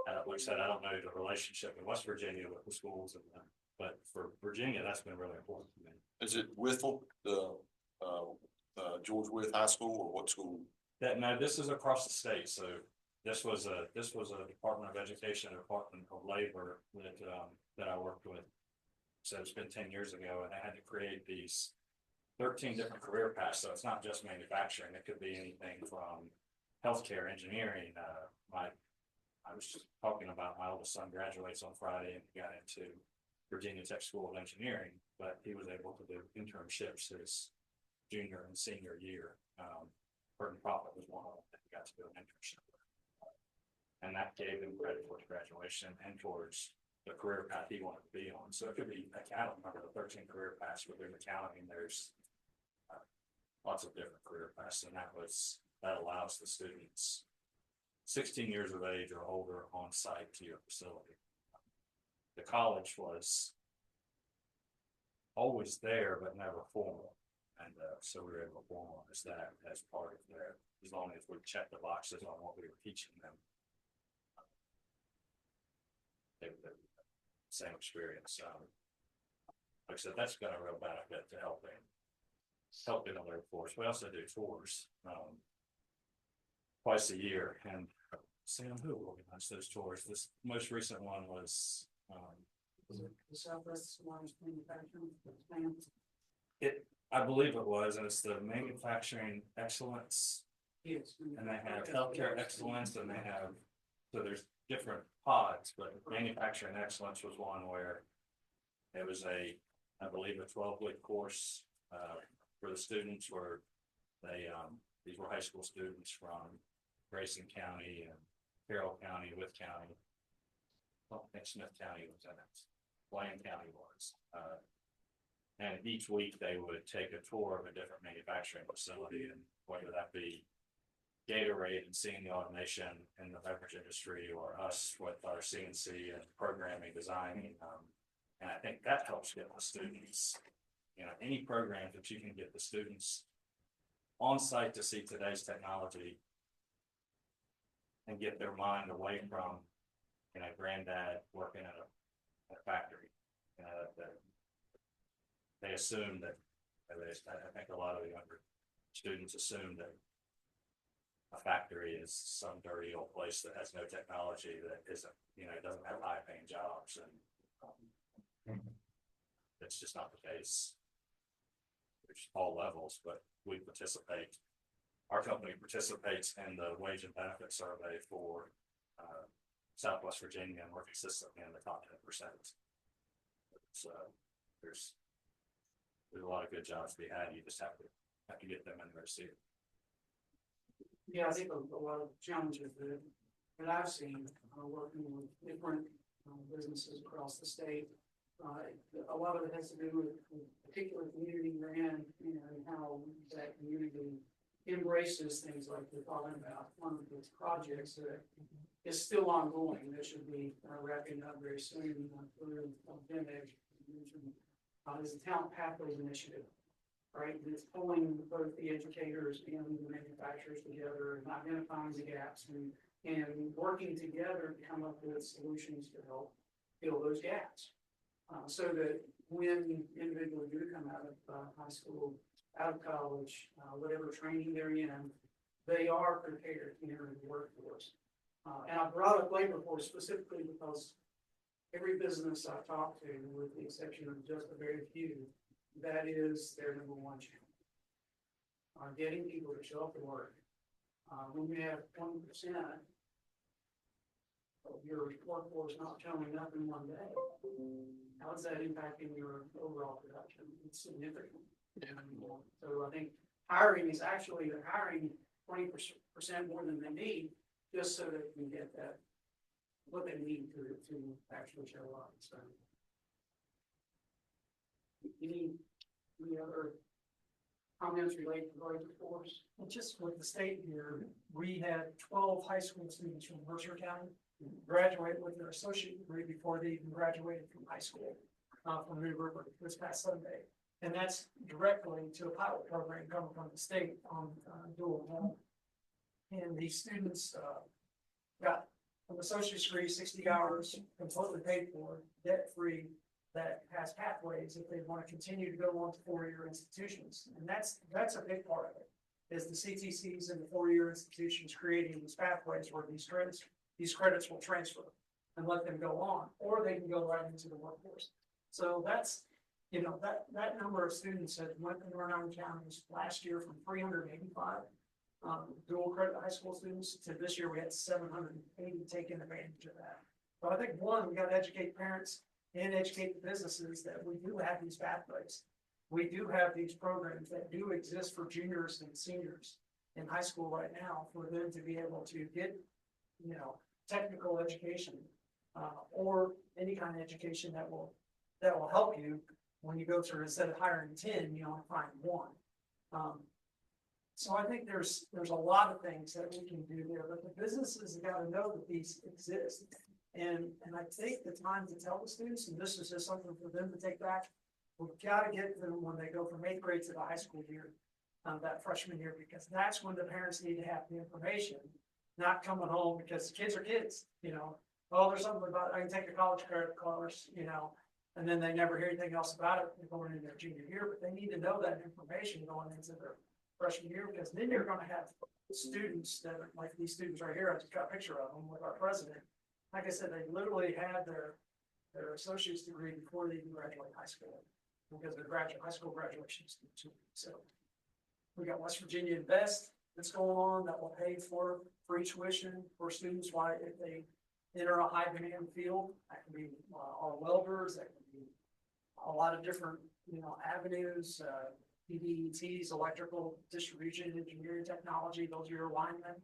like I said, I don't know the relationship in West Virginia with the schools, but for Virginia, that's been really important to me. Is it Whittle, the George Wythe High School, or what school? No, this is across the state. So this was a Department of Education, Department of Labor that I worked with. So it's been 10 years ago, and I had to create these 13 different career paths. So it's not just manufacturing; it could be anything from healthcare engineering, I was just talking about my oldest son graduates on Friday and he got into Virginia Tech School of Engineering, but he was able to do internships his junior and senior year. Burton Profit was one of them that he got to do an internship with. And that gave him credit towards graduation and towards the career path he wanted to be on. So it could be accounting, remember the 13 career paths within accounting, there's lots of different career paths, and that allows the students 16 years of age or older on site to your facility. The college was always there, but never formal. And so we were able to formalize that as part of their, as long as we checked the boxes on what we were teaching them. They would have the same experience. Like I said, that's got a real benefit to helping the workforce. We also do tours twice a year, and Sam, who organized those tours? This most recent one was it the Southwest Alliance Manufacturing Plan? I believe it was, and it's the manufacturing excellence. Yes. And they have healthcare excellence, and they have, so there's different pods, but manufacturing excellence was one where it was I believe a 12-week course for the students where they, these were high school students from Grayson County and Carroll County, Wythe County. I don't think Smith County was in it. Blaine County was. And each week they would take a tour of a different manufacturing facility, and whether that be Gatorade and seeing the automation in the beverage industry, or us with our CNC and programming, designing. And I think that helps get the students, any program that you can get the students on site to see today's technology and get their mind away from, granddad working at a factory. They assume that, I think a lot of the younger students assume that a factory is some dirty old place that has no technology, that isn't, doesn't have high paying jobs, and that's just not the case. There's all levels, but we participate. Our company participates in the wage and benefit survey for Southwest Virginia, and we're consistently in the top 10%. So there's a lot of good jobs to be had. You just have to get them in there to see it. Yeah, I think a lot of challenges that I've seen working with different businesses across the state, a lot of it has to do with the particular community you're in, and how that community embraces things like we're talking about. One of the projects that is still ongoing, that should be wrapping up very soon through BIMEG, is the Talent Pathways Initiative, right? And it's pulling both the educators and the manufacturers together and identifying the gaps and working together to come up with solutions to help fill those gaps. So that when individuals do come out of high school, out of college, whatever training they're in, they are prepared to enter the workforce. And I brought up labor force specifically because every business I've talked to, with the exception of just a very few, that is their number one challenge. Getting people to show up to work. When you have 20% of your workforce not showing up in one day, how is that impacting your overall production? It's significant. So I think hiring is actually, they're hiring 20% more than they need, just so they can get that, what they need to actually show up. So any other comments related to labor force? Well, just with the state here, we had 12 high school students from Mercer County graduate with their associate degree before they even graduated from high school from New River this past Sunday. And that's directly to a pilot program coming from the state on dual enrollment. And these students got an associate's degree, 60 hours, completely paid for, debt-free, that has pathways if they want to continue to go on to four-year institutions. And that's a big part of it, is the CTCs and the four-year institutions creating these pathways where these credits will transfer and let them go on, or they can go right into the workforce. So that's, that number of students that went through our own counties last year from 385 dual credit high school students. To this year, we had 780 taking advantage of that. But I think one, we got to educate parents and educate the businesses that we do have these pathways. We do have these programs that do exist for juniors and seniors in high school right now for them to be able to get, technical education, or any kind of education that will help you when you go through, instead of hiring 10, you only find one. So I think there's a lot of things that we can do there, but the businesses have got to know that these exist. And I take the time to tell the students, and this is just something for them to take back. We've got to get them when they go from 8th grade to the high school year, that freshman year, because that's when the parents need to have the information, not coming home because kids are kids, oh, there's something about, I can take a college credit course, and then they never hear anything else about it going into their junior year, but they need to know that information going into their freshman year, because then you're going to have students that are like these students right here. I just got a picture of them with our president. Like I said, they literally had their associate's degree before they even graduate high school, because their high school graduation is in 2 weeks. So we got West Virginia Invest that's going on that will pay for free tuition for students if they enter a high demand field. That can be our welders, that can be a lot of different avenues, PDETs, electrical distribution, engineering technology, those are your linemen.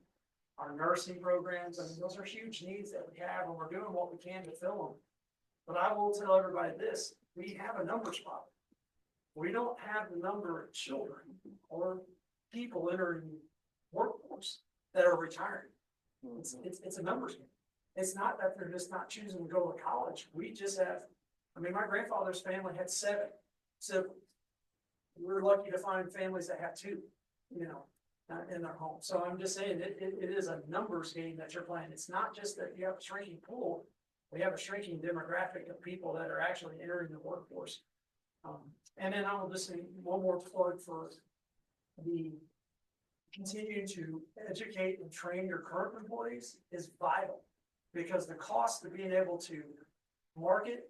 Our nursing programs, I mean, those are huge needs that we have, and we're doing what we can to fill them. But I will tell everybody this, we have a numbers problem. We don't have the number of children or people entering workforce that are retiring. It's a numbers game. It's not that they're just not choosing to go to college. We just have, my grandfather's family had 7 siblings. We're lucky to find families that have 2, in their home. So I'm just saying it is a numbers game that you're playing. It's not just that you have a shrinking pool. We have a shrinking demographic of people that are actually entering the workforce. And then I will just say one more plug for the continuing to educate and train your current employees is vital, because the cost of being able to market,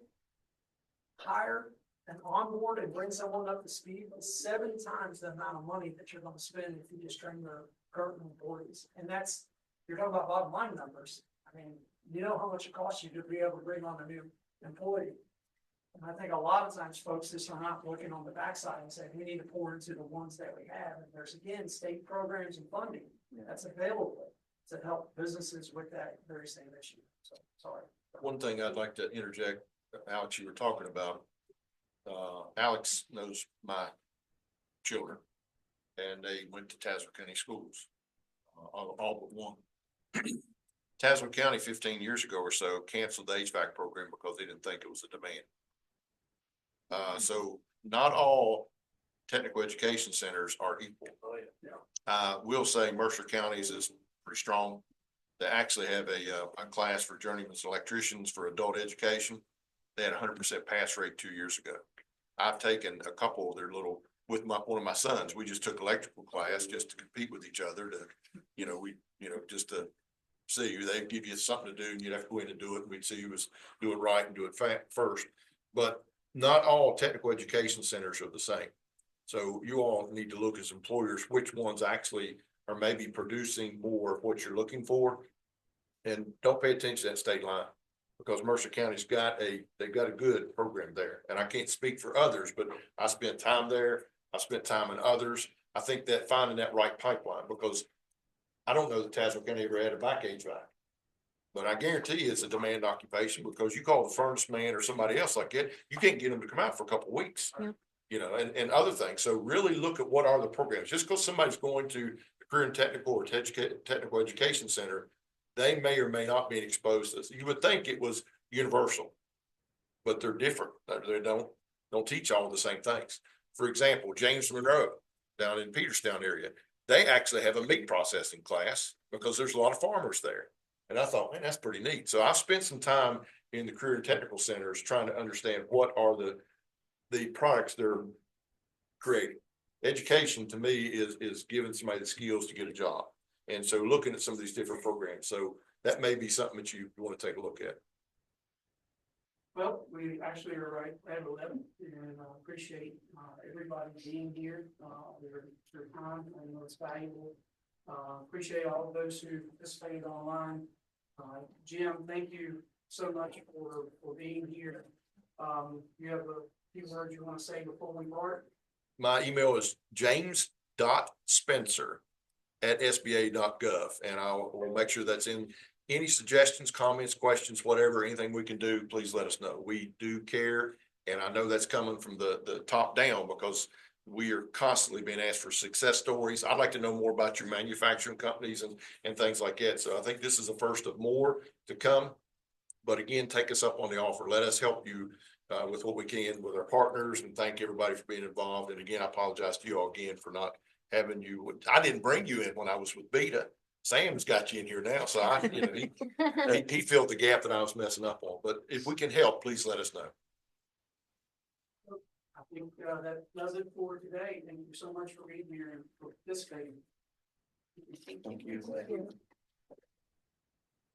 hire, and onboard and bring someone up to speed is 7 times the amount of money that you're going to spend if you just train your current employees. And you're talking about bottom line numbers. You know how much it costs you to be able to bring on a new employee. And I think a lot of times folks just are not looking on the backside and saying, we need to pour into the ones that we have. And there's, again, state programs and funding that's available to help businesses with that very same issue. So, sorry. One thing I'd like to interject, Alex, you were talking about, Alex knows my children, and they went to Tazewell County schools, all but one. Tazewell County 15 years ago or so canceled the HVAC program because they didn't think it was a demand. So not all technical education centers are equal. We'll say Mercer County's is pretty strong. They actually have a class for journeyman's electricians for adult education. They had 100% pass rate 2 years ago. I've taken a couple of their with one of my sons. We just took electrical class just to compete with each other just to see. They give you something to do and you'd have to go in and do it. And we'd see who was do it right and do it first. But not all technical education centers are the same. So you all need to look as employers, which ones actually are maybe producing more of what you're looking for. And don't pay attention to that state line, because Mercer County's they've got a good program there. And I can't speak for others, but I spent time there. I spent time in others. I think that finding that right pipeline, because I don't know that Tazewell County ever had a back HVAC, but I guarantee you it's a demand occupation, because you call the furnace man or somebody else like that, you can't get them to come out for a couple of weeks, and other things. So really look at what are the programs. Just because somebody's going to the Career and Technical or Technical Education Center, they may or may not be exposed to this. You would think it was universal, but they're different. They don't teach all the same things. For example, James Monroe down in Peterstown area, they actually have a meat processing class because there's a lot of farmers there. And I thought, man, that's pretty neat. So I've spent some time in the career and technical centers trying to understand what are the products they're creating. Education to me is giving somebody the skills to get a job. And so looking at some of these different programs. So that may be something that you want to take a look at. Well, we actually are right at 11, and I appreciate everybody being here, their time. I know it's valuable Appreciate all of those who participated online. Jim, thank you so much for being here. You have a few words you want to say before we part? My email is james.spencer@sba.gov, and will make sure that's in. Any suggestions, comments, questions, whatever, anything we can do, please let us know. We do care, and I know that's coming from the top down because we are constantly being asked for success stories. I'd like to know more about your manufacturing companies and things like that. So I think this is the first of more to come. But again, take us up on the offer. Let us help you with what we can with our partners, and thank everybody for being involved. And again, I apologize to you all again for not having you. I didn't bring you in when I was with Beta. Sam's got you in here now, so he filled the gap that I was messing up on. But if we can help, please let us know. I think that does it for today. Thank you so much for being here and for participating. Thank you.